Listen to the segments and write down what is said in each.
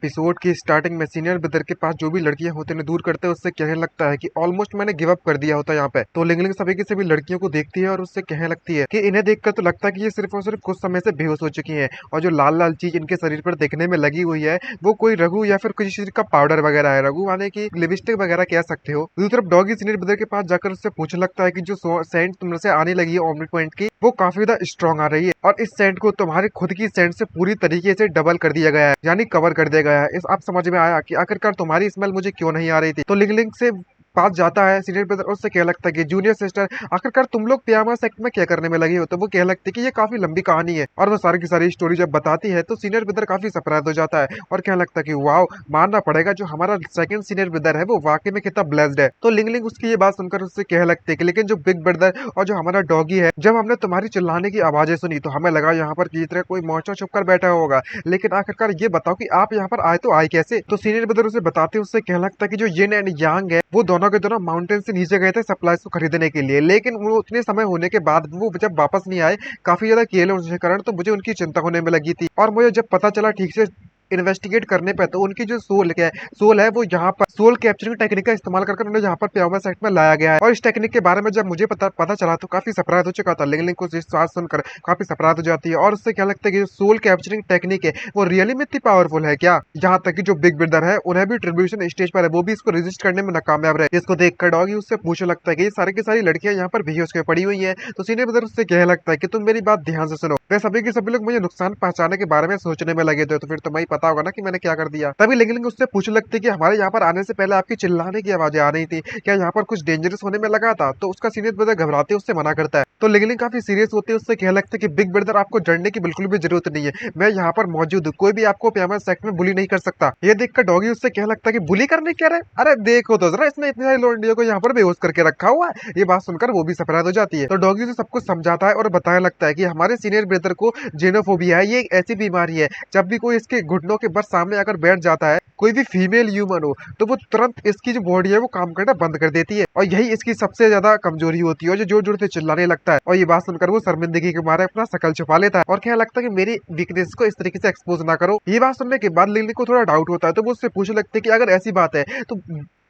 Episode की starting में senior brother के पास जो भी लड़कियां होते हैं दूर करते हैं, उससे कहने लगता है कि ऑलमोस्ट मैंने गिव अप कर दिया होता है यहाँ पे। तो लिंगलिंग सभी की सभी लड़कियों को देखती है और उससे कहने लगती है कि इन्हें देखकर तो लगता है कि ये सिर्फ और सिर्फ कुछ समय से बेहोश हो चुकी हैं, और जो लाल लाल चीज इनके शरीर पर देखने में लगी हुई है वो कोई रघु या फिर किसी चीज का पाउडर वगैरह है। रघु माने की लिपस्टिक वगैरह कह सकते हो। दूसरी तरफ डॉगी सीनियर ब्रदर के पास जाकर उससे पूछने लगता है कि जो सेंट तुम से आने लगी है ऑमलेट पॉइंट की, वो काफी ज्यादा स्ट्रॉन्ग आ रही है और इस सेंट को तुम्हारे खुद की सेंट से पूरी तरीके से डबल कर दिया गया है, यानी कवर कर दिया गया है। इस आप समझ में आया कि आखिरकार तुम्हारी स्मेल मुझे क्यों नहीं आ रही थी। तो लिंग लिंग से पास जाता है सीनियर ब्रदर, उससे क्या लगता है कि जूनियर सिस्टर आखिरकार तुम लोग पियामा सेक्ट में क्या करने में लगे हो। तो वो कह लगती है कि ये काफी लंबी कहानी है, और वो सारी की सारी स्टोरी जब बताती है तो सीनियर ब्रदर काफी सरप्राइज हो जाता है और क्या लगता है कि वाओ, मानना पड़ेगा जो हमारा सेकंड सीनियर ब्रदर है वो वाकई में कितना ब्लेस्ड है। तो लिंग लिंग उसकी ये बात सुनकर उससे कह लगती है कि लेकिन जो बिग ब्रदर और जो हमारा डॉगी है, जब हमने तुम्हारी चिल्लाने की आवाजें सुनी तो हमें लगा यहाँ पर किसी तरह कोई मौचा छुप कर बैठा होगा, लेकिन आखिरकार ये बताओ कि आप यहाँ पर आए तो आए कैसे। तो सीनियर ब्रदर उसे बताते उससे कह लगता है कि जो यिन एंड यांग है वो दोनों के दोनों माउंटेन से नीचे गए थे सप्लाईज को खरीदने के लिए, लेकिन वो उतने समय होने के बाद वो जब वापस नहीं आए, काफी ज्यादा केले होने के कारण, तो मुझे उनकी चिंता होने में लगी थी। और मुझे जब पता चला ठीक से इन्वेस्टिगेट करने पे तो उनकी जो सोल है वो यहाँ पर सोल कैप्चरिंग टेक्निक का इस्तेमाल करके उन्हें यहाँ पर प्यामा सेट में लाया गया है। और इस टेक्निक के बारे में जब मुझे पता चला तो काफी सरप्राइज हो चुका था। लिंग लिंग को इस बात सुनकर काफी सरप्राइज हो जाती है और उससे क्या लगता है कि जो सोल कैप्चरिंग टेक्निक है वो रियली में इतनी पावरफुल है क्या। यहाँ तक कि जो बिग ब्रदर है उन्हें भी ट्रिब्यूशन स्टेज पर है, वो भी इसको रेजिस्ट करने में नाकामयाब रहे। इसको देखकर डॉगी उससे पूछने लगता है कि ये सारी की सारी लड़कियां यहाँ पर बेहोश के पड़ी हुई है। तो सीनियर ब्रदर उससे कहने लगता है कि तुम मेरी बात ध्यान से सुनो, वे सभी के सभी लोग मुझे नुकसान पहुंचाने के बारे में सोचने में लगे थे, तो फिर तुम्हें पता होगा ना कि मैंने क्या कर दिया। तभी लिंग लिंग उससे पूछने लगती है कि हमारे यहाँ पर आने से पहले आपकी चिल्लाने की आवाजें आ रही थी, क्या यहाँ पर कुछ डेंजरस होने में लगा था। तो उसका सीनियर ब्रदर घबराते उससे मना करता है। तो लिंग लिंग काफी सीरियस होते हैं, उससे कहने लगता है कि बिग ब्रदर आपको डरने की बिल्कुल भी जरूरत नहीं है, मैं यहाँ पर मौजूद हूँ, कोई भी आपको प्यामा सेक्ट में बुली नहीं कर सकता। ये देखकर डॉगी उससे कहने लगता है कि बुली करने क्या रहे, अरे देखो तो जरा इसने इतने सारे लौंडियों को यहाँ पर बेहोश करके रखा हुआ है। ये बात सुनकर वो भी सरप्राइज हो जाती है। तो डॉगी उसे सब कुछ समझाता है और बताने लगता है कि हमारे सीनियर ब्रदर को जेनोफोबिया है, ये एक ऐसी बीमारी है जब भी कोई इसके घुटनों के बस सामने आकर बैठ जाता है, कोई भी फीमेल ह्यूमन हो, तो वो तुरंत इसकी जो बॉडी है वो काम करना बंद कर देती है, और यही इसकी सबसे ज्यादा कमजोरी होती है। और जो जोर जोर से चिल्लाने लगता है और ये बात सुनकर वो शर्मिंदगी के मारे अपना शकल छुपा लेता है और क्या लगता है कि मेरी वीकनेस को इस तरीके से एक्सपोज ना करो। ये बात सुनने के बाद लिली को थोड़ा डाउट होता है, तो वो उससे पूछने लगती है कि अगर ऐसी बात है तो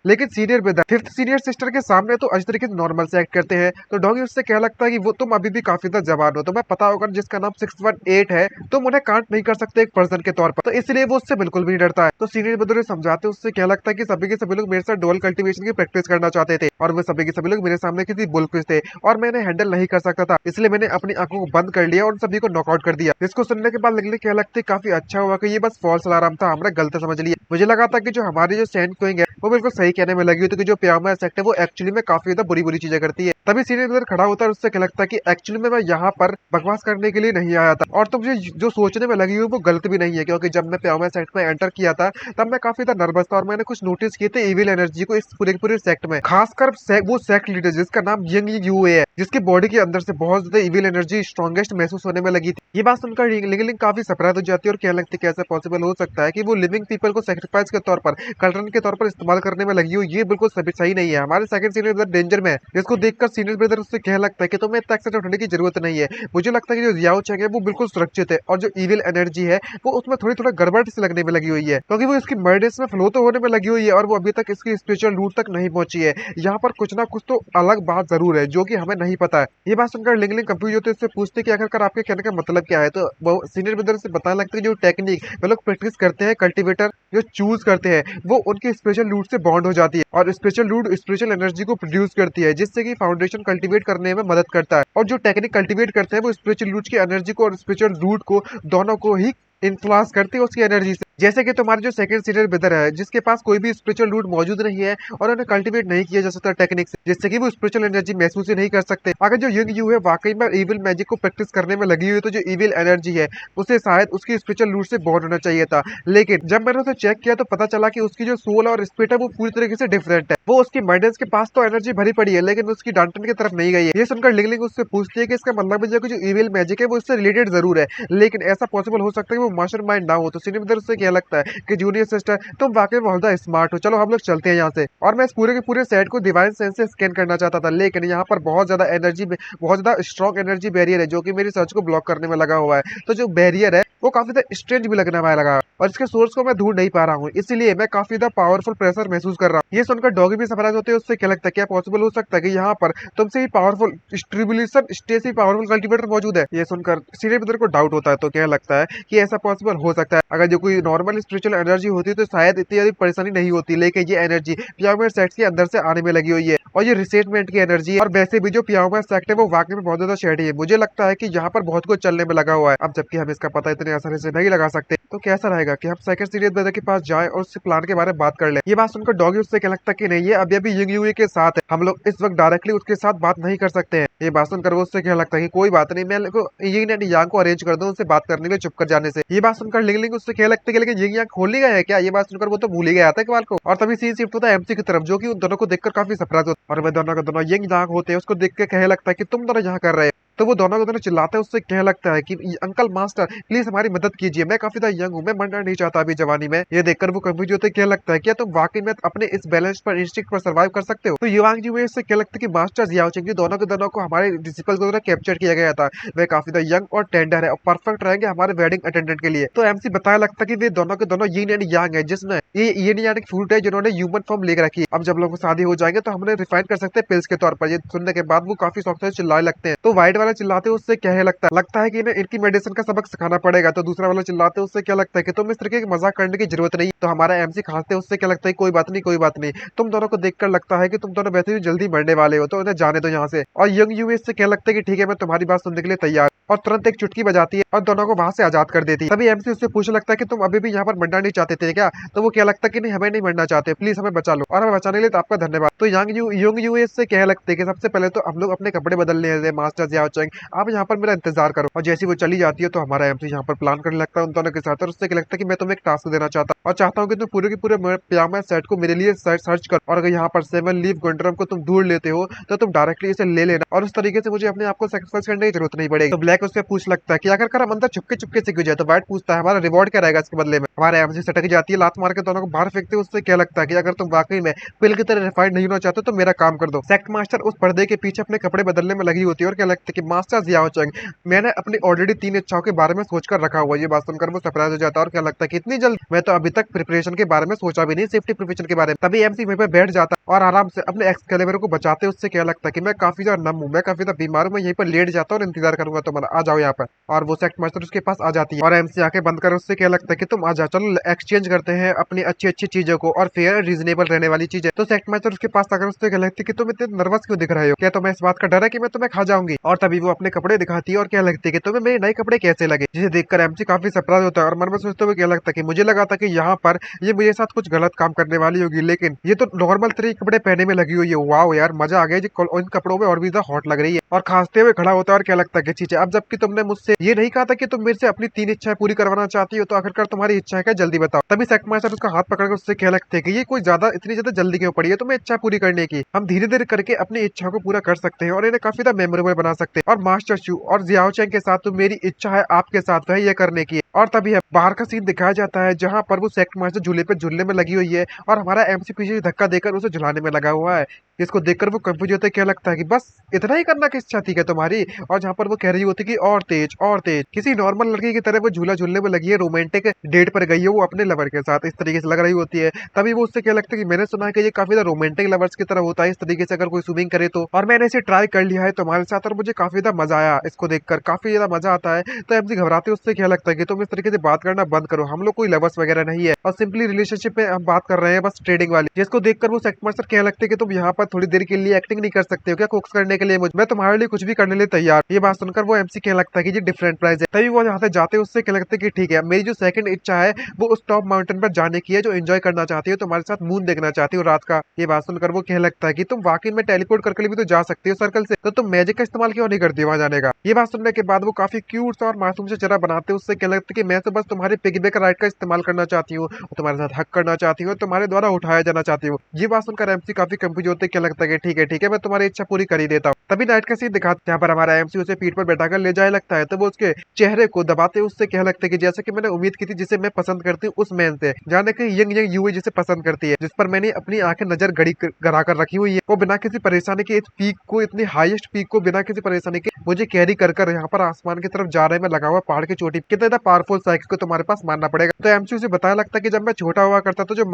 लेकिन senior brother fifth senior sister के सामने तो अच्छी तरीके से नॉर्मल से एक्ट करते हैं। तो डॉगी उससे कह लगता है कि वो तुम अभी भी काफी ज्यादा जवान हो, तुम्हें पता होगा जिसका नाम 618 है तुम उन्हें कांट नहीं कर सकते एक पर्सन के तौर पर, तो इसलिए वो उससे बिल्कुल भी नहीं डरता है। तो सीनियर ब्रदर समझाते उससे क्या लगता है कि सभी के सभी लोग मेरे साथ डुअल कल्टीवेशन की प्रैक्टिस करना चाहते थे, और वो सभी के सभी लोग मेरे सामने किसी बुलफिश थे और मैंने हैंडल नहीं कर सकता था, इसलिए मैंने अपनी आंखों को बंद कर लिया और उन सभी को नॉकआउट कर दिया। इसको सुनने के बाद लगने क्या लगता है काफी अच्छा हुआ कि ये बस फॉल्स अलार्म था, हमने गलत समझ लिया। मुझे लगा था कि जो हमारी जो सैंड क्वीन है वो बिल्कुल सही कहने में लगी हुई थी, जो प्यामा सेक्ट है वो एक्चुअली में काफी ज्यादा बुरी बुरी चीजें करती है। तभी सीनियर ब्रदर खड़ा होता है, उससे क्या लगता है कि एक्चुअली में मैं यहाँ पर बकवास करने के लिए नहीं आया था, और तुम जो सोचने में लगी हुई वो गलत भी नहीं है, क्योंकि जब मैं प्यामा सेक्ट में एंटर किया था तब मैं काफी ज्यादा नर्वस था और मैंने कुछ नोटिस किए थे इविल एनर्जी को इस पूरे सेक्ट में, खासकर वो सेक्ट लीडर जिसका नाम यंग यूए है, जिसकी बॉडी के अंदर से बहुत ज्यादा इविल एनर्जी स्ट्रॉन्गेस्ट महसूस होने में लगी थी। ये बात सुनकर लिंग लिंग काफी सरप्राइज हो जाती है और कहने लगती है कैसे पॉसिबल हो सकता है कि वो लिविंग पीपल को सेक्रीफाइस के तौर पर कल्टन के तौर पर इस्तेमाल करने में लगी हुई, ये बिल्कुल सही नहीं है, हमारे सेकंड सीनियर ब्रदर डेंजर में है। जिसको देखकर सीनियर ब्रदर उससे कहने लगता है कि तुम्हें इतना एक्साइटेड होने की जरूरत नहीं है, मुझे लगता है कि जो जियाओ चैंग है वो बिल्कुल सुरक्षित है, और जो इविल एनर्जी है वो उसमें थोड़ी थोड़ा गड़बड़ से लगने में लगी हुई है, क्योंकि वो इसकी मर्डर्स में फ्लो तो होने में लगी हुई है और वो अभी तक इसकी स्पिरिचुअल रूट तक नहीं पहुंची है। यहाँ पर कुछ ना कुछ तो अलग बात जरूर है जो कि हमें नहीं पता है। ये बात सुनकर लिंग लिंग कंफ्यूज होते उससे पूछते कि आखिरकार आपके कहने का मतलब क्या है। तो वो सीनियर ब्रदर से बताने लगता है जो टेक्निक वो लोग प्रैक्टिस करते हैं, कल्टीवेटर जो चूज करते हैं वो उनके स्पेशल रूट से बॉन्ड हो जाती है, और स्पेशल रूट स्पिरिचुअल एनर्जी को प्रोड्यूस करती है, जिससे कि फाउंडेशन कल्टीवेट करने में मदद करता है। और जो टेक्निक कल्टीवेट करते हैं वो स्पिरिचुअल रूट की एनर्जी को और स्पिरिचुअल रूट को दोनों को ही इन्फ्लुएंस करती है उसकी एनर्जी से। जैसे कि तुम्हारे जो सेकंड सीनियर ब्रदर है जिसके पास कोई भी स्पिरिचुअल रूट मौजूद नहीं है और उन्हें कल्टीवेट नहीं किया जा सकता टेक्निक से, जिससे कि वो स्पिरिचुअल एनर्जी महसूस ही नहीं कर सकते। अगर जो यंग यू है वाकई में इविल मैजिक को प्रैक्टिस करने में लगी हुई तो जो इविल एनर्जी है उसे शायद उसकी स्पिरिचुअल रूट से बॉन्ड होना चाहिए था, लेकिन जब मैंने उसे चेक किया तो पता चला कि उसकी जो सोल और स्पिरिट है वो पूरी तरीके से डिफरेंट है। वो उसकी मर्डर्स के पास तो एनर्जी भरी पड़ी है लेकिन उसकी डांटन की तरफ नहीं गई है। ये सुनकर लिंग लिंग उससे पूछती है कि इसका मतलब है कि जो इविल मैजिक है वो इससे रिलेटेड जरूर है, लेकिन ऐसा पॉसिबल हो सकता है कि वो मास्टरमाइंड ना हो। तो सीनियर ब्रदर उससे क्या लगता है कि जूनियर सिस्टर तुम वाकई बहुत ज्यादा स्मार्ट हो, चलो हम लोग चलते हैं यहाँ से। और मैं इस पूरे के पूरे सेट को डिवाइन सेंस से स्कैन करना चाहता था, लेकिन यहाँ पर बहुत ज्यादा स्ट्रॉन्ग एनर्जी बैरियर है जो कि मेरी सर्च को ब्लॉक करने में लगा हुआ है। तो जो बैरियर है वो काफी ज्यादा स्ट्रेंज भी लगने वाला लगा और इसके सोर्स को मैं ढूंढ नहीं पा रहा हूँ, इसीलिए मैं काफी ज्यादा पावरफुल प्रेशर महसूस कर रहा हूँ। ये सुनकर डॉगी भी सरप्राइज होते हैं, उससे क्या लगता है क्या पॉसिबल हो सकता है कि यहाँ पर तुमसे ही पावरफुल डिस्ट्रीब्यूशन स्टेज ही पावरफुल कल्टीवेटर मौजूद है। ये सुनकर सीनियर ब्रदर को डाउट होता है, तो क्या लगता है कि ऐसा पॉसिबल हो सकता है। अगर जो कोई नॉर्मल स्पिरिचुअल एनर्जी होती तो शायद इतनी ज्यादा परेशानी नहीं होती, लेकिन ये एनर्जी पियाओमेर सेक्ट के अंदर से आने में लगी हुई है और ये रिसेंटमेंट की एनर्जी है। और वैसे भी जो पियाओमेर सेक्ट है वो वाकई में बहुत ज्यादा शेडी है। मुझे लगता है कि यहाँ पर बहुत कुछ चलने में लगा हुआ है। अब जबकि हम इसका पता इतने आसानी से नहीं लगा सकते, तो कैसा रहेगा कि हम सेकंड सीनियर ब्रदर के पास जाएं और उससे प्लान के बारे में बात कर ले। ये बात सुनकर डॉगी उससे क्या लगता है कि नहीं, ये अभी अभी यंग यूए के साथ है, हम लोग इस वक्त डायरेक्टली उसके साथ बात नहीं कर सकते हैं। ये बात सुनकर वो उससे क्या लगता है कि कोई बात नहीं, मैं यिंग एंड यांग को अरेंज कर दूं उनसे बात करने में चुप कर जाने से। ये बात सुनकर लिंग उससे क्या लगता है कि लेकिन यिंग यांग खोल नहीं गया है क्या। ये बात सुनकर वो तो भूल ही गया था इकबाल को। और तभी सीन शिफ्ट होता है एमसी की तरफ, जो कि उन दोनों को देखकर काफी सरप्राइज होता है। और वे दोनों के दोनों यिंग यांग होते हैं, उसको देख के कहने लगता है कि तुम दोनों यहाँ कर रहे हैं। तो वो दोनों को दोनों चिल्लाते हैं, उससे कहने लगता है कि अंकल मास्टर प्लीज हमारी मदद कीजिए, मैं काफी ज्यादा यंग हूँ, मैं मरना नहीं चाहता अभी जवानी में। ये देखकर वो कंफ्यूज होते क्या लगता है क्या तुम वाकई में अपने इस बैलेंस पर इंस्टिंक्ट पर सर्वाइव कर सकते हो। तो युवांग जी से क्या लगता है कि मास्टर जियाओ चिंग दोनों के दोनों को हमारे डिसिपल को कैप्चर किया गया था, वे काफी ज्यादा यंग और टेंडर है और परफेक्ट रहेंगे हमारे वेडिंग अटेंडेंट के लिए। तो एमसी बताया लगता है कि वे दोनों के दोनों यिन एंड यांग है, जिसमें ये यिन यानी फ्रूट है जिन्होंने ह्यूमन फॉर्म लेकर रखी है। अब जब लोग शादी हो जाएंगे तो हमने रिफाइन कर सकते हैं पिल्स के तौर पर। ये सुनने के बाद वो काफी शौक से चिल्लाने लगते हैं। तो व्हाइट वाला चिल्लाते उससे क्या है लगता है कि इन्हें इनकी मेडिसिन का सबक सिखाना पड़ेगा। तो दूसरा वाला चिल्लाते उससे क्या लगता है कि तुम इस तरीके की मजाक करने की जरूरत नहीं। तो हमारा एमसी खांसते उससे क्या लगता है कोई बात नहीं कोई बात नहीं, तुम दोनों को देखकर लगता है कि तुम दोनों वैसे भी जल्दी मरने वाले हो, तो उन्हें जाने दो यहाँ से। और यंग यूएस से क्या लगता है कि ठीक है मैं तुम्हारी बात सुनने के लिए तैयार, और तुरंत एक चुटकी बजाती है और दोनों को वहां से आजाद कर देती है। तभी एमसी उससे पूछने लगता है कि तुम अभी भी यहाँ पर मरना नहीं चाहते थे क्या। तो वो क्या लगता है कि नहीं हमें नहीं मरना चाहते, प्लीज हमें बचा लो, और हमें बचाने के लिए तो आपका धन्यवाद। तो यंग यूएस से क्या लगता है कि सबसे पहले तो हम लोग अपने कपड़े बदलने हैं मास्टर जियाओ चिंग, आप यहाँ पर मेरा इंतजार करो। और जैसी वो चली जाती है तो हमारा एमसी यहाँ पर प्लान करने लगता है उन दोनों के साथ, और उससे क्या लगता है कि मैं तुम्हें एक टास्क देना चाहता हूँ और चाहता हूँ कि तुम पूरे के पूरे पियामा सेट को मेरे लिए सर्च कर, और अगर यहाँ पर 7 लीफ गुंडरम को तुम ढूंढ लेते हो तो तुम डायरेक्टली इसे ले लेना, और उस तरीके से मुझे अपने आप को सैक्रिफाइस करने की जरूरत नहीं पड़ेगी। तो ब्लैक उससे पूछ लगता है कि अगर कर हम अंदर चुपके चुपके से जाए, तो व्हाइट पूछता है हमारा रिवॉर्ड क्या रहेगा इसके बदले में। हमारे एमसी सटक जाती है, लात मार के दोनों को बाहर फेंकते हैं। उससे क्या लगता है कि अगर तुम वाकई में पिल की तरह रिफाइंड नहीं होना चाहते तो मेरा काम कर दो। सेक्ट मास्टर उस पर्दे के पीछे अपने कपड़े बदलने में लगी होती है, और क्या लगता है कि मास्टर जियाओ चिंग मैंने अपनी ऑलरेडी 3 इच्छाओं के बारे में सोचकर रखा हुआ। ये बात सुनकर वो सरप्राइज हो जाता है, और क्या लगता है कि इतनी जल्द, मैं तो अभी तक प्रिपरेशन के बारे में सोचा भी नहीं, सेफ्टी प्रिपरेशन के बारे में। तभी एमसी वहीं पे बैठ जाता है और आराम से अपने एक्सकेलिबर को बचाते। उससे क्या लगता है कि मैं काफी ज्यादा नम हूँ, मैं काफी ज्यादा बीमार हूँ, मैं यहीं पर लेट जाता हूँ और इंतजार करूंगा तुम्हारा, आ जाओ यहाँ पर। और वो सेक्ट मास्टर उसके पास आ जाती है और एमसी आके बंद कर उससे क्या लगता है कि तुम आ जाओ, चलो एक्सचेंज करते हैं अपनी अच्छी अच्छी चीजों को और फेयर रीजनेबल रहने वाली चीजें। तो सेक्ट मास्टर उसके पास आकर उससे क्या लगती है कि तुम इतने नर्वस क्यों दिख रहे हो, क्या तुम्हें इस बात का डर है कि मैं तुम्हें खा जाऊंगी। और तभी वो अपने कपड़े दिखाती है और क्या लगती है कि तुम्हें मेरे नए कपड़े कैसे लगे, जिसे देखकर एमसी काफी सरप्राइज होता है और मन में सोचते हुए क्या लगता है कि मुझे लगा था कि यहाँ पर ये मेरे साथ कुछ गलत काम करने वाली होगी, लेकिन ये तो नॉर्मल तरीके कपड़े पहने में लगी हुई है। वाओ यार मजा आ गया, इन कपड़ों में और भी ज्यादा हॉट लग रही है। और खांसते हुए खड़ा होता है और क्या लगता है कि चीजें, अब जबकि तुमने मुझसे ये नहीं कहा था कि तुम मेरे से अपनी 3 इच्छाएं पूरी करवाना चाहती हो, तो आखिरकार तुम्हारी इच्छा क्या जल्दी बताओ। तभी सेक्ट मास्टर उसका हाथ पकड़कर उससे क्या लगता है कि ये कोई ज्यादा इतनी ज्यादा जल्दी क्यों पड़ी है तुम्हें इच्छा पूरी करने की, हम धीरे धीरे करके अपनी इच्छा को पूरा कर सकते हैं और इन्हें काफी ज्यादा मेमोरेबल बना सकते हैं। और मास्टर शू और जियाओ चिंग के साथ तो मेरी इच्छा है आपके साथ वह ये करने की। और तभी बाहर का सीन दिखाया जाता है जहां पर वो सेक्ट मास्टर झूले पे झूलने में लगी हुई है और हमारा एमसी पीछे से धक्का देकर उसे झुलाने में लगा हुआ है। इसको देखकर वो कंफ्यूज होता है, क्या लगता है कि बस इतना ही करना की इच्छा थी क्या तुम्हारी। और जहाँ पर वो कह रही होती कि और तेज और तेज, किसी नॉर्मल लड़की की तरह वो झूला झूलने में लगी है, रोमांटिक डेट पर गई है वो अपने लवर के साथ, इस तरीके से लग रही होती है। तभी वो उससे क्या लगता है कि मैंने सुना है कि ये काफी ज्यादा रोमांटिक लवर्स की तरह होता है इस तरीके से अगर कोई स्विमिंग करे तो, और मैंने इसे ट्राई कर लिया है तुम्हारे साथ और मुझे काफी ज्यादा मजा आया, इसको देखकर काफी ज्यादा मजा आता है। तो एमसी घबराते उससे क्या लगता है कि तुम इस तरीके से बात करना बंद करो, हम लोग कोई लवर्स वगैरह नहीं है और सिंपली रिलेशनशिप में हम बात कर रहे हैं, बस ट्रेडिंग वाली। जिसको देखकर वो सेक्ट मास्टर क्या लगता है कि तुम यहाँ पर थोड़ी देर के लिए एक्टिंग नहीं कर सकते हो क्या कोक्स करने के लिए मुझे, मैं तुम्हारे लिए कुछ भी करने लिए तैयार। ये बात सुनकर वो एमसी क्या लगता है कि ये डिफरेंट प्राइस है। तभी वो यहाँ से जाते उससे क्या लगता है कि ठीक है मेरी जो सेकंड इच्छा है वो उस टॉप माउंटेन पर जाने की है, जो एंजॉय करना चाहती है, तुम्हारे साथ मून देखना चाहती हो रात का। ये बात सुनकर वो क्या लगता है कि तुम वाकई में टेलीपोर्ट करके भी तो जा सकती हो सर्कल से, तो तुम मैजिक का इस्तेमाल क्यों नहीं करती वहां जाने का। ये बात सुनने के बाद वो काफी क्यूट सा और मासूम से चेहरा बनाते उससे क्या लगता है कि मैं तो बस तुम्हारे पिगीबैक राइड का इस्तेमाल करना चाहती हूँ, तुम्हारे साथ हक करना चाहती हूँ, तुम्हारे द्वारा उठाया जाना चाहती हूँ। ये बात सुनकर सुनकर एमसी काफी कंफ्यूज होते, क्या लगता है कि ठीक है मैं तुम्हारी इच्छा पूरी कर ही देता हूँ। तभी नाइट का सीन दिखाते जहाँ पर हमारा एमसी उसे पीठ पर बैठाकर ले जाए लगता है, तो वो उसके चेहरे को दबाते उससे कह लगता है कि जैसे कि मैंने उम्मीद की थी जिसे मैं पसंद करती हूँ उस मैन से, जाने कि यंग यंग यूए जिसे पसंद करती है, जिस पर मैंने अपनी आंखें नजर गड़ा कर रखी हुई है, वो बिना किसी परेशानी के इस पीक को, इतनी हाईएस्ट पीक को बिना किसी परेशानी के मुझे कैरी कर यहाँ पर आसमान की तरफ जा रहे में लगा हुआ पहाड़ की चोटी, कितना ज्यादा पावरफुल साइकिल को तुम्हारे पास मानना पड़ेगा। तो एमसी उसे बताया लगता है कि जब मैं छोटा हुआ करता तो जो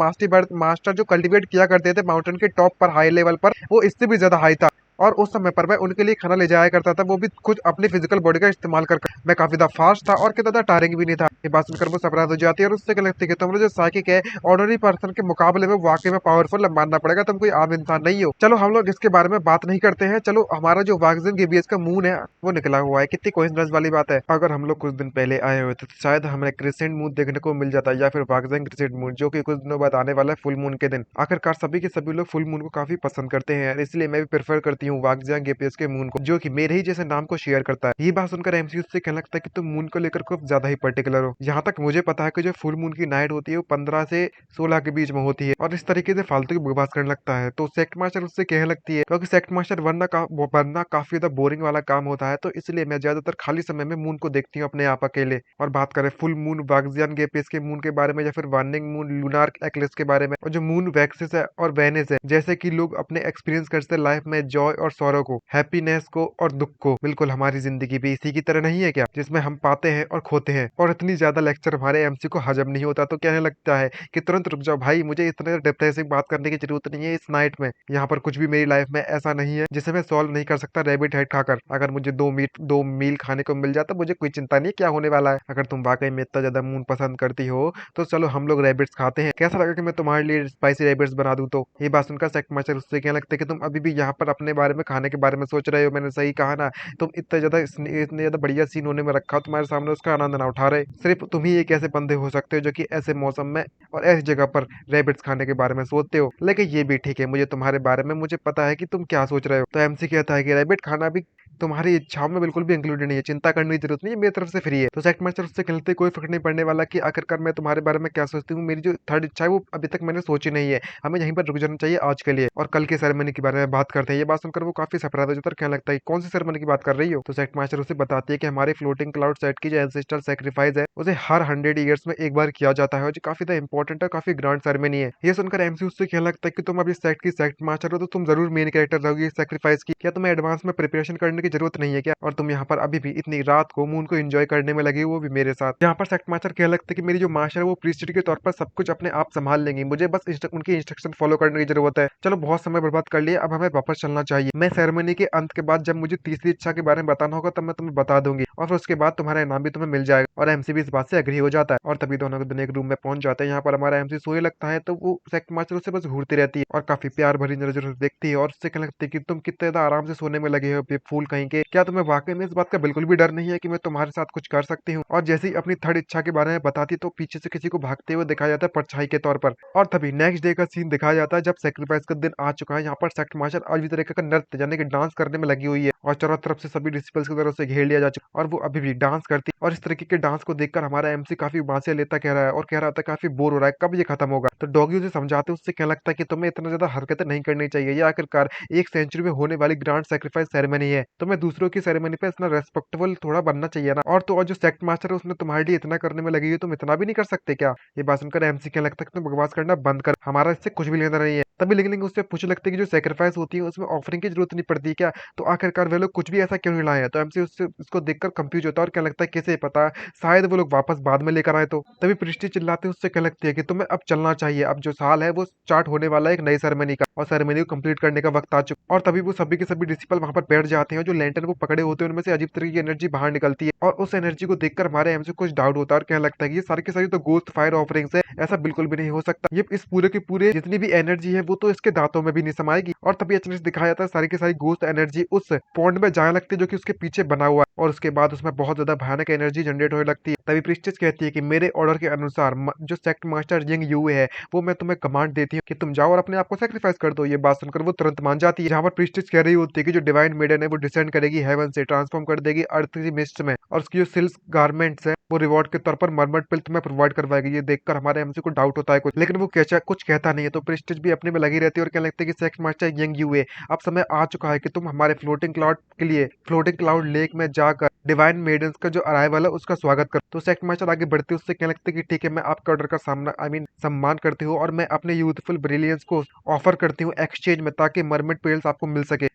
मास्टर जो कल्टीवेट किया करते थे माउंटेन के टॉप पर हाई लेवल पर, वो इससे भी ज्यादा हाई था, और उस समय पर मैं उनके लिए खाना ले जाया करता था, वो भी कुछ अपनी फिजिकल बॉडी का इस्तेमाल कर। मैं काफी ज्यादा फास्ट था और कितना ज्यादा टायरिंग भी नहीं था। ये बात सुनकर वो सरप्राइज हो जाती है और उससे लगती है कि तुम जो साइकिक है ऑर्डिनरी पर्सन के मुकाबले में वाकई में पावरफुल मानना पड़ेगा, तुम कोई आम इंसान नहीं हो। चलो हम लोग इसके बारे में बात नहीं करते हैं, चलो हमारा जो वागजन गेबियस का मून है वो निकला हुआ है, कितनी कोइंसिडेंस वाली बात है। अगर हम लोग कुछ दिन पहले आए हुए थे तो शायद हमें क्रिसेंट मून देखने को मिल जाता है, या फिर वागजन क्रिसेंट मून जो कि कुछ दिनों बाद आने वाला है फुल मून के दिन। आखिरकार सभी के सभी लोग फुल मून को काफी पसंद करते हैं, इसलिए मैं भी प्रेफर करती हूँ वागजन गेबियस के मून को, जो कि मेरे ही जैसे नाम को शेयर करता है। ये बात सुनकर एमसीयू से कहने लगता है कि तुम मून को लेकर कुछ ज्यादा ही पर्टिकुलर हो। जहाँ तक मुझे पता है कि जो फुल मून की नाइट होती है वो 15 से 16 के बीच में होती है, और इस तरीके से फालतू की बकवास करने लगता है। तो सेक्ट मास्टर उससे कहने लगती है क्योंकि सेक्ट मास्टर बनना काफी ज्यादा बोरिंग वाला काम होता है, तो इसलिए मैं ज्यादातर खाली समय में मून को देखती हूँ अपने आप अकेले। और बात करें फुल मून वागजियन गेपियस के मून के बारे में, या फिर वार्निंग मून लूनार एक्लिस के बारे में, और जो मून वैक्सिस है और वेनिस है, जैसे कि लोग अपने एक्सपीरियंस करते हैं लाइफ में जॉय और सौरव को, हैप्पीनेस को और दुख को, बिल्कुल हमारी जिंदगी भी इसी की तरह नहीं है क्या, जिसमें हम पाते हैं और खोते हैं। और इतनी ज्यादा लेक्चर हमारे एमसी को हजम नहीं होता, तो कहने लगता है कि तुरंत रुक जाओ भाई, मुझे इतने डिप्रेसिव बात करने की जरूरत नहीं है इस नाइट में। यहाँ पर कुछ भी मेरी लाइफ में ऐसा नहीं है जिसे मैं सॉल्व नहीं कर सकता रैबिट हेड खाकर। अगर मुझे दो मील खाने को मिल जाता मुझे कोई चिंता नहीं है क्या होने वाला है। अगर तुम वाकई में इतना ज्यादा मून पसंद करती हो तो चलो हम लोग रैबिट्स खाते हैं, कैसा लगा कि मैं तुम्हारे लिए स्पाइसी रैबिट्स बना दूं। तो ये बात सुनकर सेक्ट मास्टर उससे कहने लगता है कि तुम अभी भी यहाँ पर अपने बारे में, खाने के बारे में सोच रहे हो, मैंने सही कहा ना, तुम इतने ज्यादा बढ़िया सीन होने में रखा हो तुम्हारे सामने, उसका आनंद ना उठा रहे। सिर्फ तुम ही एक ऐसे बंदे हो सकते हो जो कि ऐसे मौसम में और ऐसी जगह पर रैबिट्स खाने के बारे में सोचते हो। लेकिन ये भी ठीक है, मुझे तुम्हारे बारे में मुझे पता है कि तुम क्या सोच रहे हो। तो एमसी कहता है कि रैबिट खाना भी तुम्हारी इच्छाओं में बिल्कुल भी इंक्लूडेड नहीं है, चिंता करने की जरूरत नहीं है, मेरी तरफ से फ्री है। तो सेक्ट मास्टर उससे कहते कोई फर्क नहीं पड़ने वाला कि आखिरकार मैं तुम्हारे बारे में क्या सोचती हूँ, मेरी जो थर्ड इच्छा है वो अभी तक मैंने सोची नहीं है, हमें यहीं पर रुक जाना चाहिए आज के लिए, और कल के सेरेमनी के बारे में बात करते हैं। ये बात सुनकर वो काफी सरप्राइज हो जाता है, कहने लगता है कौन सी सेरेमनी की बात कर रही हो। तो सेक्ट मास्टर उसे बताती है कि हमारे फ्लोटिंग क्लाउड सेट की जो एंसेस्ट्रल सेक्रीफाइस है उसे हर 100 ईयर्स में एक बार किया जाता है, जो काफी ज्यादा इंपॉर्टेंट है, काफी ग्रांड सेरेमनी है। ये सुनकर एमसी उससे कहने लगता है कि तुम अभी सेक्ट की सेक्ट मास्टर हो तो तुम जरूर मेन कैरेक्टर रहोगी सेक्रीफाइस की, क्या तुम्हें एडवांस में प्रिपरेशन करने की जरूरत नहीं है क्या, और तुम यहाँ पर अभी भी इतनी रात को मून को एंजॉय करने में लगे, वो भी मेरे साथ। यहाँ पर सेक्ट मास्टर कहने लगता है कि मेरी जो मास्टर है वो प्रीस्टरी के तौर पर सब कुछ अपने आप संभाल लेंगी, मुझे बस उनकी इंस्ट्रक्शन फॉलो करने की जरूरत है। चलो बहुत समय बर्बाद कर लिया, अब हमें वापस चलना चाहिए। मैं सेरेमनी के अंत के बाद जब मुझे तीसरी इच्छा के बारे में बताना होगा तब मैं तुम्हें बता दूंगी, और फिर उसके बाद तुम्हारा इनाम भी तुम्हें मिल जाएगा। और एमसी भी इस बात से एग्री हो जाता है, और तभी दोनों एक रूम में पहुंच जाते हैं। यहाँ पर हमारा एमसी सोए लगता है, तो वो सेक्ट मास्टर उससे बस घूरती रहती है और काफी प्यार भरी नजर से देखती है, और उससे कहने लगती है कि तुम कितने ज्यादा आराम से सोने में लगे हो फूल कहीं के, क्या तुम्हें वाकई में इस बात का बिल्कुल भी डर नहीं है कि मैं तुम्हारे साथ कुछ कर सकती हूँ। और जैसे ही अपनी थर्ड इच्छा के बारे में बताती तो पीछे से किसी को भागते हुए दिखाया जाता है परछाई के तौर पर, और तभी नेक्स्ट डे का सीन दिखाया जाता है जब सेक्रीफाइस का दिन आ चुका है। यहाँ पर सेक्ट मास्टर अभी तरीके का नृत्य यानी कि डांस करने में लगी हुई है, और चारों तरफ से सभी डिसिपल्स की तरफ से घेर लिया जा चुका, और वो अभी भी डांस करती है। और इस तरीके के डांस को देखकर हमारा एमसी काफी बांसे लेता कह रहा है, और कह रहा था काफी बोर हो रहा है, कब ये खत्म होगा। तो डॉगी उसे समझाते उससे क्या लगता है कि तुम्हें इतना ज्यादा हरकतें नहीं करनी चाहिए, ये आखिरकार एक सेंचुरी में होने वाली ग्रांड सेक्रीफाइस सेरेमनी है, तुम्हें दूसरों की सेरेमनी पे इतना रेस्पेक्टेबल थोड़ा बनना चाहिए ना। और तो और जो सेक्ट मास्टर है उसने तुम्हारे लिए इतना करने में लगी है, तुम इतना भी नहीं कर सकते क्या। ये बात सुनकर एमसी क्या लगता है कि तुम बकवास करना बंद कर, हमारा इससे कुछ भी लेना नहीं है। तभी लिंगलिंग उससे पूछने लगती है कि जो सेक्रीफाइस होती है उसमें ऑफरिंग की जरूरत नहीं पड़ती क्या, तो आखिरकार वे लोग कुछ भी ऐसा क्यों नहीं लाए हैं। तो एमसी उससे उसको देखकर कंफ्यूज होता है और क्या लगता है किसे पता, शायद वो लोग वापस बाद में लेकर आए। तो तभी प्रिस्टी चिल्लाते उससे क्या लगती है कि तुम्हें अब चलना चाहिए, अब जो साल है वो स्टार्ट होने वाला है एक नई सेरेमनी का, और सेरेमनी को कंप्लीट करने का वक्त आ चुका। और तभी वो सभी के सभी डिसिपल वहां पर बैठ जाते हैं, जो लैंटर्न को पकड़े होते हैं उनमें से अजीब तरह की एनर्जी बाहर निकलती है, और उस एनर्जी को देखकर हमारे एमसी कुछ डाउट होता है और क्या लगता है कि ये सारी की सारी तो गोस्ट फायर ऑफरिंग्स है, ऐसा बिल्कुल भी नहीं हो सकता, ये इस पूरे के पूरे जितनी भी एनर्जी है वो तो इसके दांतों में भी नहीं समाएगी। और तभी अचानक दिखाया जाता है सारी की सारी गोस्ट एनर्जी उस पॉन्ड में जाने लगती है जो कि उसके पीछे बना हुआ है, और उसके बाद उसमें बहुत ज्यादा भयानक एनर्जी जनरेट होने लगती है। तभी प्रीस्टेस कहती है कि मेरे ऑर्डर के अनुसार जो सेक्ट मास्टर यंग यूए है वो मैं तुम्हें कमांड देती हूँ कि तुम जाओ और अपने आप को सेक्रीफाइस कर कर दो। ये बात सुनकर वो तुरंत मान जाती है। जहाँ पर प्रीस्टेस कह रही होती है कि जो डिवाइन मेडन है वो डिसेंड करेगी हेवन से, ट्रांसफॉर्म कर देगी अर्थ की मिस्ट में, और उसकी जो सिल्क गारमेंट्स है वो रिवॉर्ड के तौर पर मरमट पिल तुम्हें प्रोवाइड करवाएगी। ये देखकर हमारे एमसी को डाउट होता है कुछ, लेकिन वो कुछ कहता नहीं है। तो प्रीस्टेस भी अपने में लगी रहती है और कहने लगती है कि सेक्स मास्टर यंग यू है, अब समय आ चुका है कि तुम हमारे फ्लोटिंग क्लाउड के लिए फ्लोटिंग क्लाउड लेक में जाकर डिवाइन मेडन्स का जो अराइवल है उसका स्वागत कर। तो सेक्स मास्टर आगे बढ़ते उससे कहने लगते कि ठीक है, मैं आपके ऑर्डर का सामना सम्मान करती हूँ और मैं अपने यूथफुल ब्रिलियंस को ऑफर करती हूँ एक्सचेंज में, ताकि मरमेड पेल्स आपको मिल सके।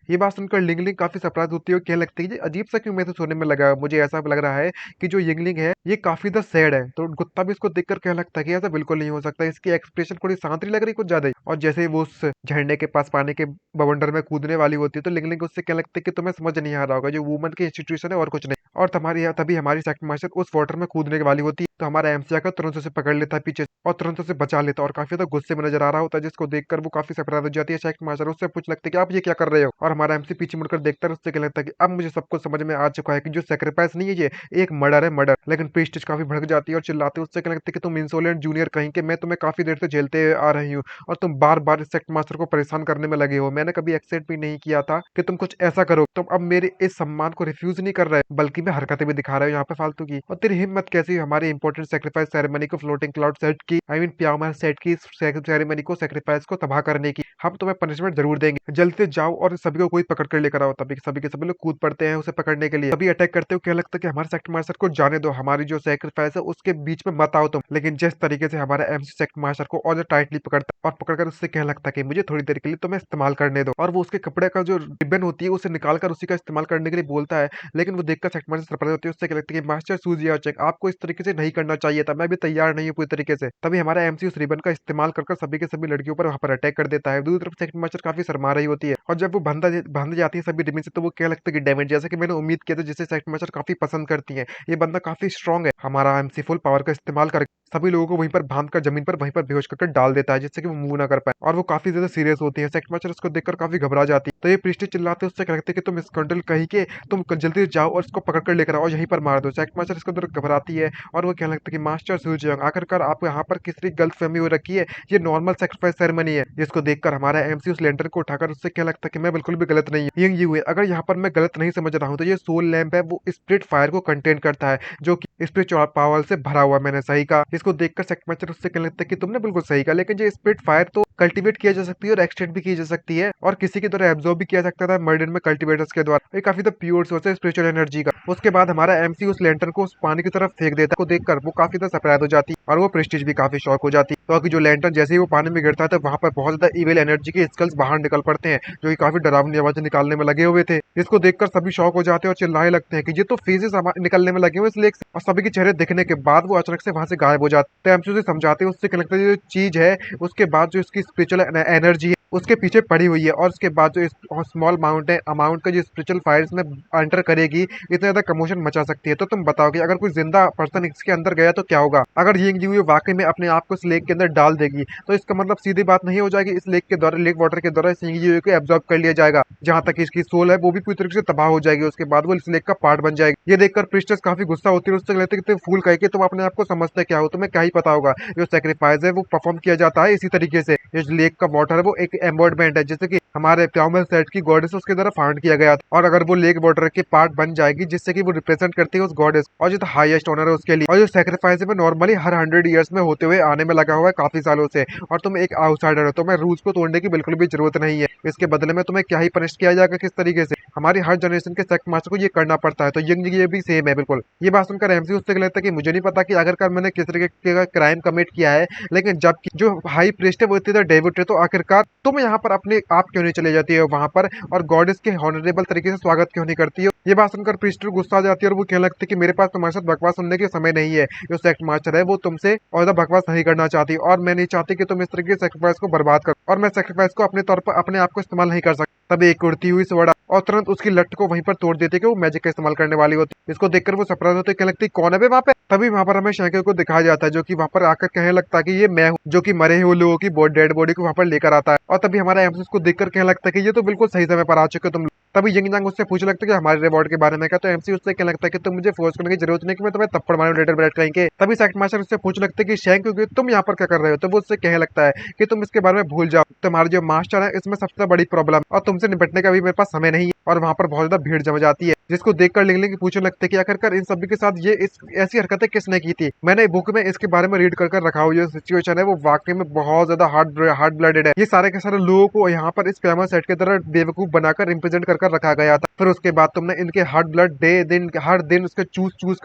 ये बात सुनकर लिंगलिंग काफी सरप्राइज होती है और कहने लगती है कि अजीब सा क्यों मैं तो सोने में लगा, मुझे ऐसा लग रहा है कि जो यंगलिंग है ये काफी द सैड है। तो गुत्ता भी इसको देखकर कहने लगता है कि ऐसा बिल्कुल नहीं हो सकता, इसकी एक्सप्रेशन थोड़ी शांत लग रही कुछ ज्यादा ही। और जैसे ही वो उस झरने के पास पानी के बवंडर में कूदने वाली होती है तो लिंगलिंग उससे कहने लगते है कि तुम्हें समझ नहीं आ रहा होगा, जो वुमन की इंस्टीट्यूशन है और कुछ नहीं। और तभी हमारी सेक्ट मास्टर उस वाटर में कूदने वाली होती है तो हमारा एमसी आकर तुरंत उसे पकड़ लेता है पीछे और तुरंत उसे बचा लेता है और काफी ज्यादा गुस्से में नजर आ रहा होता है, जिसको देखकर वो काफी सरप्राइज हो जाती है। सेक्ट मास्टर उससे पूछ लगते कि आप ये क्या कर रहे हो, और हमारा एमसी पीछे मुड़कर देखता है, उससे कहने लगता है कि अब मुझे सब कुछ समझ में आ चुका है कि जो सेक्रीफाइस नहीं है ये एक मर्डर है, मर्डर। लेकिन प्रीस्टेस काफी भड़क जाती है और चिल्लाते उससे कहने लगती है कि तुम इंसोलेंट जूनियर कहीं के, मैं तुम्हें काफी देर से झेलते आ रही हूँ और तुम बार बार इस सेक्ट मास्टर को परेशान करने में लगे हो। मैंने कभी एक्सेप्ट भी नहीं किया था कि तुम कुछ ऐसा करो, तुम अब मेरे इस सम्मान को रिफ्यूज नहीं कर रहे बल्कि मैं हरकतें भी दिखा रहे हो यहाँ पे फालतू की। और तेरी हिम्मत कैसी हमारी इंपॉर्टेंट सेक्रीफाइस सेरेमनी को फ्लोटिंग क्लाउड सेट की प्यामर सेट की सेरेमनी को सेक्रीफाइस को तबाह करने की। हम तुम्हें पनिशमेंट जरूर देंगे, जल्दी से जाओ और सभी को कोई पकड़ कर लेकर आओ। तभी सभी के सभी लोग कूद पड़ते हैं उसे पकड़ने के लिए। तभी अटैक करते हुए क्या लगता है कि हमारे सेक्ट मास्टर को जाने दो, हमारी जो सेक्रीफाइस है उसके बीच में मत आओ तुम। लेकिन जिस तरीके से हमारा एमसी सेक्ट मास्टर को और टाइटली पकड़ता है और पकड़कर उससे कहने लगता है कि मुझे थोड़ी देर के लिए तुम्हें इस्तेमाल करने दो, और वो उसके कपड़े का जो रिबन होती है उसे निकालकर उसी का इस्तेमाल करने के लिए बोलता है। लेकिन वो देखकर सेक्ट मास्टर सरप्राइज होती है, उससे क्या लगता है कि मास्टर सूजिया चेक आपको इस तरीके से नहीं करना चाहिए था, मैं भी तैयार नहीं हूँ पूरी तरीके से। तभी हमारा एमसी उस रिबन का इस्तेमाल कर सभी के सभी लड़कियों पर वहां पर अटैक कर देता है। दूसरी तरफ सेक्ट मास्टर काफी शर्मा रही होती है और जब वो बंध जाती है सभी रिबन से तो वो क्या लगता है कि डैमेज, जैसा कि मैंने उम्मीद किया था, जिसे सेक्ट मास्टर काफी पसंद करती है। ये बंदा काफी स्ट्रॉन्ग है। हमारा एमसी फुल पावर का इस्तेमाल कर सभी लोगों को वहीं पर बांध कर जमीन पर वहीं पर बेहोश करके डाल देता है, जिससे कि वो मूव ना कर पाए। और वो काफी ज्यादा सीरियस होती है। सेक्ट मास्टर उसको देखकर काफी घबरा जाती है। तो ये प्रीस्टी चिल्लाते उससे कहते हैं कि तुम इस कंट्रोल कहीं के तुम जल्दी जाओ और इसको पकड़ कर लेकर आओ, यहीं पर मार दो। सेक्ट मास्टर इसको अंदर घबराती है और वो कहने लगता है कि मास्टर सूजयोंग आखिरकार आप यहाँ पर किस गलत फहमी हो रखी है, ये नॉर्मल सेक्रीफाइस सेरेमनी है। जिसको देखकर हमारा एमसी उस लेंटर को उठाकर उससे क्या लगता है कि मैं बिल्कुल भी गलत नहीं है। ये हुए अगर यहाँ पर मैं गलत नहीं समझ रहा हूँ तो ये सोल लैंप है वो स्पिरिट फायर को कंटेन करता है जो कि स्पिरिचुअल पावर से भरा हुआ। मैंने सही कहा। इसको देखकर सेक्ट मास्टर उससे कहने लगता है कि तुमने बिल्कुल सही कहा, लेकिन ये स्पिरिट फायर तो कल्टीवेट किया जा सकती है और एक्सटेंड भी की जा सकती है और किसी के द्वारा एब्जॉर्ब भी किया सकता था मर्डन में कल्टीवेटर्स के द्वारा। ये काफी तो प्योर सोर्स है स्पिरिचुअल एनर्जी का। उसके बाद हमारा एमसी उस लेंटर को उस पानी की तरफ फेंक देता है। को देखकर वो काफी ज्यादा सरप्राइज हो जाती है और वो प्रेस्टीज भी काफी शॉक हो जाती है क्योंकि जो लैंटर्न जैसे ही वो पानी में गिरता है तो वहां पर बहुत ज्यादा इविल एनर्जी के स्कल्स बाहर निकल पड़ते हैं जो कि काफी डरावनी आवाजें निकालने में लगे हुए थे। इसको देखकर सभी शॉक हो जाते हैं और चिल्लाने लगते हैं कि ये तो फेजेस निकलने में लगे हुए इस लेक से। और सभी के चेहरे दिखने के बाद वो अचानक से वहां से गायब हो जाते हैं। एमसी उसे समझाते हैं, उससे क्या लगता है जो चीज है उसके बाद जो इसकी स्पिरिचुअल एनर्जी है उसके पीछे पड़ी हुई है और उसके बाद जो स्मॉल अमाउंट का जो स्पिरिचुअल फायर में एंटर करेगी इतना ज्यादा कमोशन मचा सकती है। तो तुम बताओ कि अगर कोई जिंदा पर्सन इसके अंदर गया तो क्या होगा। अगर ये वाकई में अपने आप को इस लेक के अंदर डाल देगी तो इसका मतलब सीधी बात नहीं हो जाएगी इस लेक के द्वारा लेक वाटर के द्वारा इस को एब्जॉर्ब कर लिया जाएगा, जहां तक इसकी सोल है वो भी पूरी तरीके से तबाह हो जाएगी। उसके बाद वो इस लेक का पार्ट बन जाएगी। ये देखकर प्रीस्टेस काफी गुस्सा होती है, उससे कहते हैं कि तुम फूल कह के तुम अपने आप को समझते क्या हो, तुम्हें क्या ही पता होगा। जो सेक्रीफाइस है वो परफॉर्म किया जाता है इसी तरीके से। इस लेक का वाटर है वो एक एम्बॉडमेंट है जैसे कि हमारे प्यामल सेट की गॉडेस उसके द्वारा फाउंड किया गया था और अगर वो लेक वाटर के पार्ट बन जाएगी जिससे कि वो रिप्रेजेंट करती है उस गॉडेस और जो हाईएस्ट ऑनर है उसके लिए। और जो सेक्रीफाइस है वो नॉर्मली हर 100 ईयर्स में होते हुए आने में लगा हुआ है काफी सालों से और तुम एक आउटसाइडर हो, तुम्हें रूल्स को तोड़ने की बिल्कुल भी जरूरत नहीं है। इसके बदले में तुम्हें क्या ही पनिश किया जाएगा किस तरीके से हमारी हर जनरेशन के सेक्ट मास्टर को ये करना पड़ता है। तो ये भी सेम है बिल्कुल। ये बात सुनकर एमसी उससे कहता है कि मुझे नहीं पता कि आखिरकार मैंने किस तरीके का क्राइम कमिट किया है, लेकिन जब जो हाई प्रीस्ट है वो इतनी डेविड है तो आखिरकार तुम यहाँ पर अपने आप क्यों नहीं चले जाती है वहां पर और गॉडेस के हॉनरेबल तरीके से स्वागत क्यों नहीं करती है। ये बात सुनकर प्रीस्टर गुस्सा आ जाती है और वो कहने लगती है कि मेरे पास तुम्हारे साथ बकवास सुनने के समय नहीं है। जो सेक्ट मास्टर है वो तुमसे और ज्यादा बकवास नहीं करना चाहती और मैं नहीं चाहती कि तुम इस तरीके से सेक्रीफाइस को बर्बाद करो और मैं सेक्रीफाइस को अपने तौर पर अपने आप को इस्तेमाल नहीं कर सकता। तभी एक उड़ती हुई स्वड़ा और तुरंत उसकी लट को वहीं पर तोड़ देती है कि वो मैजिक का इस्तेमाल करने वाली होती है। इसको देखकर वो सरप्राइज होते कहने लगती कौन है बे वहाँ पे। तभी वहां पर हमें शैंकर को दिखाया जाता है जो कि वहां पर आकर कहने लगता है कि ये मैं हूँ जो कि मरे हुए लोगों की डेड बॉडी को वहां पर लेकर आता है। और तभी हमारा एमसी उसको देखकर कहने लगता है कि ये तो बिल्कुल सही समय पर आ चुके हो तुम। तभी यंग यांग उससे पूछने लगता है कि हमारे रिवॉर्ड के बारे में क्या। तो एमसी उससे क्या लगता है कि तुम मुझे फोर्स करने की जरूरत नहीं कि मैं तुम्हें थप्पड़ मारूं लेटर ब्रेड कहेंगे। तभी सेक्ट मास्टर उससे पूछने लगता है कि शैंक क्योंकि तुम यहाँ पर क्या कर रहे हो। तो वो उससे कहने लगता है कि तुम इसके बारे में भूल जाओ, तुम्हारे जो मास्टर है इसमें सबसे बड़ी प्रॉब्लम और तुमसे निपटने का भी मेरे पास समय नहीं है। और वहां पर बहुत ज्यादा भीड़ जम जाती है, जिसको देखकर लिंगलिंग पूछने लगते हैं कि आखिरकार इन सभी के साथ ये इस ऐसी हरकतें किसने की थी। मैंने बुक में इसके बारे में रीड कर रखा हुआ, जो सिचुएशन है वो वाकई में बहुत ज्यादा हार्ड ब्लडेड है। ये सारे के सारे लोगों को यहाँ पर इस फेमस सेट की तरह बेवकूफ बनाकर रिप्रेजेंट कर रखा गया था। फिर उसके बाद तुमने इनके हार्ड ब्लड डे दिन हर दिन उसके चूस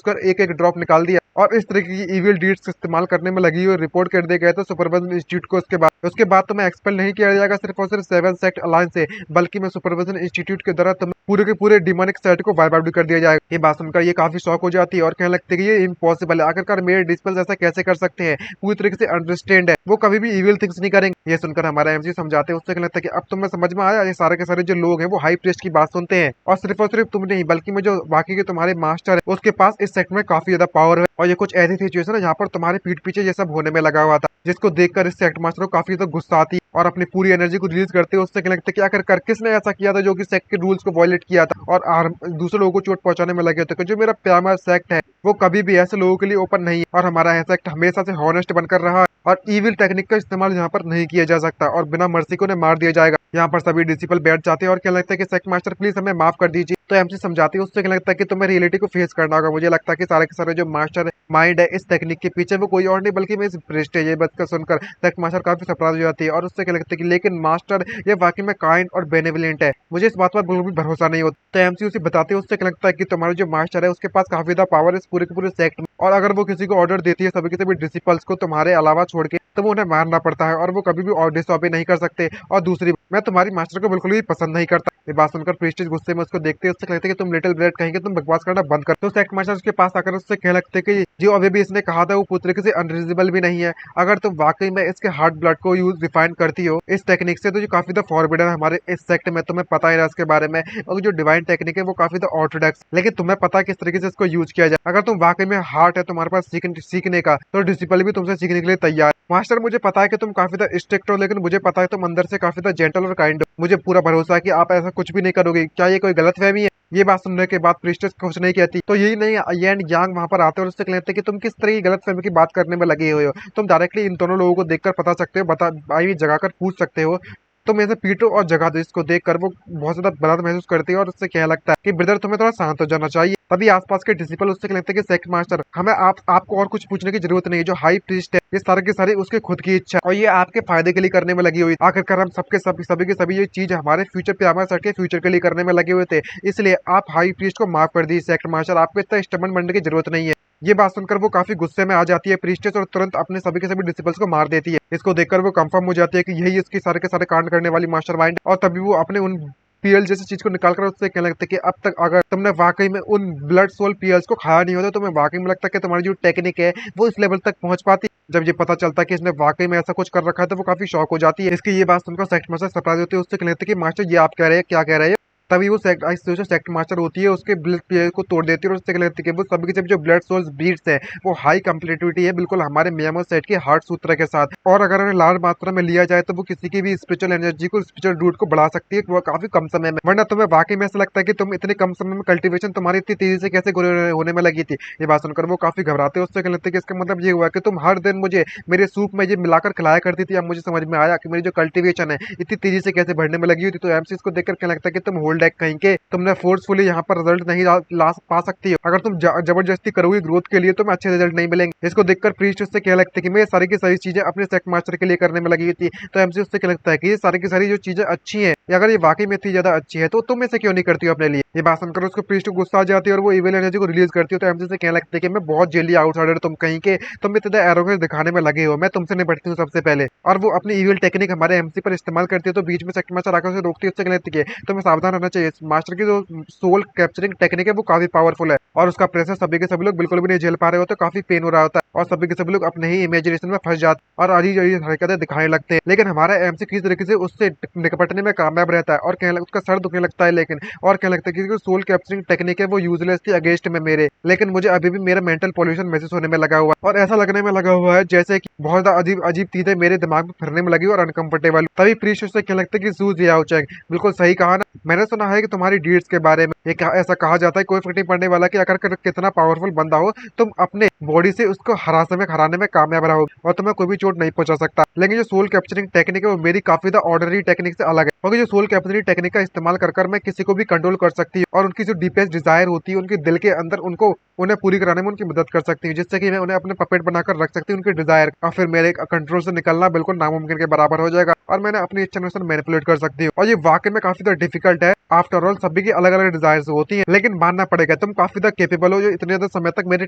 कर एक ड्रॉप निकाल दिया और इस तरीके की इविल डीड्स इस्तेमाल करने में लगी हुई रिपोर्ट कर दिए गए थे सुपरविजन इंस्टीट्यूट को। उसके बाद तुम्हें एक्सपेल नहीं किया जाएगा सिर्फ और सिर्फ 7 सेक्ट अलायंस से, बल्कि मैं सुपरविजन इंस्टीट्यूट के द्वारा तुम्हें पूरे के पूरे डिमोनिक सेट को वाइप आउट कर दिया जाएगा। ये बात सुनकर ये काफी शॉक हो जाती है और कहने लगती है कि ये इम्पॉसिबल है, आखिरकार मेरे डिस्पल्स ऐसा कैसे कर सकते हैं, पूरी तरीके से अंडरस्टैंड है, वो कभी भी इविल थिंग्स नहीं करेंगे। ये सुनकर हमारा एमसी समझाते हैं, उससे कहने लगता है कि अब तुम्हें समझ में आया, ये सारे के सारे जो लोग हैं वो हाई प्रीस्ट की बात सुनते हैं और सिर्फ तुम नहीं बल्कि मैं जो बाकी के तुम्हारे मास्टर है उसके पास इस सेक्ट में काफी ज्यादा पावर है। और ये कुछ ऐसी सिचुएशन है जहाँ पर तुम्हारे पीठ पीछे ये सब होने में लगा हुआ था, जिसको देखकर इस सेक्ट मास्टर को काफी ज्यादा गुस्सा आती है और अपनी पूरी एनर्जी को रिलीज करते हैं। उससे कहने लगता है कि आखिरकार किसने ऐसा किया था जो कि सेक्ट के रूल्स को वायलेट किया था और दूसरे लोगों को चोट पहुंचाने में लगे थे। जो मेरा प्यारा सेक्ट है वो कभी भी ऐसे लोगों के लिए ओपन नहीं है और हमारा सेक्ट हमेशा से हॉनेस्ट बनकर रहा और इविल टेक्निक का इस्तेमाल यहाँ पर नहीं किया जा सकता और बिना मर्सी को उन्हें मार दिया जाएगा। यहाँ पर सभी डिसिपल बैठ जाते हैं और क्या लगता है कि सेक्ट मास्टर प्लीज हमें माफ कर दीजिए। तो एमसी समझाती है, उससे क्या लगता है कि तुम्हें रियलिटी को फेस करना होगा। मुझे लगता है कि सारे के सारे जो मास्टर माइंड है इस टेक्निक के पीछे वो कोई और नहीं बल्कि मैं इस प्रेस्ट है। ये बात का सुनकर सेक्ट मास्टर काफी सरप्राइज हो जाती है और उससे क्या लगता है कि लेकिन मास्टर ये वाकई में काइंड और बेनेवलेंट है, मुझे इस बात पर बिल्कुल भी भरोसा नहीं होता। तो एमसी उसे बताते हैं, उससे क्या लगता है कि तुम्हारा जो मास्टर है उसके पास काफी ज्यादा पावर है इस पूरे के पूरे सेक्ट में और अगर वो किसी को ऑर्डर देती है सभी के सभी डिसिपल्स को तुम्हारे अलावा छोड़ के तो वो उन्हें मारना पड़ता है और वो कभी भी और डिसऑबे नहीं कर सकते। और दूसरी मैं तुम्हारी मास्टर को बिल्कुल भी पसंद नहीं करता। ये बात सुनकर प्रीस्टेज गुस्से में उसको देखते हैं, उससे कहते हैं कि तुम लिटिल ब्रेड कहेंगे तुम बकवास करना बंद कर। तो सेक्ट मास्टर उसके पास आकर उससे कहने लगते कि जो अभी भी इसने कहा था वो पूरी तरीके से अनरीजनेबल भी नहीं है। अगर तुम वाकई में इसके हार्ड ब्लड को यूज रिफाइन करती हो इस टेक्निक से तो जो काफी ज्यादा फॉरबिडन है हमारे इस सेक्ट में, तुम्हें पता ही है इसके बारे में। और जो डिवाइन टेक्निक है वो काफी ज्यादा ऑर्थोडॉक्स, लेकिन तुम्हें पता है किस तरीके से इसको यूज किया जाए। अगर तुम वाकई में हार्ट है तुम्हारे पास सीखने का तो डिसिपल भी तुमसे सीखने के लिए तैयार। मास्टर मुझे पता है कि तुम काफी ज्यादा स्ट्रिक्ट हो, लेकिन मुझे पता है तुम अंदर से काफी ज्यादा जेंटल और काइंड हो। मुझे पूरा भरोसा है कि आप ऐसा कुछ भी नहीं करोगे। क्या ये कोई गलतफहमी है? ये बात सुनने के बाद प्रीस्टेस कुछ नहीं कहती। तो यही नहीं एंड यांग वहां पर आते हैं और उससे कहते हैं कि तुम किस तरह की गलतफहमी की बात करने में लगे हुए हो। तुम डायरेक्टली इन दोनों लोगों को देखकर बता सकते हो, जगह कर पूछ सकते हो। तुम ऐसे पीटो और जगह दो। इसको देखकर वो बहुत ज्यादा बलद महसूस करती है और उससे क्या लगता है कि ब्रदर तुम्हें थोड़ा शांत हो जाना चाहिए। तभी आसपास के डिसिपल उससे कहते हैं कि सेक्ट मास्टर हमें आपको और कुछ पूछने की जरूरत नहीं है। जो हाई प्रीस्ट है ये सारे के सारे उसके खुद की इच्छा और ये आपके फायदे के लिए करने में लगी हुई। आखिरकार हम सभी के सभी ये चीज हमारे फ्यूचर पे हमारे सेट के फ्यूचर के लिए करने में लगे हुए थे, इसलिए आप हाई प्रीस्ट को माफ कर दी। सेक्ट मास्टर आपको इतना स्टबर्न बनने की जरूरत नहीं है। ये बात सुनकर वो काफी गुस्से में आ जाती है प्रीस्टेस और तुरंत अपने सभी के सभी डिसिपल्स को मार देती है। इसको देखकर वो कंफर्म हो जाती है कि यही इसकी सारे के सारे कांड करने वाली मास्टरमाइंड। और तभी वो अपने उन पीएल जैसी चीज को निकालकर उससे कहने लगता है कि अब तक अगर तुमने वाकई में उन ब्लड सोल पीएल्स को खाया नहीं होता तो तुम्हें वाकई में लगता है कि तुम्हारी जो टेक्निक है वो इस लेवल तक पहुंच पाती। जब ये पता चलता है कि इसने वाकई में ऐसा कुछ कर रखा है तो वो काफी शॉक हो जाती है। इसकी ये बात सुनकर सेक्ट मास्टर सरप्राइज होती है, उससे कहते हैं कि मास्टर ये आप कह रहे हैं, क्या कह रहे हैं। तभी वो सेक्ट मास्टर होती है उसके ब्लड प्लेयर को तोड़ देती है और उससे कहती है कि वो सभी के सभी जो ब्लड सोल्स बीट्स है वो हाई कंप्लीटिविटी है, बिल्कुल हमारे मियामो सेट के हार्ट सूत्र के साथ। और अगर उन्हें लार्ज मात्रा में लिया जाए तो वो किसी की भी स्पिरिचुअल एनर्जी को स्पिरिचुअल रूट को बढ़ा सकती है, वो काफी कम समय में। वरना तुम्हें वाकई में ऐसा लगता है कि तुम इतने कम समय में कल्टीवेशन तुम्हारी इतनी तेजी से कैसे होने में लगी थी। ये बात सुनकर वो काफी घबराते हैं, उससे कहते हैं कि इसका मतलब ये हुआ कि तुम हर दिन मुझे मेरे सूप में ये मिलाकर खिलाया करती थी। अब मुझे समझ में आया कि मेरी जो कल्टीवेशन है इतनी तेजी से कैसे बढ़ने में लगी हुई थी। तो एमसी को देखकर क्या लगता है कि तुम होल्ड एक्ट कहीं के तुमने फोर्सफुली यहाँ पर रिजल्ट नहीं ला पा सकती हो। अगर तुम जबरदस्ती करोगी ग्रोथ के लिए तो मैं अच्छे रिजल्ट नहीं मिलेंगे। इसको देखकर प्रीस्ट उससे क्या लगता है कि मैं सारी की सारी चीजें अपने सेक्ट मास्टर के लिए करने में लगी हुई थी। तो एमसी उससे क्या लगता है कि ये सारी की सारी जो चीजें अच्छी हैं, अगर ये वाकई में इतनी ज्यादा अच्छी है तो तुम इसे क्यों नहीं करती हो अपने लिए। ये बात सुनकर उसको प्रीस्ट को गुस्सा आ जाती है और वो इविल एनर्जी को रिलीज करती है। तो एमसी से क्या लगता है कि मैं बहुत जेली आउटसाइडर तुम कहीं के, तुम इतना एरोगेंस दिखाने में लगे हो, मैं तुमसे निपटती हूँ सबसे पहले। और वो अपनी इविल टेक्निक हमारे एमसी पर इस्तेमाल करती है। तो बीच में सेक्ट मास्टर आकर उसे रोकती है, उससे क्या लगती है तुम्हें सावधान रहना चाहिए। मास्टर की जो सोल कैप्चरिंग टेक्निक है वो काफी पावरफुल है और उसका प्रेशर सभी के सभी लोग बिल्कुल भी नहीं झेल पा रहे होते, काफी पेन हो रहा होता है और सभी के सभी लोग अपने ही इमेजिनेशन में फंस जाते और अजीब अजीब हरकतें दिखाने लगते हैं। लेकिन हमारा एमसी किसी तरीके से उससे निपटने में कामयाब रहता है और उसका सर दुखने लगता है। लेकिन और क्या लगता है कि सोल कैप्चरिंग टेक्निक है वो यूजलेस थी अगेंस्ट में मेरे, लेकिन मुझे अभी भी मेरा मेंटल पॉल्यूशन महसूस होने में लगा हुआ है और ऐसा लगने में लगा हुआ है जैसे कि बहुत ज्यादा अजीब अजीब चीजें मेरे दिमाग में फिरने में लगी और अनकंफर्टेबल। तभी प्रीस्ट से क्या लगता है कि बिल्कुल सही कहा ना, मैंने सुना है कि तुम्हारी डीड्स के बारे में। ऐसा कहा जाता है कोई फर्क नहीं पड़ने वाला कि अगर कितना पावरफुल बंदा हो, तुम अपने बॉडी से उसको हराने में कामयाब रहो और तुम्हें कोई भी चोट नहीं पहुंचा सकता। लेकिन जो सोल कैप्चरिंग टेक्निक है वो मेरी काफी ऑर्डिनरी टेक्निक से अलग है, क्योंकि जो सोल कैप्चरिंग टेक्निक का इस्तेमाल कर मैं किसी को भी कंट्रोल कर सकती हूँ और उनकी जो डीपेस्ट डिजायर होती है उनके दिल के अंदर उन्हें पूरी कराने में उनकी मदद कर सकती हूँ, जिससे कि मैं उन्हें अपने पपेट बनाकर रख सकती हूँ उनके डिजायर, और फिर मेरे कंट्रोल से निकलना बिल्कुल नामुमकिन के बराबर हो जाएगा और मैंने अपनी इच्छा अनुसार मैनिपुलेट कर सकती हूँ। और ये वाकई में काफी डिफिकल्ट है। आफ्टर ऑल सभी की अलग अलग डिजायर होती है, लेकिन मानना पड़ेगा तुम काफी केपेबल हो जो इतने ज्यादा समय तक मेरे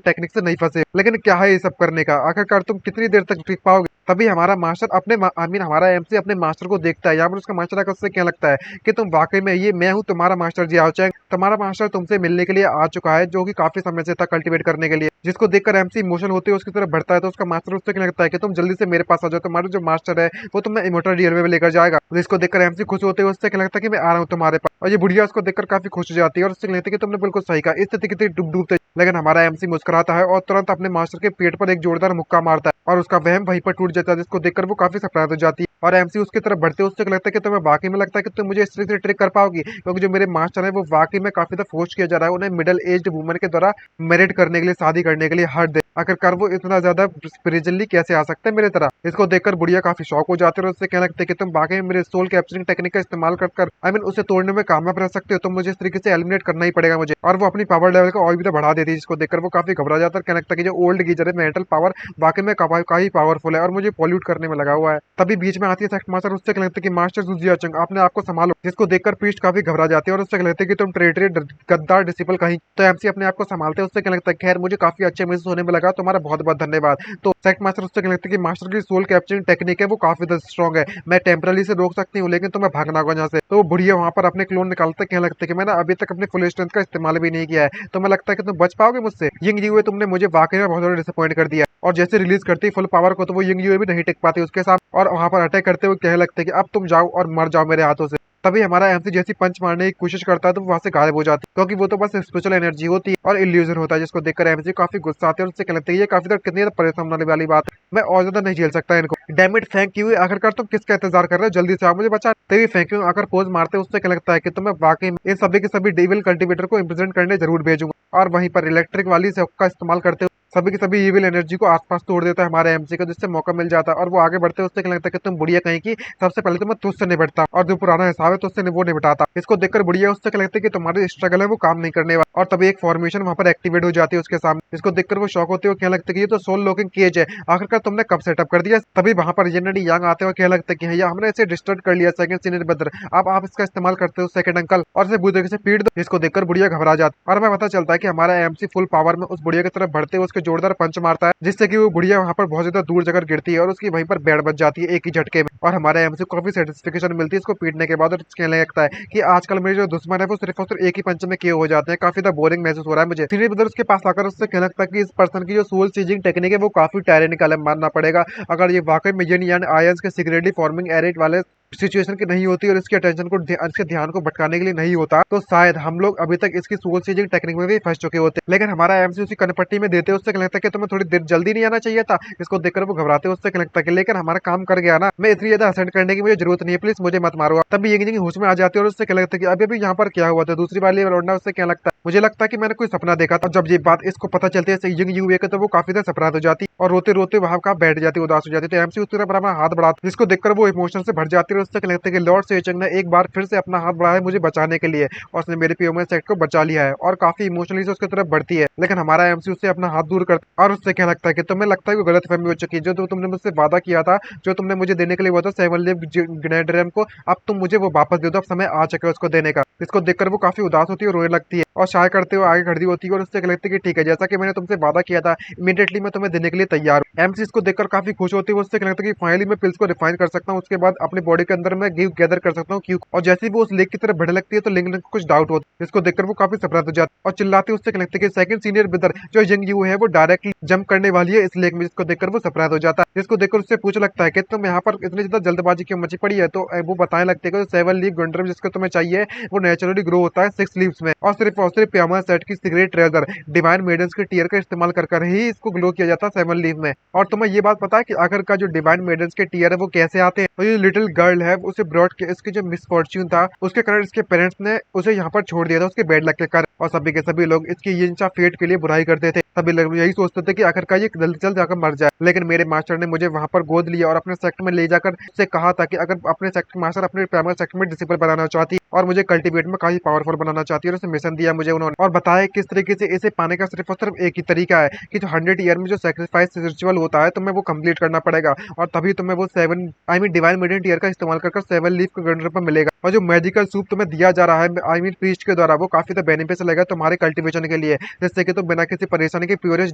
टेक्निक से नहीं फंसे। लेकिन क्या है ये सब करने का, आखिरकार तुम कितनी देर तक टिक पाओगे? तभी हमारा मास्टर अपने हमारा एमसी अपने मास्टर को देखता है, या फिर उसका मास्टर उससे क्या लगता है कि तुम वाकई में ये मैं हूँ तुम्हारा मास्टर जी आओचैंग, तुम्हारा मास्टर तुमसे मिलने के लिए आ चुका है, जो कि काफी समय से था कल्टीवेट करने के लिए। जिसको देखकर एमसी इमोशनल होते हुए उसकी तरफ बढ़ता है, तो उसका मास्टर उससे क्या लगता है कि तुम जल्दी से मेरे पास आ जाओ, तुम्हारा जो मास्टर है वो तुम्हें इमोर्टल रियल में लेकर जाएगा। जिसको देखकर एमसी खुश होते हुए उससे क्या लगता है कि मैं आ रहा हूँ तुम्हारे पास, और ये बुढ़िया उसको देखकर काफी खुश हो जाती है और उससे कहती है कि तुमने बिल्कुल सही कहा, इस स्थिति की डूबते। लेकिन हमारा एमसी मुस्कुराता है और तुरंत अपने मास्टर के पेट पर एक जोरदार मुक्का मारता है और उसका वहम वहीं पर टूट जाता है, जिसको देखकर वो काफी सरप्राइज हो जाती है। और एमसी उसकी तरफ बढ़ते उससे लगता है कि तुम्हें वाकई में लगता है कि तुम मुझे इस तरह से ट्रिक कर पाओगी, क्योंकि जो मेरे मास्टर है वो वाकई में काफी फोर्स किया जा रहा है उन्हें मिडिल एज्ड वुमन के द्वारा मैरिड करने के लिए, शादी करने के लिए हर दिन। आखिरकार वो इतना ज्यादा स्पिरिचुअली कैसे आ सकते हैं मेरे तरह? इसको देखकर बुढ़िया काफी शौक हो जाते हैं और उससे कहने लगते हैं कि तुम वाकई में मेरे सोल कैप्चरिंग टेक्निक का इस्तेमाल कर उसे तोड़ने में कामयाब रह सकते हो, तो मुझे इस तरीके से एलिमिनेट करना ही पड़ेगा मुझे। और वो अपनी पावर लेवल को और भी बढ़ा देती है, जिसको देखकर वो काफी घबरा जाता है, कहने लगता है कि जो ओल्ड गीजर है मेंटल पावर वाकई में काफी पावरफुल है और मुझे पॉल्यूट करने में लगा हुआ है। तभी बीच में आती है सेक्ट मास्टर, उससे कहने लगता है कि मास्टर जुजियाचंग आपने आपको संभालो। जिसको देखकर पीस्ट काफी घबरा जाती है और उससे कहने लगता है कि तुम ट्रेटरी गद्दार डिसिपल कहीं। तो एमसी अपने आप को संभालते हैं, उससे कहने लगता है खैर मुझे काफी अच्छे महसूस होने में लगा, तुम्हारा बहुत बहुत धन्यवाद। तो सेक्ट मास्टर उससे कहने लगता है कि मास्टर की सोल कैप्चरिंग टेक्निक है वो काफी स्ट्रॉन्ग है, मैं टेम्पररी से रोक सकती हूँ लेकिन तुम्हें भागना होगा यहाँ से। तो वो बुढ़िया वहां पर अपने क्लोन निकालते कहने लगता है कि मैंने अभी तक अपनी फुल स्ट्रेंथ का इस्तेमाल भी नहीं किया है, तो मैं लगता है कि तुम बच पाओगे मुझसे। यंग यूए तुमने मुझे वाकई में बहुत ज्यादा डिसअपॉइंट कर दिया। और जैसे रिलीज करती फुल पावर को तो वो यंग यूए भी नहीं टिक पाती उसके साथ, और वहां पर अटैक करते हुए कहने लगते कि अब तुम जाओ और मर जाओ मेरे हाथों से। तभी हमारा एमसी जैसी पंच मारने की कोशिश करता है तो वहां से गायब हो जाती है, क्योंकि वो तो बस स्पिरिचुअल एनर्जी होती है और इल्यूजन होता है। जिसको देखकर एमसी काफी गुस्सा आते हैं और उससे कहते हैं ये काफी कितनी ज्यादा परेशान होने वाली बात है, मैं और ज्यादा नहीं झेल सकता इनको। डैमिट थैंक यू, आखिरकार तुम किसका इंतजार कर रहे हो, जल्दी से आओ मुझे बचा। तभी थैंक यू आकर पोज मारते उससे क्या लगता है कि तुम्हें वाकई में इन सभी के सभी डेविल कल्टीवेटर को इम्प्रेजेंट करने जरूर भेजूंगा। और वहीं पर इलेक्ट्रिक वाली से का इस्तेमाल करते सभी की सभी इविल एनर्जी को आसपास तोड़ देता है हमारे एमसी को, जिससे मौका मिल जाता है और वो आगे बढ़ते हैं। उससे क्या लगता है कि तुम बुढ़िया कहीं की, सबसे पहले तो मैं तुझसे निपटता और जो पुराना हिसाब है तुझसे वो निपटाता। इसको देखकर बुढ़िया उससे क्या लगता है कि तुम्हारी स्ट्रगल है वो काम नहीं करने वाला, और तभी एक फॉर्मेशन वहां पर एक्टिवेट हो जाती है उसके सामने। इसको देखकर वो शॉक होते हुए क्या लगता है कि ये तो सोल लॉकिंग केज है, आखिरकार तुमने कब सेटअप कर दिया। तभी वहां पर येनडी यांग आते हुए क्या लगता है कि भैया हमने इसे डिस्टर्ब कर लिया सेकंड सीनियर ब्रदर, अब आप इसका इस्तेमाल करते हो सेकंड अंकल, और इसे बुरी तरीके से पीट दो। इसको देखकर बुढ़िया घबरा जाती और हमें पता चलता है कि हमारा एमसी फुल पावर में उस बुढ़िया की तरफ बढ़ते हुए उसके जोरदार पंच मारता है, जिससे कि वो बुढ़िया वहां पर बहुत ज्यादा दूर जगह गिरती है और उसकी वहीं पर बेड बच जाती है एक ही झटके में। और हमारे एमसी को काफी सेटिस्फिकेशन मिलती है इसको पीटने के बाद, और कहने लगता है कि आजकल मेरे जो दुश्मन है वो सिर्फ और सिर्फ एक ही पंच में किए हो जाते हैं, काफी बोरिंग महसूस हो रहा है मुझे। सीनियर ब्रदर उसके पास आकर उससे कहने लगता है कि इस पर्सन की जो सोल चेंजिंग टेक्निक है वो काफी टायरेनिकल है, मानना पड़ेगा। अगर ये वाकई में येन यान आयंस के सिगरेटली फॉर्मिंग एरिट वाले सिचुएशन की नहीं होती और इसके अटेंशन को इसके ध्यान को भटकाने के लिए नहीं होता, तो शायद हम लोग अभी तक इसकी सोल चेंजिंग टेक्निक में भी फंस चुके होते। लेकिन हमारा एमसी उसी कनपट्टी में देते उससे लगता है कि तुम्हें थोड़ी देर जल्दी नहीं आना चाहिए था। इसको देखकर वो घबराते उससे लगता है कि लेकिन हमारा काम कर गया ना, मैं इतनी ज्यादा असेंड करने की मुझे जरूरत नहीं है, प्लीज मुझे मत मारो। तभी ये होश में आ जाती है और उससे क्या लगता है कि अभी यहाँ पर क्या हुआ था, दूसरी बार लौटना। उससे क्या लगता है, मुझे लगता है कि मैंने कोई सपना देखा था। जब ये बात इसको पता चलती है यंग यूए के, तो वो काफी ज्यादा सरप्राइज हो जाती और रोते रोते वहां का बैठ जाती, उदास हो जाती। तो एमसी उस तरफ हाथ बढ़ाती, जिसको देखकर वो इमोशन से भर जाती है और उससे क्या लगता है कि लॉर्ड सेचंग ने एक बार फिर से अपना हाथ बढ़ाया मुझे बचाने के लिए, और उसने मेरे पीओमएस सेक्ट को बचा लिया है, और काफी इमोशनली से उसकी तरफ बढ़ती है। लेकिन हमारा एमसी उससे अपना हाथ दूर करता और उससे क्या लगता है कि तुम्हें लगता है कि गलत फहमी हो चुकी है, जो तुमने मुझसे वादा किया था, जो तुमने मुझे देने के लिए हुआ था 7 लिव ग्रेनेडियम को, अब तुम मुझे वो वापस दे दो, अब समय आ चुका है उसको देने का। इसको देखकर वो काफी उदास होती है और रोने लगती है और शाय करते हुए आगे खड़ी होती है और उससे लगती है कि ठीक है, जैसा कि मैंने तुमसे वादा किया था इमीडिएटली मैं तुम्हें देने के लिए तैयार हूँ। एमसी इसको देखकर काफी खुश होती है, उससे लगता है कि फाइनली मैं पिल्स को रिफाइन कर सकता हूँ, उसके बाद अपनी बॉडी के अंदर मैं गिव गैदर कर सकता हूँ क्यों। और जैसे ही वो उस लेक की तरफ बढ़ने लगती है तो लिंग को कुछ डाउट होता है, इसको देखकर वो काफी सरप्राइज हो जाती है और चिल्लाती उससे लगता है कि सेकंड सीनियर ब्रदर जो यंग यू है वो डायरेक्टली जंप करने वाली है इस लेक में। जिसको देखकर वो सरप्राइज हो जाता है, जिसको देखकर उससे पूछ लगता है कि तुम यहाँ पर इतनी ज्यादा जल्दबाजी क्यों मची पड़ी है। तो वो बताने लगते हैं कि 7 लीव ग्रेनेडियम जिसको तुम्हें चाहिए वो नेचुरली ग्रो होता है 6 लीव्स में, और सिर्फ और सिर्फ प्यामा सेट की सीक्रेट ट्रेजर डिवाइन मेडन्स के टीयर का इस्तेमाल कर ही इसको ग्लो किया जाता है 7 लीफ में। और तुम्हें ये बात पता है कि आखिर का जो डिवाइन मेडन्स के टीयर है वो कैसे आते हैं? तो ये लिटिल गर्ल है उसे ब्रॉड के इसके जो मिसफॉर्च्यून था उसके कारण इसके पेरेंट्स ने उसे यहाँ पर छोड़ दिया था उसके बेड लक के कारण, और सभी के सभी लोग इसकी यिंचा फेट के लिए बुराई करते थे। सभी लोग यही सोचते थे कि आखिर का ये जल्द से जल्द जाकर मर जाए, लेकिन मेरे मास्टर ने मुझे वहां पर गोद लिया और अपने सेक्ट में ले जाकर उससे कहा था कि अगर अपने सेक्ट मास्टर अपने प्राइमरी सेक्ट में डिसिपल बनाना चाहती और मुझे कल्टीवेट में काफी पावरफुल बनाना चाहती है, और उसे मिशन दिया मुझे उन्होंने और बताया किस तरीके से इसे पाने का सिर्फ और सिर्फ एक ही तरीका है कि जो 100 ईयर में जो सैक्रिफाइस रिचुअल होता है तुम्हें वो कंप्लीट करना पड़ेगा, और तभी तुम्हें वो 7 डिवाइन मेडिएंट ईयर का इस्तेमाल कर 7 लीफ के गंडर पर मिलेगा। और जो मैजिकल सूप तुम्हें दिया जा रहा है प्रीस्ट के द्वारा वो काफी तो बेनिफिशियल लगेगा तुम्हारे कल्टीवेशन के लिए, जिससे कि तुम बिना किसी परेशानी के प्योरेस्ट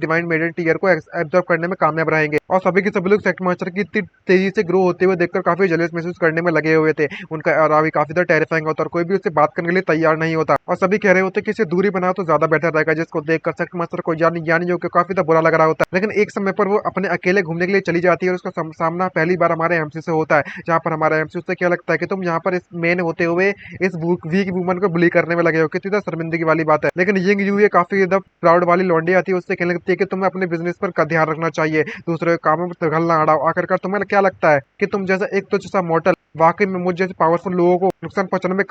डिवाइन मेडिएंट ईयर को एब्जॉर्ब करने में कामयाब रहेंगे। और सभी के सभी लोग सेक्ट मास्टर की इतनी तेजी से ग्रो होते हुए देखकर काफी जलेस महसूस करने में लगे हुए थे। उनका और काफी तो टेरिफाइंग होता और कोई भी उससे बात करने के लिए तैयार नहीं होता, और सभी कह रहे होते कि इसे दूरी बनाओ तो ज्यादा बेटर रहेगा, जिसको देखकर सेक्ट मास्टर को यानी कि काफी तो बुरा लग रहा होता है। लेकिन एक समय पर वो अपने अकेले घूमने के लिए चली जाती है और उसका सामना पहली बार हमारे एमसी से होता है, जहाँ पर हमारा एमसी उससे क्या लगता है कि तुम यहाँ पर इस मेन होते हुए इस वीक वुमन को बुली करने में लगे हो, कितनी तो शर्मिंदगी वाली बात है। लेकिन यिंग यू ये काफी प्राउड वाली लौंडी आती है, उससे कहने लगती है कि तुम्हें अपने बिजनेस पर का ध्यान रखना चाहिए, दूसरे कामों में दखल ना अड़ाओ। आखिरकार तुम्हें क्या लगता है कि तुम जैसा एक तुच्छ सा मॉडल वाकई में मुझ जैसे पावरफुल लोगों को नुकसान पहुंचाने में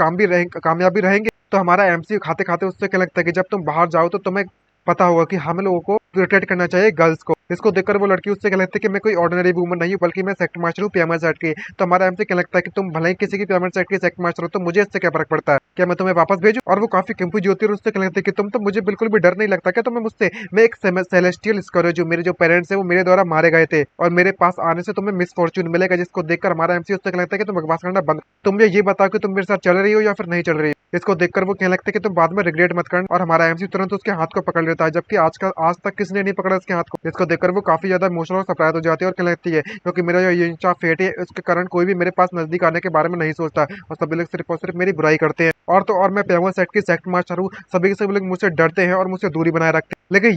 कामयाबी रहेंगे? तो हमारा एमसी खाते खाते उससे क्या लगता है कि जब तुम बाहर जाओ तो तुम्हें पता होगा कि हम लोगों को प्रोटेक्ट करना चाहिए गर्ल्स को। इसको देखकर वो लड़की उससे क्या लगता है कि मैं कोई ऑर्डिनरी वुमन नहीं हूँ, बल्कि मैं सेक्ट मास्टर हूँ पीएमआर सेट की। तो हमारा एमसी क्या लगता है कि तुम भले ही किसी की पीएमआर सेट की सेक्ट मास्टर हो तो मुझे इससे क्या फर्क पड़ता है, क्या मैं तुम्हें वापस भेजूं? और वो काफी कंफ्यूज होती है और उससे क्या लगता है कि तुम तो मुझे बिल्कुल भी डर नहीं लगता क्या तुम्हें मुझसे? मैं एक सेलेस्टियल स्कॉलर जो मेरे जो पेरेंट्स है वो मेरे द्वारा मारे गए थे और मेरे पास आने से तुम्हें मिसफॉर्च्यून मिलेगा। जिसको देखकर हमारा एमसी उससे क्या लगता है कि तुम बकवास करना बंद, तुम मुझे ये बताओ कि तुम मेरे साथ चल रही हो या फिर नहीं चल रही हो। इसको देखकर वो कहने लगता है कि तुम बाद में रिग्रेट मत करना, और हमारा एमसी तुरंत उसके हाथ को पकड़ लेता है, जबकि आज तक किसने नहीं पकड़ा उसके हाथ को। इसको देखकर वो काफी ज्यादा इमोशनल और सरप्राइज हो जाती है और कहने लगती है क्योंकि मेरा जो ये फेट है उसके कारण कोई भी मेरे पास नजदीक आने के बारे में नहीं सोचता और सभी लोग सिर्फ और सिर्फ मेरी बुराई करते हैं। और तो और मैं पेवर सेट की सेक्ट मास्टर हूँ, सभी के सभी लोग मुझसे डरते हैं और मुझसे दूरी बनाए रखते हैं। लेकिन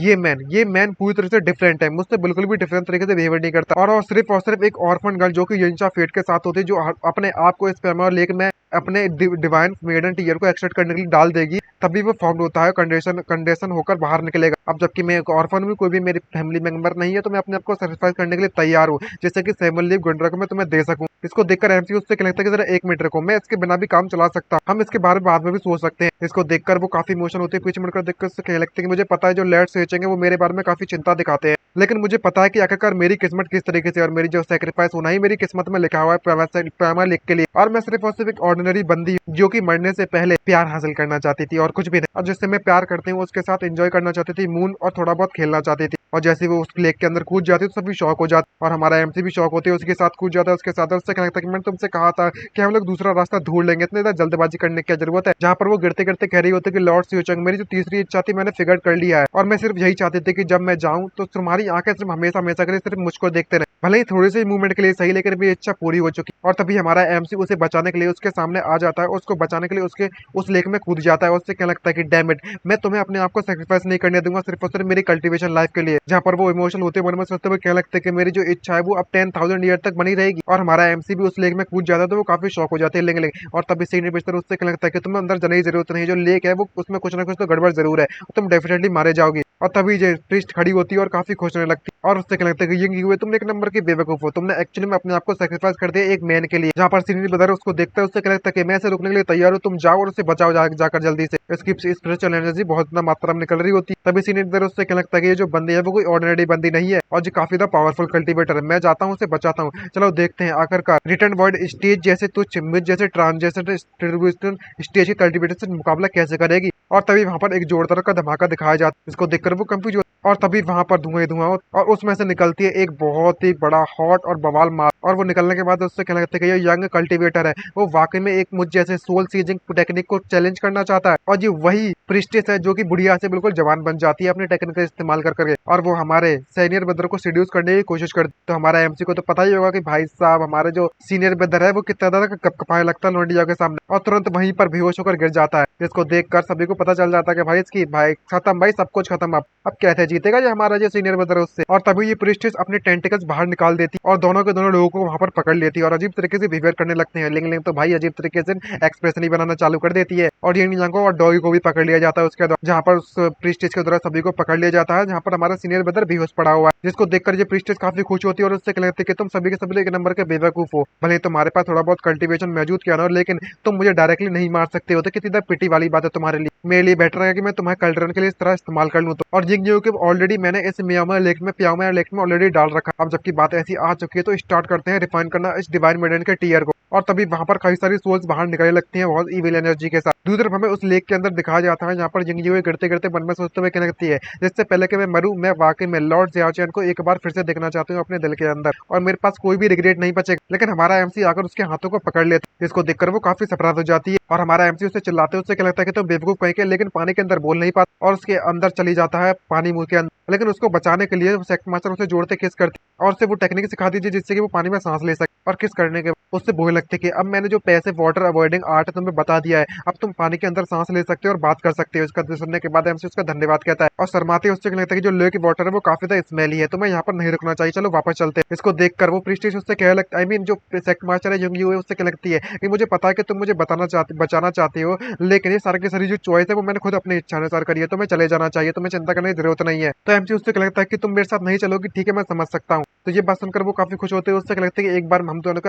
ये मैन पूरी तरह से डिफरेंट है, मुझसे बिल्कुल भी डिफरेंट तरीके से बिहेवियर नहीं करता। और सिर्फ एक ऑर्फन गर्ल जो कि यंशा फेट के साथ होती है, जो अपने आप को इस पेमर लेक में अपने डिवाइन मेडन टीयर को एक्सट्रैक्ट करने के लिए डाल देगी, तभी वो फॉर्म होता है, कंडीशन होकर बाहर निकलेगा। अब जबकि मैं एक ऑर्फन हूँ, कोई भी मेरी फैमिली मेंबर नहीं है, तो मैं अपने आप को सेक्रीफाइस करने के लिए तैयार हूँ, जैसे कि 7 लीफ गुंडरा को मैं तुम्हें दे सकूं। इसको देखकर एमसी उससे क्या लगता है कि जरा 1 मिनट रखो, मैं इसके बिना भी काम चला सकता, हम इसके बारे में बाद में भी सोच सकते हैं। इसको देखकर वो काफी इमोशन होती है, पीछे मुड़कर देखकर उससे कहने लगते हैं कि मुझे पता है जो लेट सोचेंगे वो मेरे बारे में काफी चिंता दिखाते हैं, लेकिन मुझे पता है कि आखिरकार मेरी किस्मत किस तरीके से और मेरी जो सेक्रीफाइस होना ही मेरी किस्मत में लिखा हुआ है प्रेमा लिख के लिए। और मैं सिर्फ और सिर्फ एक ऑर्डिनरी बंदी जो कि मरने से पहले प्यार हासिल करना चाहती थी और कुछ भी नहीं, और जिससे मैं प्यार करती हूँ उसके साथ एंजॉय करना चाहती थी मून और थोड़ा बहुत खेलना चाहती थी। और जैसे वो उस लेक के अंदर कूद जाती है तो सभी शौक हो जाते और हमारा एमसी भी शौक होती है, उसके साथ कूद जाता है उसके साथ। उससे कहने लगता है कि मैंने तुमसे कहा था कि हम लोग दूसरा रास्ता ढूंढ लेंगे, इतने ज्यादा जल्दबाजी करने की जरूरत है। जहाँ पर वो गिरते गिरते कह रही होती है कि लॉर्ड सियोचंग मेरी जो तीसरी इच्छा थी मैंने फिगर कर लिया है, और मैं सिर्फ यही चाहती थी कि जब मैं जाऊँ तो तुम्हारी आंखें सिर्फ हमेशा हमेशा के लिए सिर्फ मुझको देखते रहे, भले ही थोड़ी सी मूवमेंट के लिए सही, लेकिन मेरी इच्छा पूरी हो चुकी। और तभी हमारा एमसी उसे बचाने के लिए उसके सामने आ जाता है, उसको बचाने के लिए उसके उस लेक में कूद जाता है। उससे क्या लगता है कि डैम इट, मैं तुम्हें अपने आप को सेक्रीफाइस नहीं करने दूंगा सिर्फ और सिर्फ मेरी कल्टीवेशन लाइफ के लिए। जहाँ पर वो इमोशनल होते मन में सोचते हुए क्या लगता है कि मेरी जो इच्छा है वो अब 10,000 ईयर तक बनी रहेगी। और हमारा एमसी भी उस लेक में कूद जाता है तो वो काफी शौक हो जाते हैं लेंगे। और तभी सीनियर बिस्तर उससे क्या लगता है कि तुम्हें अंदर जाने की जरूरत नहीं, जो लेक है वो उसमें कुछ ना कुछ तो गड़बड़ जरूर है, तुम डेफिनेटली मारे जाओगे। और तभी जो प्रीस्ट खड़ी होती है और काफी खुश होने लगती है और उससे क्या लगता है कि ये तुमने एक नंबर की बेवकूफ हो, तुमने एक्चुअली में अपने आप को सेक्रीफाइस कर दिया एक मैन के लिए। जहाँ पर सीनियर ब्रदर उसको देखता है उससे क्या लगता है कि मैं इसे रुकने के लिए तैयार हूँ, तुम जाओ और उसे बचाओ जाकर जल्दी से। इसकी स्पिरिचुअल एनर्जी बहुत ज्यादा मात्रा में निकल रही होती है। तभी सीनियर ब्रदर उससे क्या लगता है कि ये जो बंदी है वो कोई ऑर्डिनरी बंदी नहीं है और जो काफी ज्यादा पावरफुल कल्टीवेटर है, मैं जाता हूँ उसे बचाता हूँ। चलो देखते हैं आखिरकार रिटर्न वर्ड स्टेज जैसे तुच्छ मिड जैसे ट्रांसजेंडर स्टेज के कल्टीवेटर से मुकाबला कैसे करेगी। और तभी वहां पर एक जोरदार का धमाका दिखाया जाता है, इसको देखकर वो कंफ्यूज और तभी वहां पर धुआं धुआं और उसमें से निकलती है एक बहुत ही बड़ा हॉट और बवाल मार। और वो निकलने के बाद उससे कहने लगता है कि ये यंग कल्टीवेटर है, वो वाकई में एक मुझ जैसे सोल सीजिंग टेक्निक को चैलेंज करना चाहता है। और ये वही प्रिस्टेस है जो कि बुढ़िया से बिल्कुल जवान बन जाती है अपने टेक्निक का इस्तेमाल करके, और वो हमारे सीनियर ब्रदर को सीड्यूस करने की कोशिश करती। तो हमारा एमसी को तो पता ही होगा कि भाई साहब हमारे जो सीनियर ब्रदर है वो कितना ज्यादा कपाए लगता है लोंडिया के सामने, और तुरंत वहीं पर बेहोश होकर गिर जाता है। जिसको देखकर सभी को पता चल जाता है कि भाई इसकी भाई खत्म, भाई सब कुछ खत्म। अब कहते हैं जीतेगा या हमारा जो सीनियर ब्रदर है उससे। और तभी ये प्रीस्टेस अपने टेंटिकल्स बाहर निकाल देती और दोनों के दोनों लोगों को वहां पर पकड़ लेती है और अजीब तरीके से बिहेवियर करने लगते हैं। लिंग लिंग तो भाई अजीब तरीके से एक्सप्रेशन ही बनाना चालू कर देती है और यिंग यांग को और डॉगी को भी पकड़ लिया जाता है उसके द्वारा, जहाँ पर उस प्रीस्टेस के द्वारा सभी को पकड़ लिया जाता है, जहाँ पर हमारा सीनियर ब्रदर बेहोश पड़ा हुआ है, जिसको देखकर ये प्रीस्टेस काफी खुश होती है और उससे कहती है कि तुम सभी के सभी एक नंबर के बेवकूफ हो, भले तुम्हारे पास थोड़ा बहुत कल्टीवेशन मौजूद किया ना, लेकिन तुम मुझे डायरेक्टली नहीं मार सकते हो, तो कितनी पिटी वाली बात है तुम्हारे लिए। मेरे लिए बेटर है कि मैं तुम्हें कल्टरन के लिए इस तरह इस्तेमाल कर लूं। तो और जिंग जियो के ऑलरेडी मैंने इस मियामा लेक में प्यामा लेक में ऑलरेडी डाल रखा। अब जबकि बात ऐसी आ चुकी है तो स्टार्ट करते हैं रिफाइन करना इस डिवाइन मेडेन के टीयर को। और तभी वहां पर कई सारी सोल्स बाहर निकलने लगती हैं बहुत इविल एनर्जी के साथ। दूसरी तरफ हमें उस लेक के अंदर दिखाया जाता है जहाँ पर जिंग जियो गिरते गिरते मन में सोचते हुए कहने लगती है, जिससे पहले कि मैं मरूं, मैं वाकई में लॉर्ड ज़ियाओचेन को एक बार फिर से देखना चाहती हूँ अपने दिल के अंदर और मेरे पास कोई भी रिग्रेट नहीं बचेगा। लेकिन हमारा एमसी आकर उसके हाथों को पकड़ लेता है, जिसको देखकर वो काफी सरप्राइज हो जाती है और हमारा एमसी उससे चिल्लाते उससे क्या लगता है कि तुम बेवकूफ कहीं के, लेकिन पानी के अंदर बोल नहीं पाता और उसके अंदर चली जाता है पानी मुंह के अंदर। लेकिन उसको बचाने के लिए सेक्ट मास्टर उसे जोड़ते किस करती और उसे वो टेक्निक सिखा दीजिए जिससे कि वो पानी में सांस ले सके। और किस करने के उससे बोलने लगते कि अब मैंने जो पैसे वाटर अवॉइडिंग आर्ट तुम्हें बता दिया है, अब तुम पानी के अंदर सांस ले सकते हो और बात कर सकते हो। इसका सुनने के बाद एमसी उसका धन्यवाद कहता है और शर्माते उससे लगता है कि जो लेक की वाटर है वो काफी ज्यादा स्मेली है, तुम्हें यहाँ पर नहीं रुकना चाहिए, चलो वापस चलते हैं। इसको देखकर वो प्रीस्टेस उससे कहने लगता है, आई मीन जो सेक्ट मास्टर है युंग है उससे क्या लगती है कि मुझे पता है कि तुम मुझे बचाना चाहते हो, लेकिन ये सारी की सारी जो चॉइस है वो मैंने खुद अपनी इच्छा अनुसार करी है, तुम्हें चले जाना चाहिए, तुम्हें चिंता करने की जरूरत नहीं है। तो एमसी उससे क्या लगता है कि तुम मेरे साथ नहीं चलोगी, ठीक है मैं समझ सकता हूँ। तो ये बात सुनकर वो काफी खुश होते हैं। उससे क्या लगता है कि एक बार हम दोनों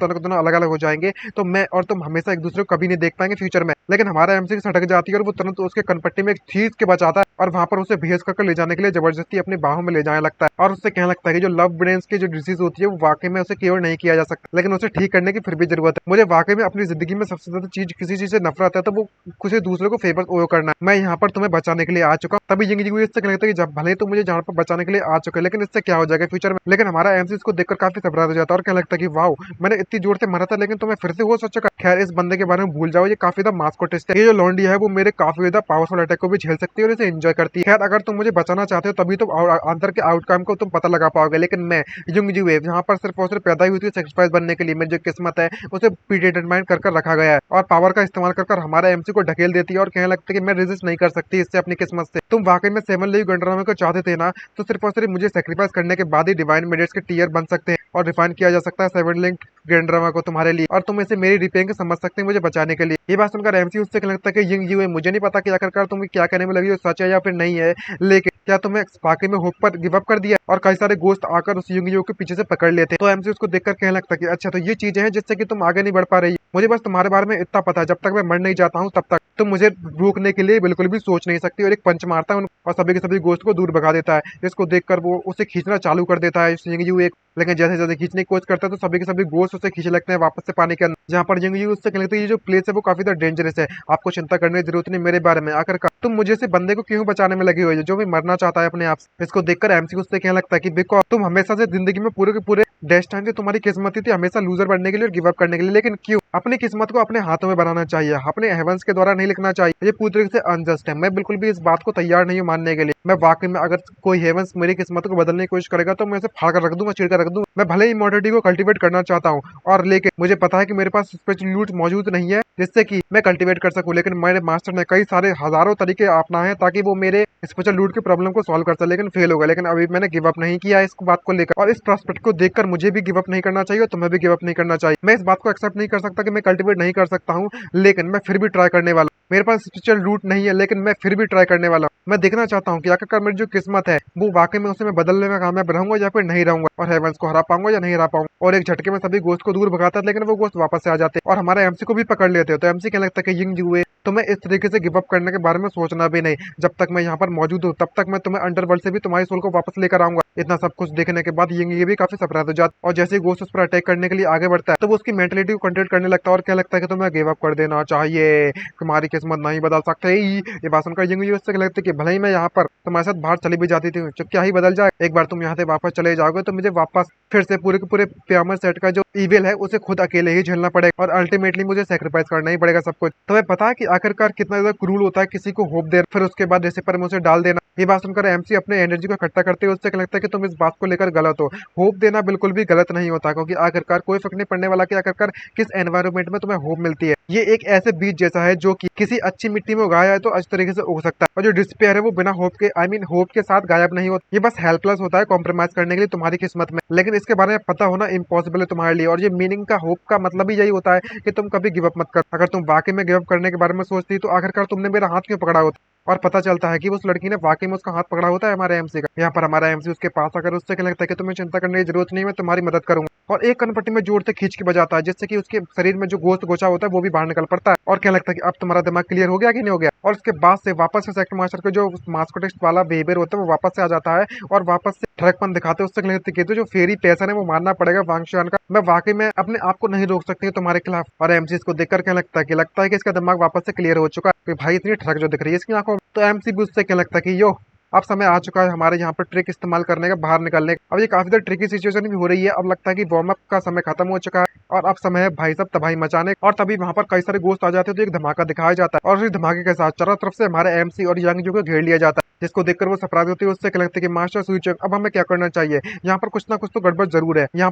दोनों अलग अलग हो जाएंगे तो मैं और तुम हमेशा एक दूसरे को कभी नहीं देख पाएंगे फ्यूचर में। लेकिन हमारा एमसी सटक जाती है और वो तुरंत उसके कनपट्टी में खींच के बचाता है और वहां पर उसे भेज कर ले जाने के लिए जबरदस्ती अपनी बाहों में ले जाने लगता है और उससे कहने लगता है कि जो लव ब्रेन्स की जो डिजीज होती है वो वाकई में उसे क्योर नहीं किया जा सकता, लेकिन उसे ठीक करने की फिर भी जरूरत है। मुझे वाकई में अपनी जिंदगी में सबसे ज्यादा चीज किसी चीज से नफरत है तो वो किसी दूसरे को फेवर वो करना। मैं यहाँ पर तुम्हें बचाने के लिए आ चुका हूँ। तभी जिंग जिंग इससे कहने लगता है कि जब भले तुम मुझे जहाँ पर बचाने के लिए आ चुके लेकिन इससे क्या हो जाएगा फ्यूचर में। लेकिन हमारा एमसी इसको देखकर काफी सरप्राइज हो जाता है और कहने लगता है कि वाओ मैंने इतनी जोर से मरा था लेकिन तुम्हें फिर से हो सोचा। खैर इस बंदे के बारे में भूल जाओ, ये काफी ज्यादा मास्कोटिस्ट है। ये जो लॉन्डी है वो मेरे काफी ज्यादा पावरफुल अटैक को भी झेल सकती है और इसे एंजॉय करती है। खैर अगर तुम मुझे बचाना चाहते हो तभी तो अंदर के आउटकम को तुम पता लगा पाओगे, लेकिन मैं युंग जी वेव यहाँ पर सिर्फ और सिर्फ पैदा हुई थी सेक्रीफाइस बनने के लिए। मेरी जो किस्मत है उसे प्रीडिटरमाइंड कर रखा गया है और पावर का इस्तेमाल कर हमारा एमसी को ढकेल देती है और कहने लगती है कि मैं रेजिस्ट नहीं कर सकती इससे अपनी किस्मत से। तुम वाकई में सेवन लेव गंडरामे को चाहते थे ना, तो सिर्फ और सिर्फ मुझे सेक्रीफाइस करने के बाद ही डिवाइन मेडेट्स के टीयर बन सकते हैं और रिफाइन किया जा सकता है सेवन लिंक ग्रैंडरामा को तुम्हारे लिए, और तुम इसे मेरी रिपेयरिंग समझ सकते हैं मुझे बचाने के लिए। ये बात सुनकर एमसी उससे कहने लगता है कि यिंग जी मुझे नहीं पता कि आखिरकार तुम क्या कहने में लगी हो, सच है या फिर नहीं है, लेकिन क्या तुम्हें वाकई में होप पर गिव अप कर दिया। और कई सारे गोश्त आकर उस युंग के पीछे से पकड़ लेते। तो एमसी उसको देखकर कहने लगता है कि अच्छा तो ये चीजें हैं जिससे कि तुम आगे नहीं बढ़ पा रही। मुझे बस तुम्हारे बारे में इतना पता है, जब तक मैं मर नहीं जाता हूँ तब तक तुम मुझे रोकने के लिए बिल्कुल भी सोच नहीं सकती। और एक पंच मारता है और सभी के सभी गोश्त को दूर भगा देता है, जिसको देखकर वो उसे खींचना चालू कर देता है युंग एक। लेकिन जैसे जैसे खींचने की कोशिश करता है तो सभी के सभी गोश्त उसे खींचे लगते हैं वापस से पानी के अंदर, जहाँ पर युंग उससे कहने लगता है ये जो प्लेस है वो काफी ज्यादा डेंजरस है, आपको चिंता करने की जरूरत नहीं मेरे बारे में। आखिरकार तुम मुझे से बंदे को क्यों बचाने में लगे हुए हो जो भी मरना चाहता है अपने आप से। इसको देखकर एमसी उससे कहने लगता है कि बिकॉज तुम हमेशा से जिंदगी में पूरे के पूरे डेस्टिनी थी, तुम्हारी किस्मत थी हमेशा लूजर बनने के लिए और गिव अप करने के लिए, लेकिन क्यों अपनी किस्मत को अपने हाथों में बनाना चाहिए, अपने हेवंस के द्वारा नहीं लिखना चाहिए। ये पूरी तरीके से अनजस्ट है, मैं बिल्कुल भी इस बात को तैयार नहीं हूँ मानने के लिए। मैं वाकई में अगर कोई हेवंस मेरी किस्मत को बदलने की कोशिश करेगा तो मैं उसे फाड़ कर रख दूंगा, चीर कर रख दूंगा। मैं भले ही इमॉर्टलिटी को कल्टीवेट करना चाहता हूँ और लेकिन मुझे पता है कि मेरे पास स्पेशल लूट मौजूद नहीं है जिससे कि मैं कल्टीवेट कर सकूं, लेकिन मेरे मास्टर ने कई सारे हजारों तरीके अपनाए हैं ताकि वो मेरे स्पेशल लूट की प्रॉब्लम को सॉल्व कर सके, लेकिन फेल हो गया। लेकिन अभी मैंने गिव अप नहीं किया इस बात को लेकर, और इस प्रोस्पेक्ट को देखकर मुझे भी गिव अप नहीं करना चाहिए और तुम्हें भी गिव अप नहीं करना चाहिए। मैं इस बात को एक्सेप्ट नहीं कर सकता कि मैं कल्टीवेट नहीं कर सकता हूँ, लेकिन मैं फिर भी ट्राई करने वाला। मेरे पास स्पेशल रूट नहीं है लेकिन मैं फिर भी ट्राई करने वाला हूँ। मैं देखना चाहता हूँ कि आखिरकार मेरी जो किस्मत है वो वाकई में उसे मैं बदलने में कामयाब रहूंगा या फिर नहीं रहूंगा, और हेवंस को हरा पाऊंगा या नहीं हरा पाऊंगा। और एक झटके में सभी गोश्त को दूर भगाता है, लेकिन वो गोश्त वापस से आ जाते हैं और हमारे एमसी को भी पकड़ लेते हैं। तो एमसी कहने लगता है कि यिंग जी तो मैं इस तरीके से गिव अप करने के बारे में सोचना भी नहीं, जब तक मैं यहाँ पर मौजूद हूँ तब तक मैं तुम्हें अंडरवर्ल्ड से भी तुम्हारी सोल को वापस लेकर आऊंगा। इतना सब कुछ देखने के बाद यिंग ये भी काफी सरप्राइज हो जाता है और जैसे ही गोश्त उस पर अटैक करने के लिए आगे बढ़ता है तो वो उसकी मेंटलिटी को कंट्रोल करने लगता है और क्या लगता है कि तुम्हें गिव अप कर देना चाहिए, तुम्हारी किस्मत नहीं बदल सकते। ये बात सुनकर यिंग उससे लगता है कि भले ही मैं यहाँ पर तुम्हारे साथ बाहर चली भी जाती थी तो क्या ही बदल जाए, एक बार तुम यहाँ से वापस चले जाओगे तो मुझे वापस फिर से पूरे के पूरे प्यामर सेट का जो इविल है उसे खुद अकेले ही झेलना पड़ेगा और अल्टीमेटली मुझे सेक्रीफाइस करना ही पड़ेगा सब कुछ। तुम्हें पता है कि आखिरकार कितना ज्यादा क्रूल होता है किसी को होप दे फिर उसके बाद जैसे पर उसे डाल देना। ये बात सुनकर एमसी अपने एनर्जी को इकट्ठा करते हुए उससे लगता है कि तुम इस बात को लेकर गलत हो। होप देना बिल्कुल भी गलत नहीं होता, क्योंकि आखिरकार कोई फर्क नहीं पड़ने वाला कि आखिरकार किस एनवायरनमेंट में तुम्हें होप मिलती है। ये एक ऐसे बीज जैसा है जो कि किसी अच्छी मिट्टी में उगाया है तो अच्छी तरीके से उग सकता है, और जो डिस्पेयर है वो बिना होप के होप के साथ गायब नहीं होता। ये बस हेल्पलेस होता है कॉम्प्रोमाइज करने के लिए तुम्हारी किस्मत में, लेकिन इसके बारे में पता होना इम्पॉसिबल है तुम्हारे लिए। और ये मीनिंग का होप का मतलब ही यही होता है कि तुम कभी गिव अप मत कर। अगर तुम वाकई में गिव अप करने के बारे में सोचती तो आखिरकार तुमने मेरा हाथ क्यों पकड़ा होता। और पता चलता है कि उस लड़की ने वाकई में उसका हाथ पकड़ा होता है हमारे एमसी का। यहाँ पर हमारा एमसी उसके पास आकर उससे क्या लगता है कि तुम्हें चिंता करने की जरूरत नहीं, मैं तुम्हारी मदद करूंगा, और एक कनपट्टी में जोर से खींच के बजाता है, जिससे कि उसके शरीर में जो गोश्त गोचा होता है वो भी बाहर निकल पड़ता है। और क्या लगता है कि अब तुम्हारा दिमाग क्लियर हो गया कि नहीं हो गया। और उसके बाद से वापस से सेक्टर मास्टर का जो मास्कोटिस्ट वाला बिहेवियर होता है वो वापस से आ जाता है, और वापस से ठरकपन दिखाते उससे लगता है कि जो फेरी पैसा है वो मानना पड़ेगा वांगशुआन का। मैं वाकई में अपने आप को नहीं रोक सकती तुम्हारे खिलाफ। और एमसी इसको देखकर क्या लगता है कि इसका दिमाग वापस से क्लियर हो चुका है कि भाई इतनी ठरक जो दिख रही है इसकी आंखों में। तो एमसी भी उससे क्या लगता है कि यो अब समय आ चुका है हमारे यहाँ पर ट्रिक इस्तेमाल करने का, बाहर निकलने का। अब ये काफी ज्यादा ट्रिकी सिचुएशन भी हो रही है। अब लगता है कि वार्म अप का समय खत्म हो चुका है और अब समय है भाई साहब तबाही मचाने। और तभी वहां पर कई सारे गोश्त आ जाते हैं तो एक धमाका दिखाया जाता है, और उस धमाके के साथ चारों तरफ से हमारे एमसी और यंग जो को घेर लिया जाता है, जिसको देखकर वो सरप्राइज होती है। उससे क्या लगता है कि मास्टर सुइचंग अब हमें क्या करना चाहिए, यहाँ पर कुछ ना कुछ तो गड़बड़ जरूर है। यहाँ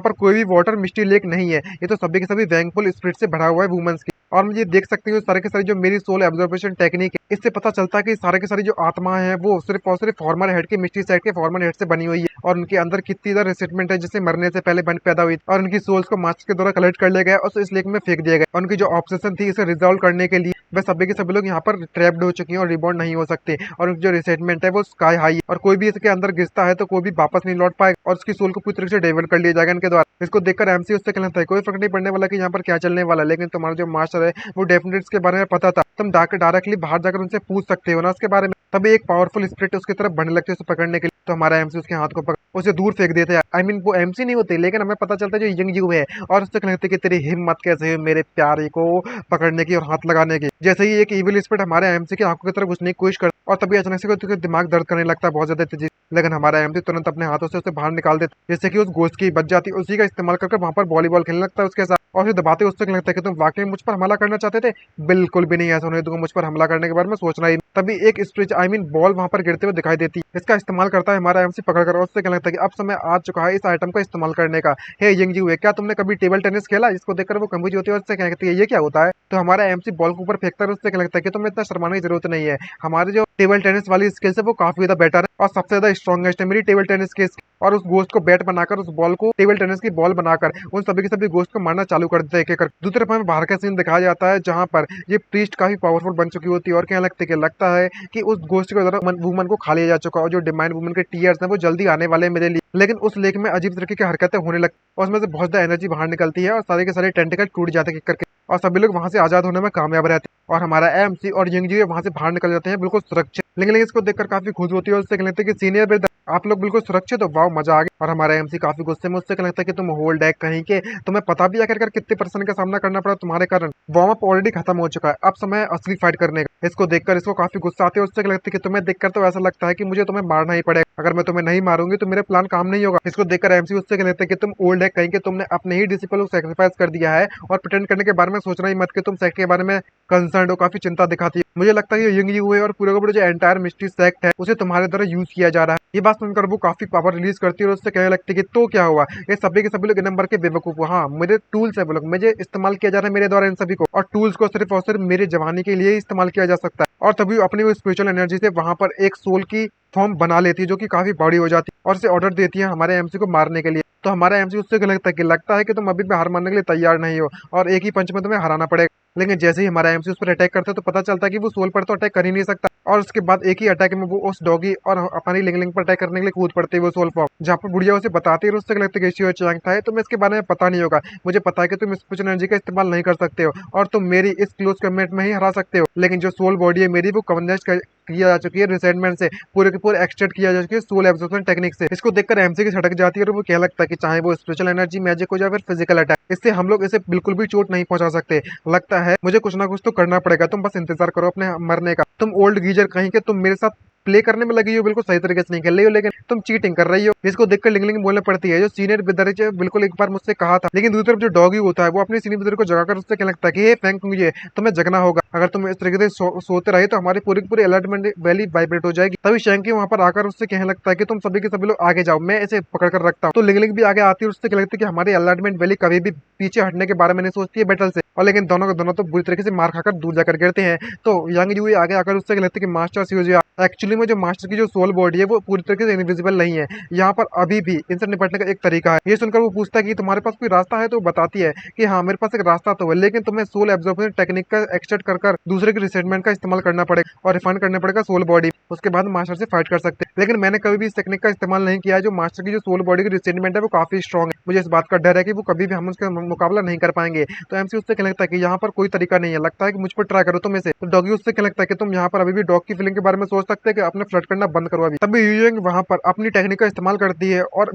पर कोई भी वाटर मिस्टी लेक नहीं है, ये तो सभी के सभी वैंगफुल स्पिरिट से भरा हुआ है वुमेन्स की। और मुझे देख सकते हो सारे के सारे जो मेरी सोल एब्जॉर्बेशन टेक्निक है, इससे पता चलता है कि सारे के सारी जो आत्माएं हैं वो सिर्फ और सिर्फ फॉर्मर हेड के मिस्ट्री साइड के फॉर्मर हेड से बनी हुई है, और उनके अंदर कितनी ज्यादा रिसेटमेंट है जिससे मरने से पहले बन पैदा हुई, और उनकी सोल्स को मास्टर के द्वारा कलेक्ट कर लिया गया और इस लेक में फेंक दिया गया। उनकी जो ऑब्सेशन थी इसे रिजॉल्व करने के लिए वह सभी के सभी लोग यहाँ पर ट्रैप्ड हो चुके हैं और रिबॉन्ड नहीं हो सकते, और उनकी जो रिसेटमेंट है वो स्काई हाई है, और कोई भी इसके अंदर घिसता है तो कोई भी वापस नहीं लौट पाएगा, और उसकी सोल को पूरी तरह से डाइवर्ट कर लिया जाएगा इनके द्वारा। इसको देखकर एमसी उससे कहता है कोई फर्क नहीं पड़ने वाला कि यहाँ पर क्या चलने वाला, लेकिन तुम्हारा जो मास्टर है वो डेफिनेटली इसके बारे में पता था। तुम डायरेक्टली बाहर जाकर उनसे पूछ सकते हो ना उसके बारे में। तभी एक पावरफुल स्पिरिट उसकी तरफ बढ़ने लगती है उसे पकड़ने के लिए, तो हमारा एमसी उसके हाथ को पकड़ उसे दूर फेंक देते हैं। वो एमसी नहीं होते, लेकिन हमें पता चलता है जो यंग यू है, और उससे कहते हैं कि तेरी हिम्मत कैसे है मेरे प्यारे को पकड़ने की और हाथ लगाने की। जैसे ही एक इविल स्पिरिट हमारे एमसी की आंखों की तरफ घुसने की कोशिश कर, और तभी अचानक से उसका दिमाग दर्द करने लगता है बहुत ज्यादा तेजी, लेकिन हमारा एमसी तुरंत अपने हाथों से उसे बाहर निकाल देता है, जिससे कि उस गोश्त की बच जाती है। उसी का इस्तेमाल करके वहां पर वॉलीबॉल खेलने लगता है उसके साथ, और उसे दबाते उससे लगता है कि तुम वाकई मुझ पर हमला करना चाहते थे। बिल्कुल भी नहीं, ऐसा होने दूंगा, मुझ पर हमला करने के बारे में सोचना ही। तभी एक स्ट्रेच बॉल वहां पर गिरते हुए दिखाई देती है। इसका इस्तेमाल करता है हमारा एमसी पकड़कर, और उससे क्या लगता है कि अब समय आ चुका है इस आइटम का इस्तेमाल करने का। हे यंग जी हुए, क्या तुमने कभी टेबल टेनिस खेला। इसको देखकर वो कंफ्यूज होती है और उससे कहती है ये क्या होता है। तो हमारा एमसी बॉल के ऊपर फेंकता है, उससे क्या लगता है कि तुम्हें इतना शर्माने की जरूरत नहीं है, हमारे जो टेबल टेनिस वाली स्किल्स है वो काफी ज्यादा बेटर है और सबसे ज्यादा स्ट्रॉन्गेस्ट है मेरी टेबल टेनिस की। और उस गोश्त को बैट बनाकर, उस बॉल को टेबल टेनिस की बॉल बनाकर उन सभी के सभी गोश्त को मारना चालू कर देते हैं एक-एक कर। दूसरी तरफ हमें बाहर का सीन दिखाया जाता है जहां पर ये प्रीस्ट काफी पावरफुल बन चुकी होती है, और क्या लगता है कि उस गोश्त के द्वारा वुमन को खा लिया जा चुका, और जो डिवाइन वुमन के टीयर्स हैं वो जल्दी आने वाले हैं मेरे लिए। लेकिन उस लेक में अजीब तरीके की हरकतें होने लगती और उसमें से बहुत ज्यादा एनर्जी बाहर निकलती है, और सारे के सारे टेंटिकल टूट जाते हैं करके, और सभी लोग वहां से आजाद होने में कामयाब रहते हैं, और हमारा एमसी और यंगजी वहां से बाहर निकल जाते हैं बिल्कुल सुरक्षित। लेकिन इसको देखकर काफी खुश होती है और उससे कहते हैं कि सीनियर ब्रदर आप लोग बिल्कुल सुरक्षित हो, वाह मजा आ गया। और हमारा एमसी काफी गुस्से में उससे कहता है कि तुम होल्ड है कहीं के, तुम्हें पता भी आखिरकार कितने पर्सन का सामना करना पड़ा तुम्हारे कारण, वार्म अप ऑलरेडी खत्म हो चुका है, अब समय है असली फाइट करने का। इसको देखकर इसको काफी गुस्सा आती है, उससे लगता है कि तुम्हें देखकर तो ऐसा लगता है कि मुझे तुम्हें मारना ही पड़ेगा, अगर मैं तुम्हें नहीं मारूंगी तो मेरे प्लान काम नहीं होगा। इसको देखकर एमसी उससे कहते हैं कि तुम ओल्ड है कहीं के, तुमने अपने ही डिसिपल को सैक्रिफाइस कर दिया है, और प्रिटेंड करने के बारे में सोचना ही मत कि तुम सेक्ट के बारे में कंसर्न हो। काफी चिंता दिखाती है। मुझे लगता है ये यंग यू है और पूरे का पूरा जो एंटायर मिस्ट्री सेक्ट है उसे तुम्हारे द्वारा यूज किया जा रहा है। ये बात सुनकर वो काफी पावर रिलीज करती है और उससे कहने लगती है कि तो क्या हुआ, ये सभी के सभी लोग नंबर के बेवकूफ हो। हाँ, मेरे टूल्स है वो लोग, मुझे इस्तेमाल किया जा रहा है मेरे द्वारा इन सभी को, और टूल्स को सिर्फ और सिर्फ मेरे जवानी के लिए ही इस्तेमाल किया जा सकता है। और तभी अपनी वो स्पिरिचुअल एनर्जी से वहां पर एक सोल की फॉर्म बना लेती है जो कि काफी बड़ी हो जाती है, और उसे ऑर्डर देती है हमारे एमसी को मारने के लिए। तो हमारा एमसी उससे लगता है कि तुम अभी भी हार मानने के लिए तैयार नहीं हो और एक ही पंच में तुम्हें हराना पड़ेगा। लेकिन जैसे ही हमारा एमसी उस पर अटैक करता है तो पता चलता है कि वो सोल पर तो अटैक कर ही नहीं सकता, और उसके बाद एक ही अटैक में वो उस डॉगी और अपनी लिंगलिंग पर अटैक करने के लिए कूद पड़ते है वो सोल फॉर्म, जहाँ पर बुढ़िया उसे बताती है। उससे लगता है कि चांग था, तुम्हें इसके बारे में पता नहीं होगा, मुझे पता है कि तुम स्पिरिचुअल एनर्जी का इस्तेमाल नहीं कर सकते हो और तुम मेरी इस क्लोज कमेंट में ही हरा सकते हो, लेकिन जो सोल बॉडी है मेरी वो कन्वर्ट किया जा चुकी है रिसेंटमेंट से, पूरे के पूरे एक्सट्रैक्ट किया जा चुकी है सोल एब्जॉर्प्शन टेक्निक से। इसको देखकर एमसी की छटक जाती है और वो क्या लगता है कि चाहे वो स्पिरिचुअल एनर्जी मैजिक हो जाए फिर फिजिकल अटैक, इससे हम लोग इसे बिल्कुल भी चोट नहीं पहुंचा सकते। लगता है मुझे कुछ ना कुछ तो करना पड़ेगा, तुम बस इंतजार करो अपने मरने का। तुम ओल्ड गीजर कहीं के, तुम मेरे साथ प्ले करने में लगी हो, बिल्कुल सही तरीके से नहीं खेल रही हो, लेकिन तुम चीटिंग कर रही हो। इसको देखकर लिंगलिंग बोलने पड़ती है, जो सीनियर विद्यार्थी है बिल्कुल एक बार मुझसे कहा था, लेकिन दूसरी तरफ जो डॉगी होता है वो अपनी सीनियर विद्यार्थी को जगाकर उससे कहने लगता है कि हे फेंग ये तुम्हें जगना होगा, अगर तुम इस तरीके से सोते रहे तो हमारी पूरी की पूरी अलर्टमेंट वैली वाइब्रेट हो जाएगी। तभी शैंकी वहां पर आकर उससे कहने लगता है कि तुम सभी के सभी लोग आगे जाओ, मैं इसे पकड़ कर रखता हूँ। तो लिंगलिंग भी आगे आती है और उससे कहने लगती है कि हमारी अलर्टमेंट वैली कभी भी पीछे हटने के बारे में नहीं सोचती है बैटल से, और लेकिन दोनों के दोनों तो बुरी तरीके से मार खाकर दूर जाकर गिरते हैं। तो यंग यूई आगे आकर उससे कहते हैं कि मास्टर सीओजिया, एक्चुअली में जो मास्टर की जो सोल बॉडी है वो पूरी तरीके से इनविजिबल नहीं है, यहाँ पर अभी भी इनसे निपटने का एक तरीका है। ये सुनकर वो पूछता है कि तुम्हारे पास कोई रास्ता है, तो बताती है कि हाँ मेरे पास एक रास्ता तो है, लेकिन तुम्हें सोल एब्जॉर्प्शन टेक्निक का एक्सटेंड कर दूसरे के रिसेटमेंट का इस्तेमाल करना पड़ेगा और रिफाइन करना पड़ेगा सोल बॉडी, उसके बाद मास्टर से फाइट कर सकते हैं। लेकिन मैंने कभी भी इस टेक्निक का इस्तेमाल नहीं किया है। जो मास्टर की जो सोल बॉडी की रिसेटमेंट है वो काफी स्ट्रॉन्ग है, मुझे इस बात का डर है कि वो कभी भी हम उसका मुकाबला नहीं कर पाएंगे। तो एमसी उससे कहने लगता है कि यहाँ पर कोई तरीका नहीं है, लगता है कि मुझ पर ट्राई करो तुम इसे। तो डॉगी उससे कहने लगता है कि तुम यहाँ पर अभी भी डॉग की फीलिंग के बारे में सोच सकते हैं कि अपने फ्लर्ट करना बंद करो अभी। तभी यूयंग वहां पर अपनी टेक्निक का इस्तेमाल करती है और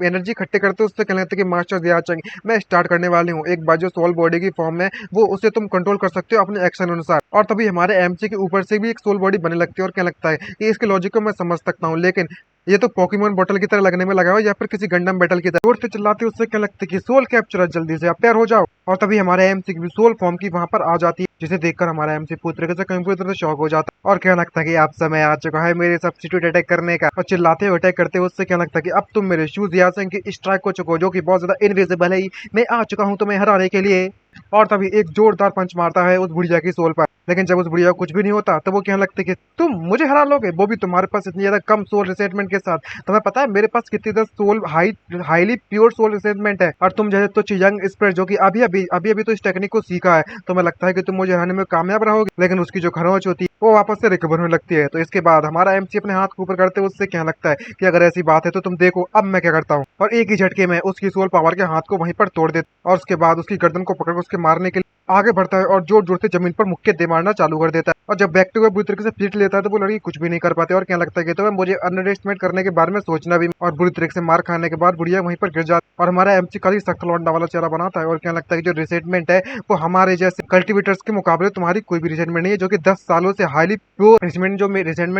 एनर्जी इकट्ठे करते उससे कहने लगता है कि मास्टर जियाचंग मैं स्टार्ट करने वाली हूँ, एक बार जो सोल बॉडी की फॉर्म है वो उसे तुम कंट्रोल कर सकते हो अपने एक्शन अनुसार। और तभी हमारे एमसी के ऊपर से भी एक सोल बॉडी बनने लगती है और क्या लगता है कि इसके लॉजिक को मैं समझ सकता हूँ, लेकिन ये तो पोकेमोन बॉटल की तरह लगने में लगा हुआ है या फिर किसी गंडम बैटल की तरह। जोर से चिल्लाते उससे क्या लगता है कि सोल कैप्चर जल्दी से आप तैयार हो जाओ। और तभी हमारे एमसी की भी सोल फॉर्म की वहां पर आ जाती है, जिसे देखकर हमारा एमसी पूरी तरीके से कंप्यूटर से शॉक हो जाता है और क्या लगता है कि अब समय आ चुका है मेरे सब्स्टिट्यूट अटैक करने का। और चिल्लाते हुए अटैक करते हुए उससे क्या लगता है कि अब तुम मेरे शूज यासेंग की स्ट्राइक को चुको, जो कि बहुत ज्यादा इनविजिबल है, मैं आ चुका हूँ तुम्हें हराने के लिए। और तभी एक जोरदार पंच मारता है उस बुढ़िया की सोल पर, लेकिन जब उस बुढ़िया को कुछ भी नहीं होता तो वो कहने लगते कि तुम मुझे हरा लोगे, वो भी तुम्हारे पास इतनी ज्यादा कम सोल रिसेटमेंट के साथ। तुम्हें पता है मेरे पास कितनी ज्यादा सोल हाईली प्योर सोल रिसेटमेंट है, और तुम जैसे तो यंग स्प्रेड जो कि अभी तो इस टेक्निक को सीखा है, तुम्हें लगता है कि तुम मुझे हराने में कामयाब रहोगे, लेकिन उसकी जो खरोंच होती है वो वापस से रिकवर होने लगती है। तो इसके बाद हमारा एमसी अपने हाथ को ऊपर करते हुए उससे कहने लगता है कि अगर ऐसी बात है तो तुम देखो अब मैं क्या करता हूँ, और एक ही झटके में उसकी सोल पावर के हाथ को वहीं पर तोड़ देता और उसके बाद उसकी गर्दन को पकड़कर उसके मारने के लिए आगे बढ़ता है और जोर जोर से जमीन पर मुक्के दे मारना चालू कर देता है। और जब बैक टू बैक बुरी तरीके से पीट लेता है तो वो लड़की कुछ भी नहीं कर पाते और क्या लगता है कि तो मुझे अंडर एस्टिमेट करने के बारे में सोचना भी। और बुरी तरीके से मार खाने के बाद बुढ़िया वहीं पर गिर जाती है और हमारा एमसी काफी सख्त लौंडा वाला चेहरा बनाता है और क्या लगता है कि जो रिसेटमेंट है वो हमारे जैसे कल्टिवेटर्स के मुकाबले तुम्हारी कोई भी रिसेटमेंट नहीं है, जो कि 10 सालों से हाईली प्योर रिसेटमेंट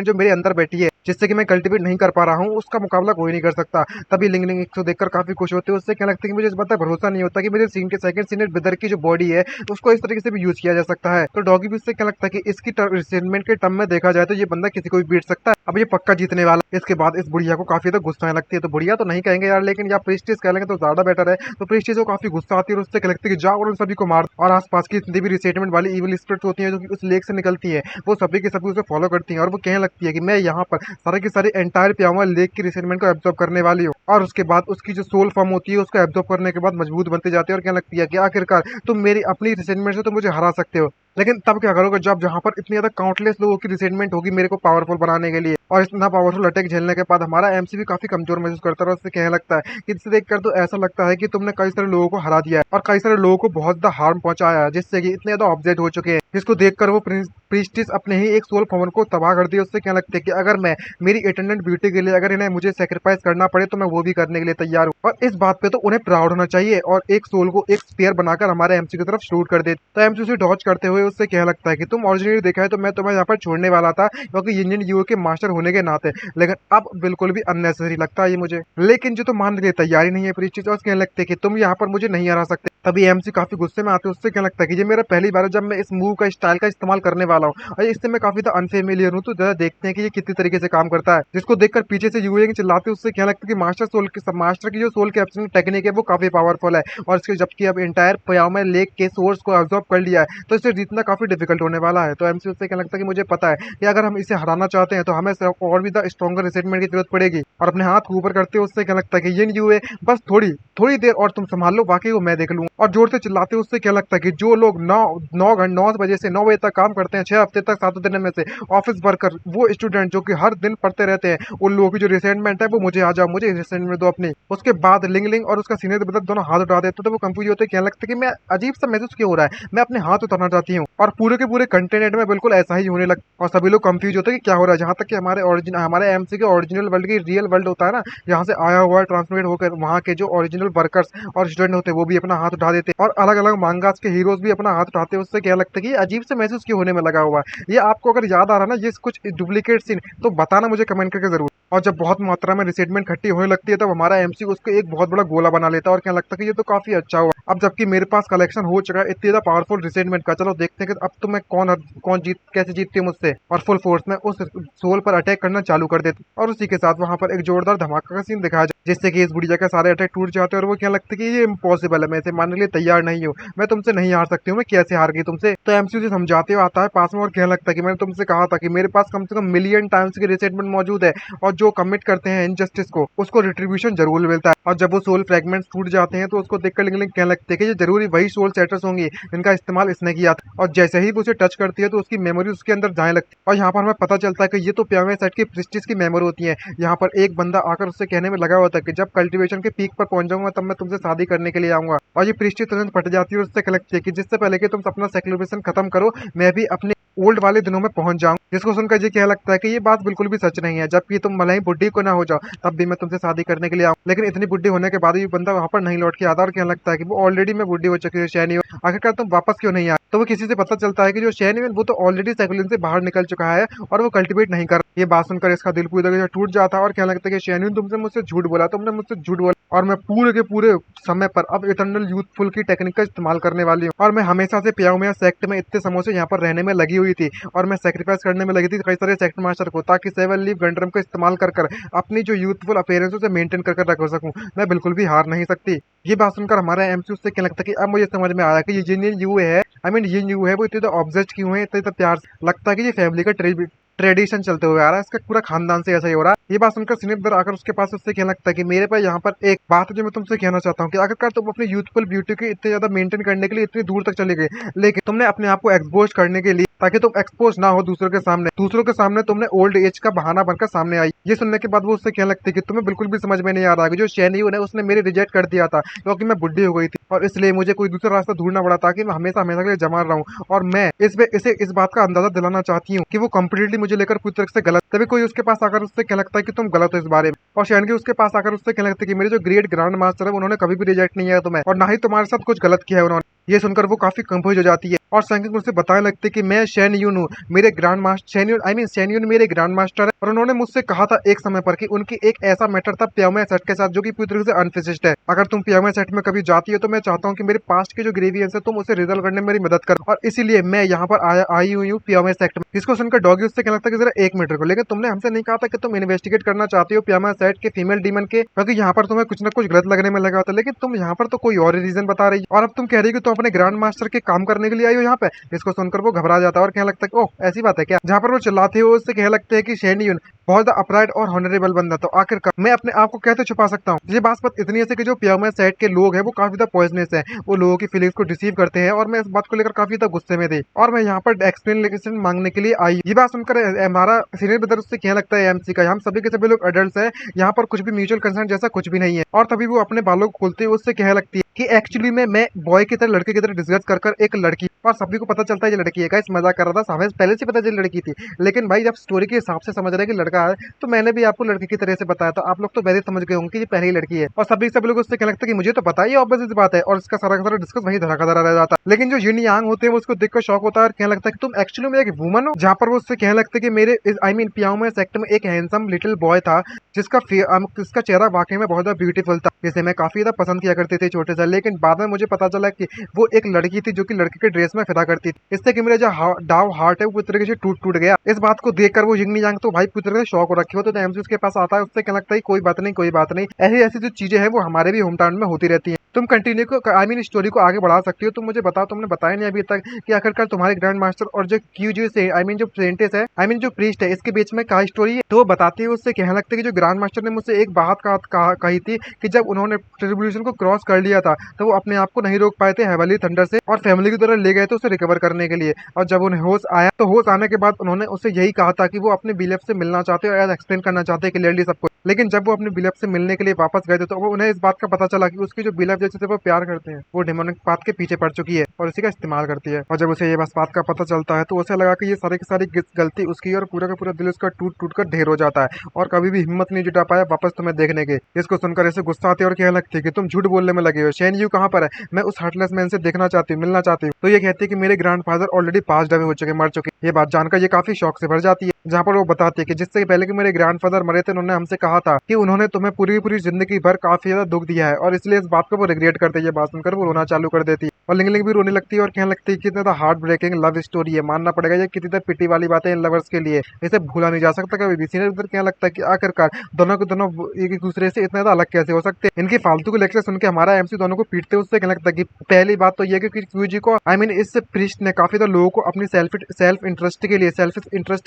जो मेरे अंदर बैठी है, जिससे कि मैं कल्टिवेट नहीं कर पा रहा हूँ, उसका मुकाबला कोई नहीं कर सकता। तभी लिंगलिंग इसको देखकर काफी खुश होते हैं, उससे क्या लगता है कि मुझे इस बात का भरोसा नहीं होता कि मेरे सेकंड सीनियर ब्रदर की जो बॉडी है उसको इस तरीके से भी यूज किया जा सकता है। तो डॉगी भी उससे क्या लगता है कि इसकी रिसेटमेंट के टर्म में देखा जाए तो ये बंदा किसी को भी बीट सकता है, अब ये पक्का जीतने वाला। इसके बाद इस बुढ़िया को काफी ज्यादा गुस्सा आने लगती है, तो बुढ़िया तो नहीं कहेंगे यार, लेकिन या प्रीस्टिस कह लेंगे तो ज्यादा बेटर है। तो प्रीस्टिस को काफी गुस्सा आती है और उससे क्या लगता है कि जाओ और उन सभी को मार। और आसपास की जितनी भी रिसेटमेंट वाली इविल स्पिरिट्स होती है जो कि उस लेक से निकलती है, वो सभी के सभी उसे फॉलो करती है और वो कहने लगती है कि मैं यहाँ पर सारे की सारी एंटायर प्यामा लेक की रिसेटमेंट को एब्जॉर्ब करने वाली हूँ। और उसके बाद उसकी जो सोल फॉर्म होती है उसको एब्जॉर्ब करने के बाद मजबूत बनती जाती है और क्या लगती है कि आखिरकार तुम मेरी अपनी रिसेटमेंट से तो मुझे हरा सकते हो, लेकिन तब क्या करोगे जब जहां पर इतनी ज्यादा काउंटलेस लोगों की रिसेटमेंट होगी मेरे को पावरफुल बनाने के लिए। और इतना पावरफुल अटैक झेलने के बाद हमारा एमसी भी काफी कमजोर महसूस करता है और उससे कहने लगता है कि इसे देखकर तो ऐसा लगता है कि तुमने कई सारे लोगों को हरा दिया है और कई सारे लोगों को बहुत ज्यादा हार्म पहुंचाया है, जिससे कि इतने ज्यादा ऑब्जेक्ट हो चुके हैं, जिसको देखकर वो प्रीस्टिस अपने ही एक सोल फॉर्म को तबाह कर दिया। उससे क्या लगता है कि अगर मैं मेरी अटेंडेंट ब्यूटी के लिए अगर इन्हें मुझे सेक्रीफाइस करना पड़े तो मैं वो भी करने के लिए तैयार हूँ। और इस बात पे तो उन्हें प्राउड होना चाहिए और एक सोल को एक स्पेयर बनाकर हमारे एमसी की तरफ शूट कर देते। तो एमसी उसे डॉज करते हुए उससे क्या लगता है कि तुम ओरिजिनली देखा है तो मैं तुम्हें यहाँ पर छोड़ने वाला था क्योंकि इंडियन यूओ के मास्टर होने के नाते, लेकिन अब बिल्कुल भी अननेसेसरी लगता है ये मुझे। लेकिन जो तो मानने के लिए तैयारी नहीं है प्रीस्टिस और कहने लगते है कि तुम यहाँ पर मुझे नहीं हरा सकते। तभी एमसी काफी गुस्से में आते हैं, उससे क्या लगता है कि ये मेरा पहली बार है जब मैं इस मूव का स्टाइल का इस्तेमाल करने वाला हूँ और इससे मैं काफी ज्यादा अनफेमिलियर हूँ, तो जरा देखते हैं कि ये कितनी तरीके से काम करता है। जिसको देखकर पीछे से यूए चिल्लाते उससे क्या लगता है कि मास्टर की जो सोल कैप्चरिंग टेक्निक है वो काफी पावरफुल है और इसके जबकि अब एंटायर पयामा लेक के सोर्स को ऑब्जॉर्व कर लिया है तो इसे जीतना काफी डिफिकल्ट होने वाला है। तो एमसी उससे क्या लगता है कि मुझे पता है कि अगर हम इसे हराना चाहते हैं तो हमें सिर्फ और भी स्ट्रॉन्गर रिसेटमेंट की जरूरत पड़ेगी। और अपने हाथ को ऊपर करते उससे क्या लगता है कि ये यूए बस थोड़ी देर और तुम संभाल लो, बाकी को मैं देख लूँ। और जोर से चिल्लाते उससे क्या लगता है कि जो लोग 9 बजे से 9 बजे तक काम करते हैं 6 हफ्ते तक 7 दिन में से ऑफिस वर्कर, वो स्टूडेंट जो कि हर दिन पढ़ते रहते हैं, उन लोगों की जो रिसेंटमेंट है वो मुझे आ जाओ, मुझे रिसेंटमेंट दो अपनी। उसके बाद लिंगलिंग और उसका सीनियर ब्रदर दोनों हाथ उठा देते तो वो कंफ्यूज होते, क्या लगता है कि मैं अजीब सा महसूस क्यों हो रहा है, मैं अपने हाथ उतारना चाहती हूँ। हूँ। और पूरे के पूरे कंटेंट में बिल्कुल ऐसा ही होने लगा और सभी लोग कंफ्यूज होते हैं कि क्या हो रहा है। जहाँ तक कि हमारे एमसी के ओरिजिनल वर्ल्ड की रियल वर्ल्ड होता है ना, यहाँ से आया हुआ ट्रांसलेट होकर वहाँ के जो ओरिजिनल वर्कर्स और स्टूडेंट होते हैं वो भी अपना हाथ उठा देते हैं और अलग अलग मांगास के हीरोज भी अपना हाथ उठाते हैं। उससे क्या लगता है कि ये अजीब से महसूस क्यों होने में लगा हुआ है। ये आपको अगर याद आ रहा है ना ये कुछ डुप्लीकेट सीन, तो बताना मुझे कमेंट करके जरूर। और जब बहुत मात्रा में रिसेटमेंट इकट्ठी होने लगती है तब हमारा एमसी उसको एक बहुत बड़ा गोला बना लेता है और क्या लगता है कि ये तो काफी अच्छा हुआ। अब जबकि मेरे पास कलेक्शन हो चुका है इतनी ज्यादा पावरफुल रिसेटमेंट का, चलो देखते हैं कि अब तो मैं कौन कैसे जीतती हूँ मुझसे। और फुल फोर्स में उस सोल पर अटैक करना चालू कर देते और उसी के साथ वहां पर एक जोरदार धमाका का सीन दिखाया जाए जिससे कि इस बुढ़िया के सारे अटैक टूट जाते हैं और वो क्या लगता है कि ये इम्पॉसिबल है, मैं इसे मानने के लिए तैयार नहीं हूँ, मैं तुमसे नहीं हार सकती हूँ, मैं कैसे हार गई तुमसे। तो एमसी से समझाते हुए आता है पास में और क्या लगता है कि मैंने तुमसे कहा था कि मेरे पास कम से कम मिलियन टाइम्स की रिसेटमेंट मौजूद है और जो कमिट करते हैं इनजस्टिस को उसको रिट्रीब्यूशन जरूर मिलता है। और जब वो सोल फ्रेगमेंट्स टूट जाते हैं तो उसको देखकर लिंगलिंग कहने लगते हैं कि ये जरूरी वही सोल सेटर्स होंगी जिनका इस्तेमाल इसने किया था। और जैसे ही वो उसे टच करती है तो उसकी मेमोरी उसके अंदर जाने लगती है और यहाँ पर हमें पता चलता है कि ये तो प्यावे सेट की प्रिस्टिस की मेमोरी होती है। यहाँ पर एक बंदा आकर उससे कहने में लगा हुआ था कि जब कल्टीवेशन के पीक पर पहुंच जाऊंगा तब मैं तुमसे शादी करने के लिए आऊंगा। और ये प्रिस्टिस तुरंत फट जाती है और उससे कहती है कि जिससे पहले कि तुम अपना सेक्रिफिकेशन खत्म करो मैं भी अपने ओल्ड वाले दिनों में पहुंच जाऊं। जिसको सुनकर ये क्या लगता है कि ये बात बिल्कुल भी सच नहीं है, जबकि तुम भले ही बुढ़ी को ना हो जाओ तब भी मैं तुमसे शादी करने के लिए आऊं। लेकिन इतनी बुढ़ी होने के बाद भी बंदा वहां पर नहीं लौट के आता और क्या लगता है कि वो ऑलरेडी मैं बुढ़ी हो चुकी हूँ शैनी, आखिरकार तुम वापस क्यों नहीं आए। तो वो किसी से पता चलता है कि जो शैनी वो तो ऑलरेडी सेकुलिन से बाहर निकल चुका है और वो कल्टिवेट नहीं कर। ये बात सुनकर इसका दिल पूरी तरह से टूट जाता है और क्या लगता है कि शैनी तुमसे मुझसे झूठ बोला, तुमने मुझसे झूठ बोला और मैं पूरे के पूरे समय पर अब इटर्नल यूथफुल की टेक्निक का इस्तेमाल करने वाली हूँ। और मैं हमेशा से प्याऊ सेक्ट में इतने समय से यहाँ पर रहने में लगी हुई थी और मैं सेक्रीफाइस करने में लगी थी कई सारे सेक्ट मास्टर को ताकि सेवन लीफ गंड्रम का इस्तेमाल कर अपनी जो यूथफुल अपीयरेंस उसे मेंटेन कर रख सकूं। मैं बिल्कुल भी हार नहीं सकती। ये बात सुनकर हमारा एमसी उससे क्या लगता है कि अब मुझे समझ में आया कि ये जिन यू है ये न्यू है वो इतने तो ऑब्जेक्ट क्यों है, इतने तो प्यार लगता है कि ये फैमिली का ट्रेडिशन चलते हुए आ रहा है, इसका पूरा खानदान से ऐसा ही हो रहा है। ये बात सुनकर सिनेप आकर उसके पास उससे कहने लगता है कि मेरे पास यहाँ पर एक बात है जो मैं तुमसे कहना चाहता हूँ कि आखिरकार तुम अपनी यूथफुल ब्यूटी को इतने ज्यादा मेंटेन करने के लिए इतनी दूर तक चले गए, लेकिन तुमने अपने आप को एक्सपोज करने के लिए ताकि तुम एक्सपोज ना हो दूसरों के सामने तुमने ओल्ड एज का बहाना बनकर सामने आई। ये सुनने के बाद वो उससे कहने लगती है कि तुम्हें बिल्कुल भी समझ में नहीं आ रहा है जो शैनी है उसने मेरे रिजेक्ट कर दिया था क्योंकि मैं बुढ़ी हो गई थी और इसलिए मुझे कोई दूसरा रास्ता ढूंढना पड़ा ताकि मैं हमेशा हमेशा के लिए जमा रहूं। और मैं इस बात का अंदाजा दिलाना चाहती हूँ कि वो कंप्लीटली मुझे लेकर पूरी तरह से गलत। तभी कोई उसके पास आकर उससे क्या लगता है कि तुम गलत हो इस बारे में और शैन उसके पास आकर उससे क्या लगता है कि मेरे जो ग्रेट ग्रैंड मास्टर है उन्होंने कभी भी रिजेक्ट नहीं किया तुम्हें और ना ही तुम्हारे साथ कुछ गलत किया है उन्होंने। ये सुनकर वो काफी कंफ्यूज हो जाती है और संकित मुझसे बताने लगती है कि मैं शैन यून हूँ, मेरे ग्रैंड मास्टर शैन यून मेरे ग्रैंड मास्टर है और उन्होंने मुझसे कहा था एक समय पर कि उनकी एक ऐसा मैटर था प्यामे सेट के साथ जो कि पूरी तरह से अनफिनिश्ड है। अगर तुम प्यामे सेट में कभी जाती है तो मैं चाहता हूँ कि मेरे पास्ट के जो ग्रेवियंस है तुम उसे रिजल्व करने में मेरी मदद कर और इसीलिए मैं यहाँ पर आई हुई हूँ प्यामे सेट में। जिसको सुनकर डॉगी उससे कहना लगता है कि जरा एक मिनट रुको, लेकिन तुमने हमसे नहीं कहा था कि तुम इन्वेस्टिगेट करना चाहती हो प्यामे सेट के फीमेल डीमन के, क्योंकि यहाँ पर तुम्हें कुछ ना कुछ गलत लगने में लगा था, लेकिन तुम यहाँ पर तो कोई और रीजन बता रही और अब तुम कह रही हो कि तुम अपने ग्रैंड मास्टर के काम करने के लिए आई हो यहाँ पे। इसको सुनकर वो घबरा जाता है और कहने लगता है ओह ऐसी बात है क्या। जहाँ पर वो चिल्लाते हो उससे कहने लगते हैं कि शैनी बहुत ज्यादा अपराइट और हॉनरेबल बंदा तो आखिरकार मैं अपने आप को कैसे छुपा सकता हूँ। ये बात इतनी है कि जो प्यामे सेट के लोग हैं वो काफी ज्यादा पॉइजनस है, वो लोगों की फीलिंग्स को डिसीव करते हैं और मैं इस बात को लेकर काफी ज्यादा गुस्से में थी और मैं यहाँ पर एक्सप्लेनेशन मांगने के लिए आई। ये बात सुनकर हमारा सीनियर ब्रदर उससे कहने लगता है एमसी का हम सभी के सभी लोग अडल्ट है, यहाँ पर कुछ भी म्यूचुअल कंसर्न जैसा कुछ भी नहीं है। और तभी वो अपने बालों को खोलते हुए उससे कहने लगती है कि एक्चुअली मैं बॉय की तरह लड़के की तरह डिस्कस कर एक लड़की और सभी को पता चलता है ये लड़की है। गाइस मजाक कर रहा था, हमें पहले से पता चली लड़की थी, लेकिन भाई जब स्टोरी के हिसाब से समझ रहे हैं कि लड़का है तो मैंने भी आपको लड़की की तरह से बताया तो आप लोग तो वैसे समझ गए होंगे कि ये पहली लड़की है। और सभी लोग उससे कहने लगता है कि मुझे तो पता ही ऑब्वियस बात है और इसका सारा का सारा डिस्कस वही धरा का धरा रह जाता है। लेकिन जो यून यांग होते हैं वो उसको देखकर शॉक होता है और कहने लगता है कि तुम एक्चुअली में एक वुमन हो। जहाँ पर वो उससे कहने लगता है कि मेरे प्याऊ में सेक्टर में एक हैंडसम लिटिल बॉय था जिसका चेहरा वाकई में बहुत ज्यादा ब्यूटीफुल था, जिसे मैं काफी ज्यादा पसंद किया करते थे छोटे से, लेकिन बाद में मुझे पता चला कि वो एक लड़की थी जो कि लड़के के ड्रेस में फिदा करती थी, इससे कि मेरा जो डाव हार्ट है वो पूरी तरीके से टूट गया। इस बात को देखकर वो जिंगनी यांग तो भाई पूरी तरह से शॉक हो रखी हो। तो एमसी उसके पास आता है, उससे क्या लगता है कोई बात नहीं ऐसी जो चीजें हैं वो हमारे भी होम टाउन में होती रहती है। तुम कंटिन्यू को स्टोरी को आगे बढ़ा सकती हो। तुम मुझे बताओ, तुमने बताया नहीं अभी तक कि आखिरकार तुम्हारे ग्रैंड मास्टर और जो क्यूजी से जो प्रेंटिस है जो प्रीस्ट है इसके बीच में क्या स्टोरी है। तो बताते हुए उससे कहने लगता है कि जो ग्रैंड मास्टर ने मुझसे एक बात कही थी कि जब उन्होंने ट्रिब्यूलेशन को क्रॉस कर लिया था तो वो अपने आप को नहीं रोक पाए थे हेवनली थंडर से और फैमिली की तरह ले गए थे उसे रिकवर करने के लिए। और जब उन्हें होश आया तो होश आने के बाद उन्होंने उससे यही कहा था कि वो अपने बिलीफ से मिलना चाहते और एक्सप्लेन करना चाहते क्लियरली सबको। लेकिन जब वो अपने बिलफ से मिलने के लिए वापस गए थे तो वो उन्हें इस बात का पता चला कि उसकी जो बिलफ जैसे वो प्यार करते हैं वो डेमोनिक पाथ के पीछे पड़ चुकी है और इसी का इस्तेमाल करती है। और जब उसे ये बस बात का पता चलता है तो उसे लगा कि ये सारी की सारी गलती उसकी और पूरा का पूरा दिल उसका टूट टूट कर ढेर हो जाता है और कभी भी हिम्मत नहीं जुटा पाया वापस तुम्हें देखने के। इसको सुनकर ऐसे गुस्सा आती है और कहने लगती है कि तुम झूठ बोलने में लगे हो, शेन यू कहाँ पर है, मैं उस हार्टलेस मैन से देखना चाहती हूँ, मिलना चाहती हूँ। तो ये कहती है कि मेरे ग्रैंडफादर ऑलरेडी पास्ट अवे हो चुके, मर चुके। ये बात जानकर ये काफी शौक से भर जाती है, जहाँ पर वो बताती है कि जिससे पहले कि मेरे ग्रैंडफादर मरे थे उन्होंने हमसे कहा था कि उन्होंने तुम्हें पूरी पूरी जिंदगी भर काफी ज्यादा दुख दिया है और इसलिए इस बात को वो रिग्रेट करते हैं। ये बात सुनकर वो रोना चालू कर देती है और लिंग लिंग भी रोने लगती है और कहने लगती है कि इतना हार्ट ब्रेकिंग लव स्टोरी है, मानना पड़ेगा ये कितनी पिटी वाली बात है इन लवर्स के लिए, इसे भूला नहीं जा सकता कभी भी। सीनियर उधर कहने लगता है कि आखिरकार दोनों के दोनों एक दूसरे से इतना ज्यादा अलग कैसे हो सकते हैं। इनकी फालतू के लेक्चर सुन के हमारा एमसी दोनों को पीटते उससे कहने लगता है कि पहली बात तो ये कि क्यूजी को इस प्रिस्ट ने काफी ज्यादा लोगों को अपनी सेल्फ इंटरेस्ट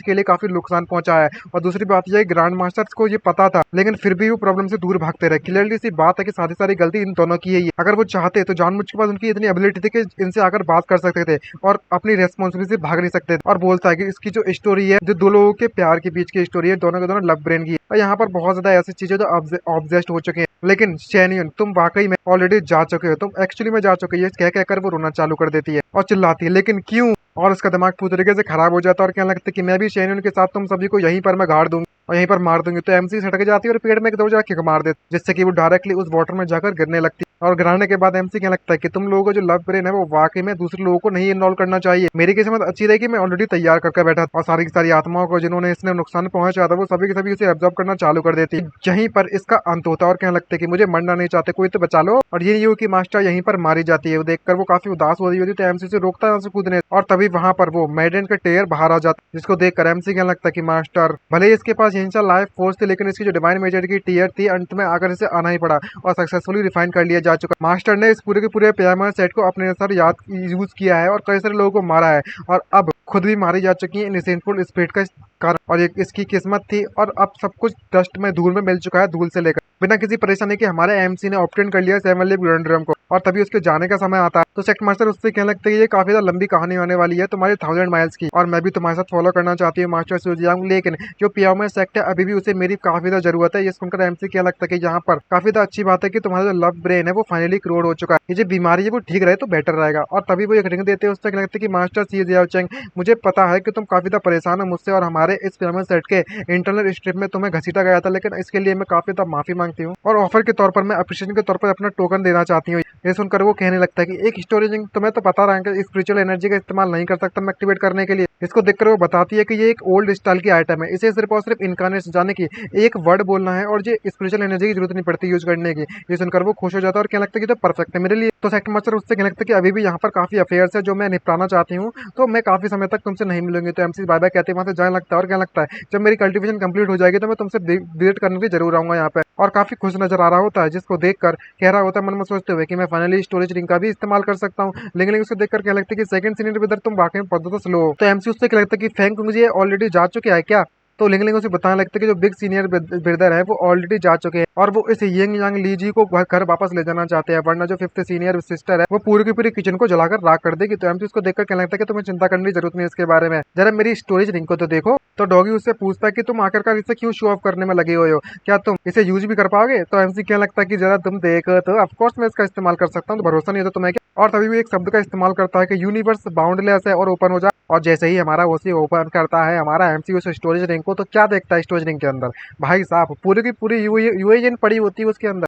के लिए काफी नुकसान पहुंचाया है। और दूसरी बात यह ग्रैंड मास्टर्स को ये पता था लेकिन फिर भी वो प्रॉब्लम से दूर भागते रहे। क्लियरली सी बात है कि सारी गलती इन दोनों की है। अगर वो चाहते तो जानबूझ के बाद उनकी इतनी एबिलिटी थी कि इनसे आकर बात कर सकते थे और अपनी रेस्पॉन्सिबिलिटी से भाग नहीं सकते थे। और बोलता है कि इसकी जो स्टोरी है जो दो लोगों के प्यार के बीच की स्टोरी है, दोनों के दोनों लव ब्रेन की है। और यहाँ पर बहुत ज्यादा ऐसी चीजें जो ऑब्जेस्ट हो चुके हैं। लेकिन शेनियन तुम वाकई में ऑलरेडी जा चुके हो, तुम एक्चुअली में जा चुके हो, ये कह कर वो रोना चालू कर देती है और चिल्लाती है लेकिन क्यों। और उसका दिमाग पूरी तरीके से खराब हो जाता है और कहने लगता है कि मैं भी शेनियन के साथ तुम सभी को यहीं पर मैं गाड़ दूंगी और यहीं पर मार दूंगी। तो एमसी सटक जाती है और पेड़ में एक दो जाके किक मार देती जिससे कि वो डायरेक्टली उस वाटर में जाकर गिरने लगती है। और गिराने के बाद एमसी कहने लगता है कि तुम लोगों को जो लव ब्रेन है वो वाकई में दूसरे लोगों को नहीं इन्वॉल्व करना चाहिए। मेरी किस्मत अच्छी रही कि मैं ऑलरेडी तैयार करके बैठा था और सारी की सारी आत्माओं को जिन्होंने इसने नुकसान पहुंचाया था वो सभी के सभी उसे एब्जॉर्ब करना चालू कर देती। यहीं पर इसका अंत होता है और कहने लगते कि मुझे मरना नहीं चाहते, कोई तो बचा लो। और ये यू की मास्टर यहीं पर मारी जाती है। वो देखकर वो काफी उदास हो रही होती तो एमसी से रोकता है कूदने और तभी वहां पर वो मैडेन का टेयर बाहर आ जाता है जिसको देखकर एमसी कहने लगता है कि मास्टर भले ही इसके पास इंशाल्लाह लाइफ फोर्स थी लेकिन इसकी जो डिवाइन मेजर की टीयर थी अंत में आकर इसे आना ही पड़ा और सक्सेसफुली रिफाइन कर लिया जा चुका। मास्टर ने इस पूरे के पूरे पियामा सेट को अपने अनुसार यूज किया है और कई सारे लोगों को मारा है और अब खुद भी मारी जा चुकी है इन रिसेंटफुल स्पिरिट का कारण। और ये इसकी किस्मत थी और अब सब कुछ डस्ट में धूल में मिल चुका है, धूल से लेकर बिना किसी परेशानी के हमारे एमसी ने ऑप्टेन कर लिया सेवन लिव ग्रैंडरम को। और तभी उसके जाने का समय आता है तो सेक्ट मास्टर उससे कहने लगते हैं ये काफी ज्यादा लंबी कहानी होने वाली है तुम्हारे 1000 माइल्स की और मैं भी तुम्हारे साथ फॉलो करना चाहती हूँ मास्टर सूजियांग, लेकिन जो पियामा सेक्ट है अभी भी उसे मेरी काफी ज्यादा जरूरत है। ये सुनकर एमसी क्या लगता है कि यहाँ पर काफी ज्यादा अच्छी बात है कि तुम्हारा जो लव ब्रेन है वो फाइनली क्रोड हो चुका है, ये जो बीमारी है वो ठीक रहे तो बेटर रहेगा। और तभी वो एक रिंग देते हैं उससे कहने लगते कि मास्टर सीजियांग मुझे पता है कि तुम काफी ज्यादा परेशान हो मुझसे और हमारे इस पियामा सेट के इंटरनल स्ट्रिप में तुम्हें घसीटा गया था, लेकिन इसके लिए मैं काफी ज्यादा माफी मांगती हूँ और ऑफर के तौर पर मैं अप्रिशिएशन के तौर पर अपना टोकन देना चाहती हूँ। ये सुनकर वो कहने लगता है कि एक स्टोरेज तुम्हें तो पता रहा है कि स्पिरिचुअल एनर्जी का इस्तेमाल नहीं कर सकता मैं एक्टिवेट करने के लिए। इसको देखकर वो बताती है कि ये एक ओल्ड स्टाइल की आइटम है, इसे सिर्फ और सिर्फ इनकारनेट जाने की एक वर्ड बोलना है और ये स्पिरिचुअल एनर्जी की जरूरत नहीं पड़ती यूज करने की। ये सुनकर वो खुश हो जाता है और कहने लगता है कि तो परफेक्ट है मेरे लिए। तो सेक्ट मास्टर उससे कहने लगता है कि अभी भी यहाँ पर काफी अफेयर्स है जो मैं निपटाना चाहती हूँ तो मैं काफी समय तक तुमसे नहीं मिलूंगी। तो एमसी बाय बाय कहते वहां से जाने लगता है और कहने लगता है जब मेरी कल्टिवेशन कंप्लीट हो जाएगी तो मैं तुमसे विजिट करने के लिए जरूर आऊंगा यहाँ पे। और काफी खुश नजर आ रहा होता है जिसको देखकर कह रहा होता है मन में सोचते हुए कि मैं फाइनली स्टोरेज रिंग का भी इस्तेमाल कर सकता हूँ। लेकिन उसको देखकर क्या लगता है कि सेकंड सीनियर इधर तुम वाकई में पढ़ो तो स्लो हो। तो एमसी उससे क्या लगता है कि फैंक मुझे ऑलरेडी जा चुके हैं क्या। तो लिंग लिंग उसे बताने लगता है कि जो बिग सीनियर ब्रदर है वो ऑलरेडी जा चुके हैं और वो इस यंग यांग ली जी को घर वापस ले जाना चाहते हैं, वरना जो फिफ्थ सीनियर सिस्टर है वो पूरी की पूरी किचन को जलाकर राख कर देगी। तो एमसी उसको देखकर कहने लगता है कि तुम्हें चिंता करने की जरूरत नहीं इसके बारे में, जरा मेरी स्टोरेज रिंग को तो देखो। तो डॉगी उससे पूछता है कि तुम आखिरकार इसे क्यों शो ऑफ करने में लगे हुए हो, क्या तुम इसे यूज भी कर पाओगे। तो एमसी कहने लगता है कि जरा तुम देखो तो ऑफकोर्स मैं इसका इस्तेमाल कर सकता हूँ, तो भरोसा नहीं होता तुम्हें क्या। और तभी भी एक शब्द का इस्तेमाल करता है कि यूनिवर्स बाउंडलेस है और ओपन हो जाए। और जैसे ही हमारा ओसी ओपन करता है हमारा एमसी उस स्टोरेज रिंग को तो क्या देखता है स्टोरेज रिंग के अंदर भाई साहब पूरी की पूरी यूएजन पड़ी होती है उसके अंदर।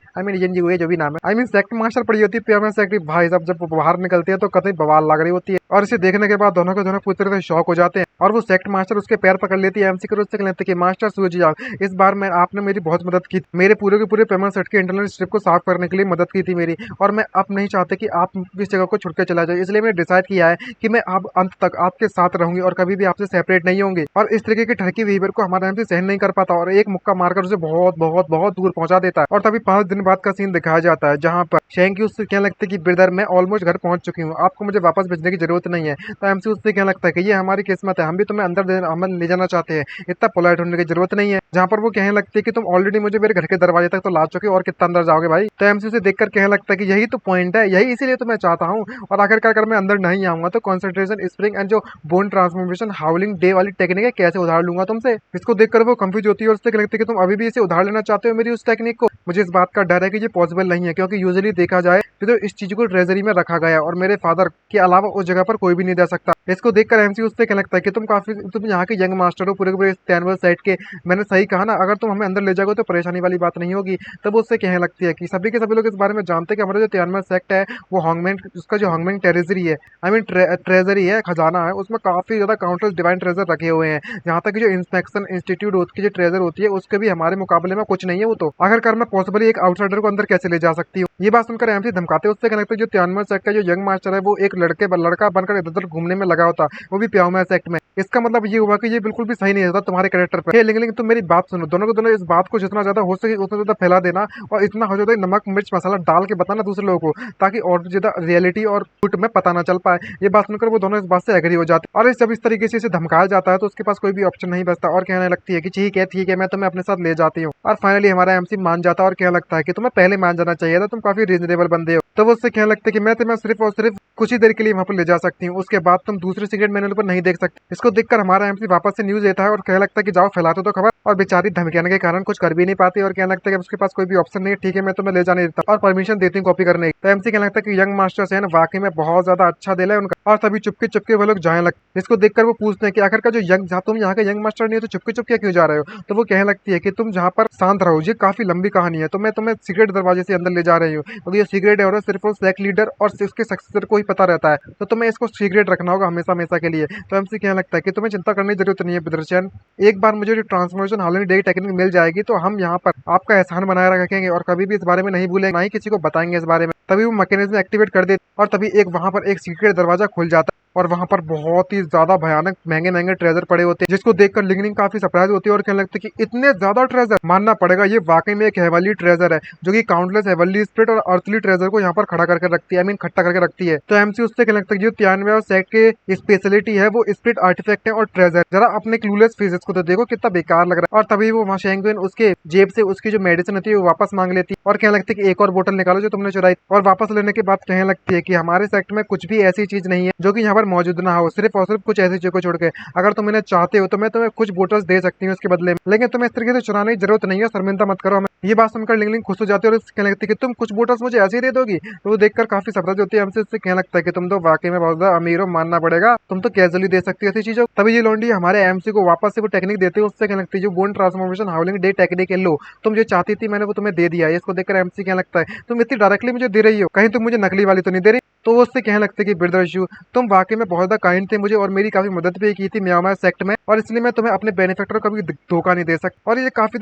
यूए जो भी नाम है सेक्ट मास्टर पड़ी होती है पियामा सेक्ट भाई साहब। जब बाहर निकलती है तो कतई बवाल लग रही होती है और इसे देखने के बाद दोनों के दोनों पूरी तरह से शॉक हो जाते हैं और वो सेक्ट मास्टर उसके पैर पकड़ लेती है एमसी को उससे कहते कि मास्टर सूजियांग इस बार मैं आपने मेरी बहुत मदद की, मेरे पूरे के पूरे पियामा सेट के इंटरनल स्ट्रिप को साफ करने के लिए मदद की थी मेरी, और मैं अब नहीं चाहते कि आप इस जगह को छुड़ के चला जाए, इसलिए मैंने डिसाइड किया है कि मैं अब अंत तक आपके साथ रहूंगी और कभी भी आपसे सेपरेट नहीं होंगे। और इस तरीके की ठरकी बिहेवियर को हमारा एमसी सहन नहीं कर पाता और एक मुक्का मारकर उसे बहुत बहुत बहुत दूर पहुंचा देता है। और तभी 5 दिन बाद का सीन दिखाया जाता है जहां पर शेंग की उससे कहने लगता है कि ब्रदर मैं ऑलमोस्ट घर पहुंच चुकी हूँ, आपको मुझे वापस भेजने की जरूरत जरूरत नहीं है। तो एमसी उससे क्या लगता है कि ये हमारी किस्मत है, हम भी तुम्हें हम ले जाना चाहते हैं, इतना पोलाइट होने की जरूरत नहीं है। जहाँ पर वो कहने लगती है कि तुम ऑलरेडी मुझे मेरे घर के दरवाजे तक तो ला चुके हो और कितना अंदर जाओगे भाई। तो एमसी उसे देखकर कहने लगता है कि यही तो पॉइंट है, यही इसीलिए तो मैं चाहता हूँ। और आखिरकार अगर मैं अंदर नहीं आऊंगा तो कॉन्सेंट्रेशन स्प्रिंग एंड जो बोन ट्रांसफॉर्मेशन हाउलिंग डे वाली टेक्निक है कैसे उधार लूंगा तुमसे। इसको देखकर वो कंफ्यूज होती है और उससे लगती है कि तुम अभी भी इसे उधार लेना चाहते हो मेरी उस टेक्निक को। मुझे इस बात का डर है कि ये पॉसिबल नहीं है, क्योंकि यूजुअली देखा जाए तो इस चीज को ट्रेजरी में रखा गया और मेरे फादर के अलावा उस जगह पर कोई भी नहीं दे सकता। इसको देखकर एमसी उससे क्या लगता है कि तुम यहाँ के यंग मास्टर हो पूरे पूरे तैनवल साइड के। मैंने सही कहा ना, अगर तुम हमें अंदर ले जाओगे तो परेशानी वाली बात नहीं होगी। तब उससे कहने लगती है कि सभी के सभी लोग इस बारे में जानते हैं कि हमारा जो तियानवे सेक्ट है वो हॉन्गमैन उसका जो हॉन्गमैन टेरिजरी है, आई मीन ट्रेजरी है, खजाना है, उसमें काफी ज्यादा काउंटलेस डिवाइन ट्रेजर रखे हुए हैं। यहाँ तक कि जो इंस्पेक्शन इंस्टीट्यूट की जो ट्रेजर होती है उसके भी हमारे मुकाबले में कुछ नहीं है। वो तो आखिरकार मैं पॉसिबली एक आउटसाइडर को अंदर कैसे ले जा सकती हूँ। ये बात सुनकर एमसी धमकाते उससे कहने लगता है जो तियानवे सेक्ट का जो यंग मास्टर है वो एक लड़का बनकर इधर उधर घूमने में लगा होता, वो भी प्याओमा सेक्ट में। इसका मतलब ये हुआ कि ये बिल्कुल भी सही नहीं रहता तुम्हारे कैरेक्टर पर। लेकिन तुम मेरी बात सुनो, दोनों को दोनों इस बात को जितना ज्यादा हो सके उतना ज्यादा फैला देना और इतना हो जाता है नमक मिर्च मसाला डाल के बताना दूसरे लोगों को, ताकि और भी ज्यादा रियलिटी और झूठ में पता ना चल पाए। ये बात सुनकर वो दोनों इस बात से एग्री हो जाते हैं। और जब इस तरीके से इसे धमकाया जाता है तो उसके पास कोई भी ऑप्शन नहीं बचता और कहने लगती है कि ठीक है मैं तुम्हें अपने साथ ले जाती हूँ। और फाइनली हमारा एमसी मान जाता है और कहने लगता है कि तुम्हें पहले मान जाना चाहिए था, तुम काफी रीजनेबल बंदे हो। तो वो उससे कहने लगता है कि मैं तुम्हें सिर्फ और सिर्फ कुछ ही देर के लिए वहां पर ले जा सकती हूँ, उसके बाद तुम दूसरे सिगरेट मैनुअल पर नहीं देख सकते। इसको देखकर हमारा एमसी वापस से न्यूज देता है और कहने लगता है कि जाओ फैलाते तो खबर। और बेचारी धमकियाने के कारण कुछ कर भी नहीं पाती और कहने लगता है कि उसके पास कोई भी ऑप्शन नहीं है, ठीक है मैं तुम्हें ले जाने देता और परमिशन देती हूँ कॉपी करने की। तो एमसी कहने लगता है कि यंग मास्टर्स है ना वाकई में बहुत ज्यादा अच्छा दिल है उनका। और तभी चुपके चुपके वो लोग जाने लगते। इसको देखकर वो पूछते हैं कि आखिर का जो तुम यहाँ के यंग मास्टर नहीं हो तो चुपके चुपके क्यों जा रहे हो। तो वो कहने लगती है कि तुम जहाँ पर शांत रहो, ये काफी लंबी कहानी है, तो मैं तुम्हें सीक्रेट दरवाजे से अंदर ले जा रही हूँ, क्योंकि ये सीक्रेट है और सिर्फ वो सेक्ट लीडर और उसके सक्सेसर को ही पता रहता है, तो तुम्हें इसको सीक्रेट रखना होगा हमेशा हमेशा के लिए। तो एमसी कहने लगता है कि तुम्हें चिंता करने की जरूरत नहीं है बिदरचैन, एक बार मुझे जो ट्रांसफॉर्मेशन हाउलिंग डे टेक्निक मिल जाएगी तो हम यहाँ पर आपका एहसान बनाए रखेंगे और कभी भी इस बारे में नहीं भूलेंगे, ना ही किसी को बताएंगे इस बारे में। तभी वो मैकेनिज्म एक्टिवेट कर देते और तभी वहां पर एक सीक्रेट दरवाजा खुल जाता है और वहां पर बहुत ही ज्यादा भयानक महंगे महंगे ट्रेजर पड़े होते हैं, जिसको देखकर लिंगलिंग काफी सरप्राइज होती है और कहने लगती है कि इतने ज्यादा ट्रेजर, मानना पड़ेगा ये वाकई में एक हेवनली ट्रेजर है जो कि काउंटलेस हेवनली स्पिरिट और अर्थली ट्रेजर को यहाँ पर खड़ा करके रखती है, आई मीन खट्टा करके रखती है। तो एमसी उससे कहने लगता है जो 93 और सेक्ट के स्पेशलिटी है वो स्पिरिट आर्टिफैक्ट है और ट्रेजर। जरा अपने क्लूलेस फेसेस को तो देखो कितना बेकार लग रहा है। और तभी वो वहाँ शेंगुइन उसके जेब से उसकी जो मेडिसिन होती है वो वापस मांग लेती है और कहने लगती है कि एक और बोतल निकालो जो तुमने चुराई। और वापस लेने के बाद कहने लगती है कि हमारे सेक्ट में कुछ भी ऐसी चीज नहीं है जो कि यहाँ पर मौजूद ना हो, सिर्फ और सिर्फ कुछ ऐसी चीजों को छोड़ के। अगर तुम इन्हें चाहते हो तो मैं तुम्हें कुछ बोटल्स दे सकती हूँ इसके बदले में, लेकिन तुम्हें इस तरीके से चुराने की जरूरत नहीं है, शर्मिंदा मत करो हमें। ये बात सुनकर लिंगलिंग खुश हो जाती है और कहने लगती है कि तुम कुछ बोटल्स मुझे ऐसे ही दे दोगी। तो वो देखकर काफी सरप्राइज होती है, हमसे उससे कहने लगता है कि तुम तो वाकई में बहुत ज्यादा अमीर हो, मानना पड़ेगा, तुम तो कैजुअली दे सकती हो ऐसी चीजों। तभी ये लौंडी हमारे एमसी को वापस से वो टेक्निक देते हैं, उससे कहने लगती है जो बोन ट्रांसफॉर्मेशन हाउलिंग डे टेक्निक है, लो तुम जो चाहती थी मैंने वो तुम्हें दे दिया है। इसको देखकर एमसी कहने लगता है तुम इतनी डायरेक्टली मुझे दे रही हो, कहीं तुम मुझे नकली वाली तो नहीं दे रही। तो वो उससे कहने लगते कि ब्रदर तुम वाकई में बहुत ज्यादा काइंड थे मुझे और मेरी काफी मदद भी की थी म्याओ सेक्ट में, और इसलिए मैं तुम्हें अपने बेनिफिटर को कभी धोखा नहीं दे सकता। और ये काफी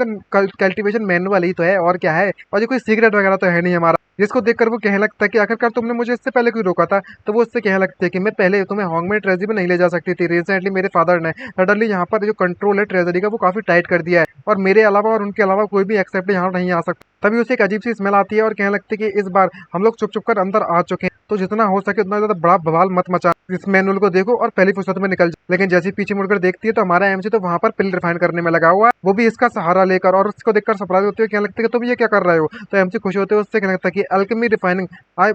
कल्टीवेशन मैनुअल ही तो है और क्या है, और ये कोई सीक्रेट वगैरह तो है नहीं हमारा। जिसको देखकर वो कहने लगता है कि आखिरकार तुमने मुझे इससे पहले क्यों रोका था। तो वो उससे कहने लगते हैं कि मैं पहले तुम्हें हॉन्गमैन ट्रेजरी में नहीं ले जा सकती थी, रिसेंटली मेरे फादर ने सडनली यहाँ पर जो कंट्रोल है ट्रेजरी का वो काफी टाइट कर दिया है और मेरे अलावा और उनके अलावा कोई भी एक्सेप्ट यहाँ नहीं आ सकता। तभी उसे एक अजीब सी स्मेल आती है और कहने लगती है कि इस बार हम लोग चुप चुप कर अंदर आ चुके हैं, तो जितना हो सके उतना ज्यादा बड़ा बवाल मत मचा, इस मैनुअल को देखो और पहली फुर्सत में निकल जाए। लेकिन जैसे पीछे मुड़कर देखती है तो हमारा एमसी तो वहां पर पिल रिफाइन करने में लगा हुआ है, वो भी इसका सहारा लेकर, और उसको देखकर सरप्राइज होती है, कहने लगती है कि तुम ये क्या कर रहे हो। तो एमसी खुश होते हैं, उससे कहने लगता है कि अल्केमी रिफाइनिंग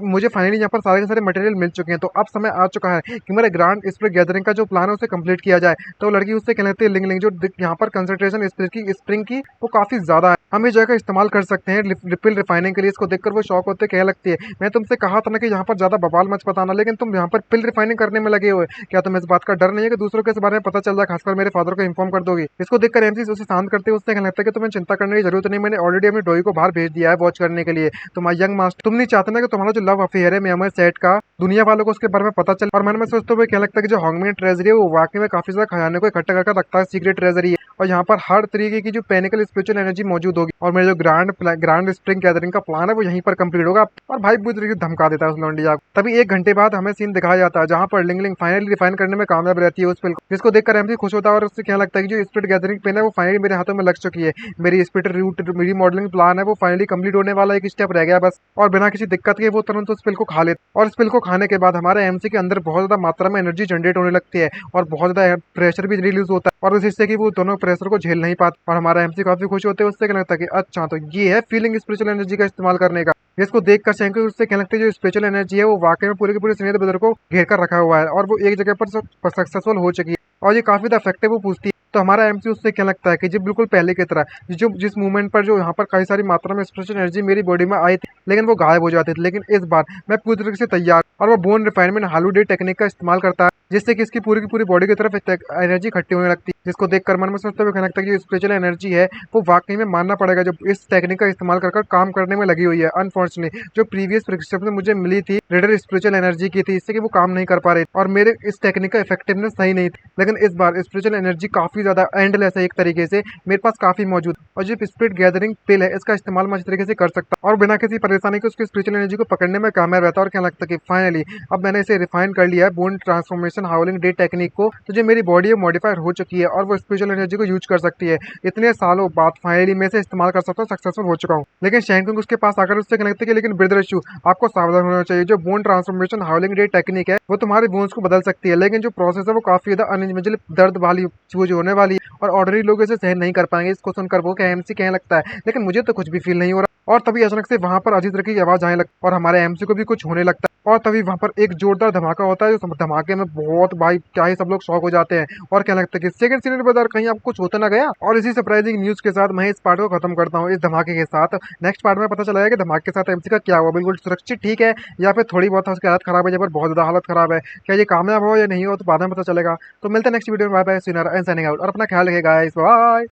मुझे फाइनली यहाँ पर सारे के सारे मटेरियल मिल चुके हैं, तो अब समय आ चुका है कि मेरे ग्रांड स्पिरिट गैदरिंग का जो प्लान है उसे कंप्लीट किया जाए। तो लड़की उससे कहने लगती है लिंग जो यहाँ पर कंसंट्रेशन स्प्रिंग की वो काफी ज्यादा है, हम इस जगह का इस्तेमाल कर सकते हैं रिपिल रिफाइनिंग के लिए। इसको देखकर वो शौक होते कहने लगती है मैं तुमसे कहा था ना कि यहाँ पर ज्यादा बवाल मच बताना, लेकिन तुम यहाँ पर पिल रिफाइनिंग करने में लगे हुए, क्या तुम्हें इस बात का डर नहीं है कि दूसरों के इस बारे में पता चल जाए, खासकर मेरे फादर को इन्फॉर्म कर दोगी। इसको देखकर एमसी उसे शांत करते हुए उससे कहने लगता है कि तुम्हें चिंता करने की जरूरत नहीं, मैंने ऑलरेडी अपनी डोई को बाहर भेज दिया है वॉच करने के लिए। तुम यंग मास्टर तुम नहीं चाहते ना कि तुम्हारा जो लव अफेयर है म्यांमार सेट का दुनिया वालों को उसके बारे में पता चले। और मन में सोचते हुए क्या लगता है कि जो हॉन्गमैन ट्रेजरी है वो वाकई में काफी ज्यादा खजाने को इकट्ठा करके रखता है, सीक्रेट ट्रेजरी है, और यहाँ पर हर तरीके की जो पेनिकल स्पिरिचुअल एनर्जी मौजूद होगी और मेरा जो ग्रांड स्प्रिंग गैदरिंग का प्लान है वो यहीं पर कंप्लीट होगा। और भाई बुद्ध धमका देता है उस लौंडिया को। तभी 1 घंटे बाद हमें सीन दिखाया जाता है जहाँ पर लिंगलिंग फाइनली रिफाइन करने में कामयाब रहती है उस स्पेल को, जिसको देखकर एमसी खुश होता है और उससे क्या लगता है कि जो स्पिरिट गैदरिंग पेन है वो फाइनली मेरे हाथों में लग चुकी है। मेरी स्पिरिट रूट मेरी मॉडलिंग प्लान है वो फाइनली कंप्लीट होने वाला, एक स्टेप रह गया बस। और बिना किसी दिक्कत के वो तुरंत उस पिल को खा लेते और इस पिल को खाने के बाद हमारे एमसी के अंदर बहुत ज्यादा मात्रा में एनर्जी जनरेट होने लगती है और बहुत ज्यादा प्रेशर भी रिलीज होता है और उस हिस्से की वो दोनों प्रेशर को झेल नहीं पाते और हमारा एमसी काफी खुश होते हैं। उससे क्या लगता है कि अच्छा तो ये है फीलिंग स्पिरिचुअल एनर्जी का इस्तेमाल करने का। जिसको देखकर शैंको उससे क्या लगता है जो स्पिरिचुअल एनर्जी है वो वाकई में पूरे के पूरे सीनियर ब्रदर को घेर कर रखा हुआ है और वो एक जगह पर सक्सेसफुल हो चुकी है और ये काफी ज्यादा इफेक्टिव वो पूछती है। तो हमारा एमसी उससे क्या लगता है कि जो बिल्कुल पहले की तरह जो जिस मूवमेंट पर जो यहाँ पर कई सारी मात्रा में स्पिरिचुअल एनर्जी मेरी बॉडी में आई थी लेकिन वो गायब हो जाती थी, लेकिन इस बार मैं पूरी तरीके से तैयार और वो बोन रिफाइनमेंट हालूडे टेक्निक का इस्तेमाल करता है जिससे कि इसकी पूरी की पूरी बॉडी की तरफ एनर्जी इकट्ठी होने लगती है। जिसको देखकर मन में सोचते हुए कहने लगता है कि स्पिरिचुअल एनर्जी है वो वाकई में मानना पड़ेगा जो इस टेक्निक का इस्तेमाल कर काम करने में लगी हुई है। अनफॉर्चुनेटली जो प्रीवियस प्रिस्क्रिप्शन मुझे मिली थी रेडर स्पिरिचुअल एनर्जी की थी इससे कि वो काम नहीं कर पा रही और मेरे इस टेक्निक का इफेक्टिवनेस सही नहीं थी, लेकिन इस बार स्पिरिचुअल एनर्जी काफी ज्यादा एंडलेस है एक तरीके से मेरे पास काफी मौजूद और जो स्पिरिट गैदरिंग पिल है इसका इस्तेमाल मैं अच्छी तरीके से कर सकता और बिना किसी परेशानी के उसकी स्पिरिचुअल एनर्जी को पकड़ने में कामयाब रहता है। और क्या लगता है कि फाइनली अब मैंने इसे रिफाइन कर लिया है बोन ट्रांसफॉर्मेशन हाउलिंग डे टेक्निक को, तो जो मेरी बॉडी है मॉडिफाइड हो चुकी है और वो स्पिरिचुअल एनर्जी को यूज कर सकती है। इतने सालों बाद फाइनली मैं इसे इस्तेमाल कर सकता हूँ, सक्सेसफुल हो चुका हूँ। लेकिन शैंकुंग उसके पास आकर उससे कहने लगता है कि लेकिन ब्रदर इशू आपको सावधान होना चाहिए, जो बोन ट्रांसफॉर्मेशन हाउलिंग डे टेक्निक है वो तुम्हारे बोन्स को बदल सकती है, लेकिन जो प्रोसेस है वो काफी ज्यादा अनइमेजिबल दर्द वाली चीज होने वाली है और ऑर्डनरी लोग इसे सहन नहीं कर पाएंगे। इसको सुनकर वो क्या एमसी कहने लगता है लेकिन मुझे तो कुछ भी फील नहीं हो रहा। और तभी अचानक से वहां पर अजीत की आवाज आने लगती और हमारे एमसी को भी कुछ होने लगता है और तभी वहां पर एक जोरदार धमाका होता है। जो धमाके में बहुत भाई क्या ही सब लोग शॉक हो जाते हैं और क्या लगता है कि सेकंड सीनियर ब्रदर कहीं आपको कुछ होता ना गया। और इसी सरप्राइजिंग न्यूज के साथ मैं इस पार्ट को खत्म करता हूँ इस धमाके के साथ। नेक्स्ट पार्ट में पता चला है कि धमाके के साथ एमसी का क्या हुआ, बिल्कुल सुरक्षित ठीक है या फिर थोड़ी बहुत उसकी हालत खराब है या फिर बहुत ज्यादा हालत खराब है, क्या ये कामयाब हो या नहीं हो तो बाद में पता चलेगा। तो मिलते हैं नेक्स्ट वीडियो में, bye bye, senior and signing out और अपना ख्याल रखिएगा गाइस, बाय।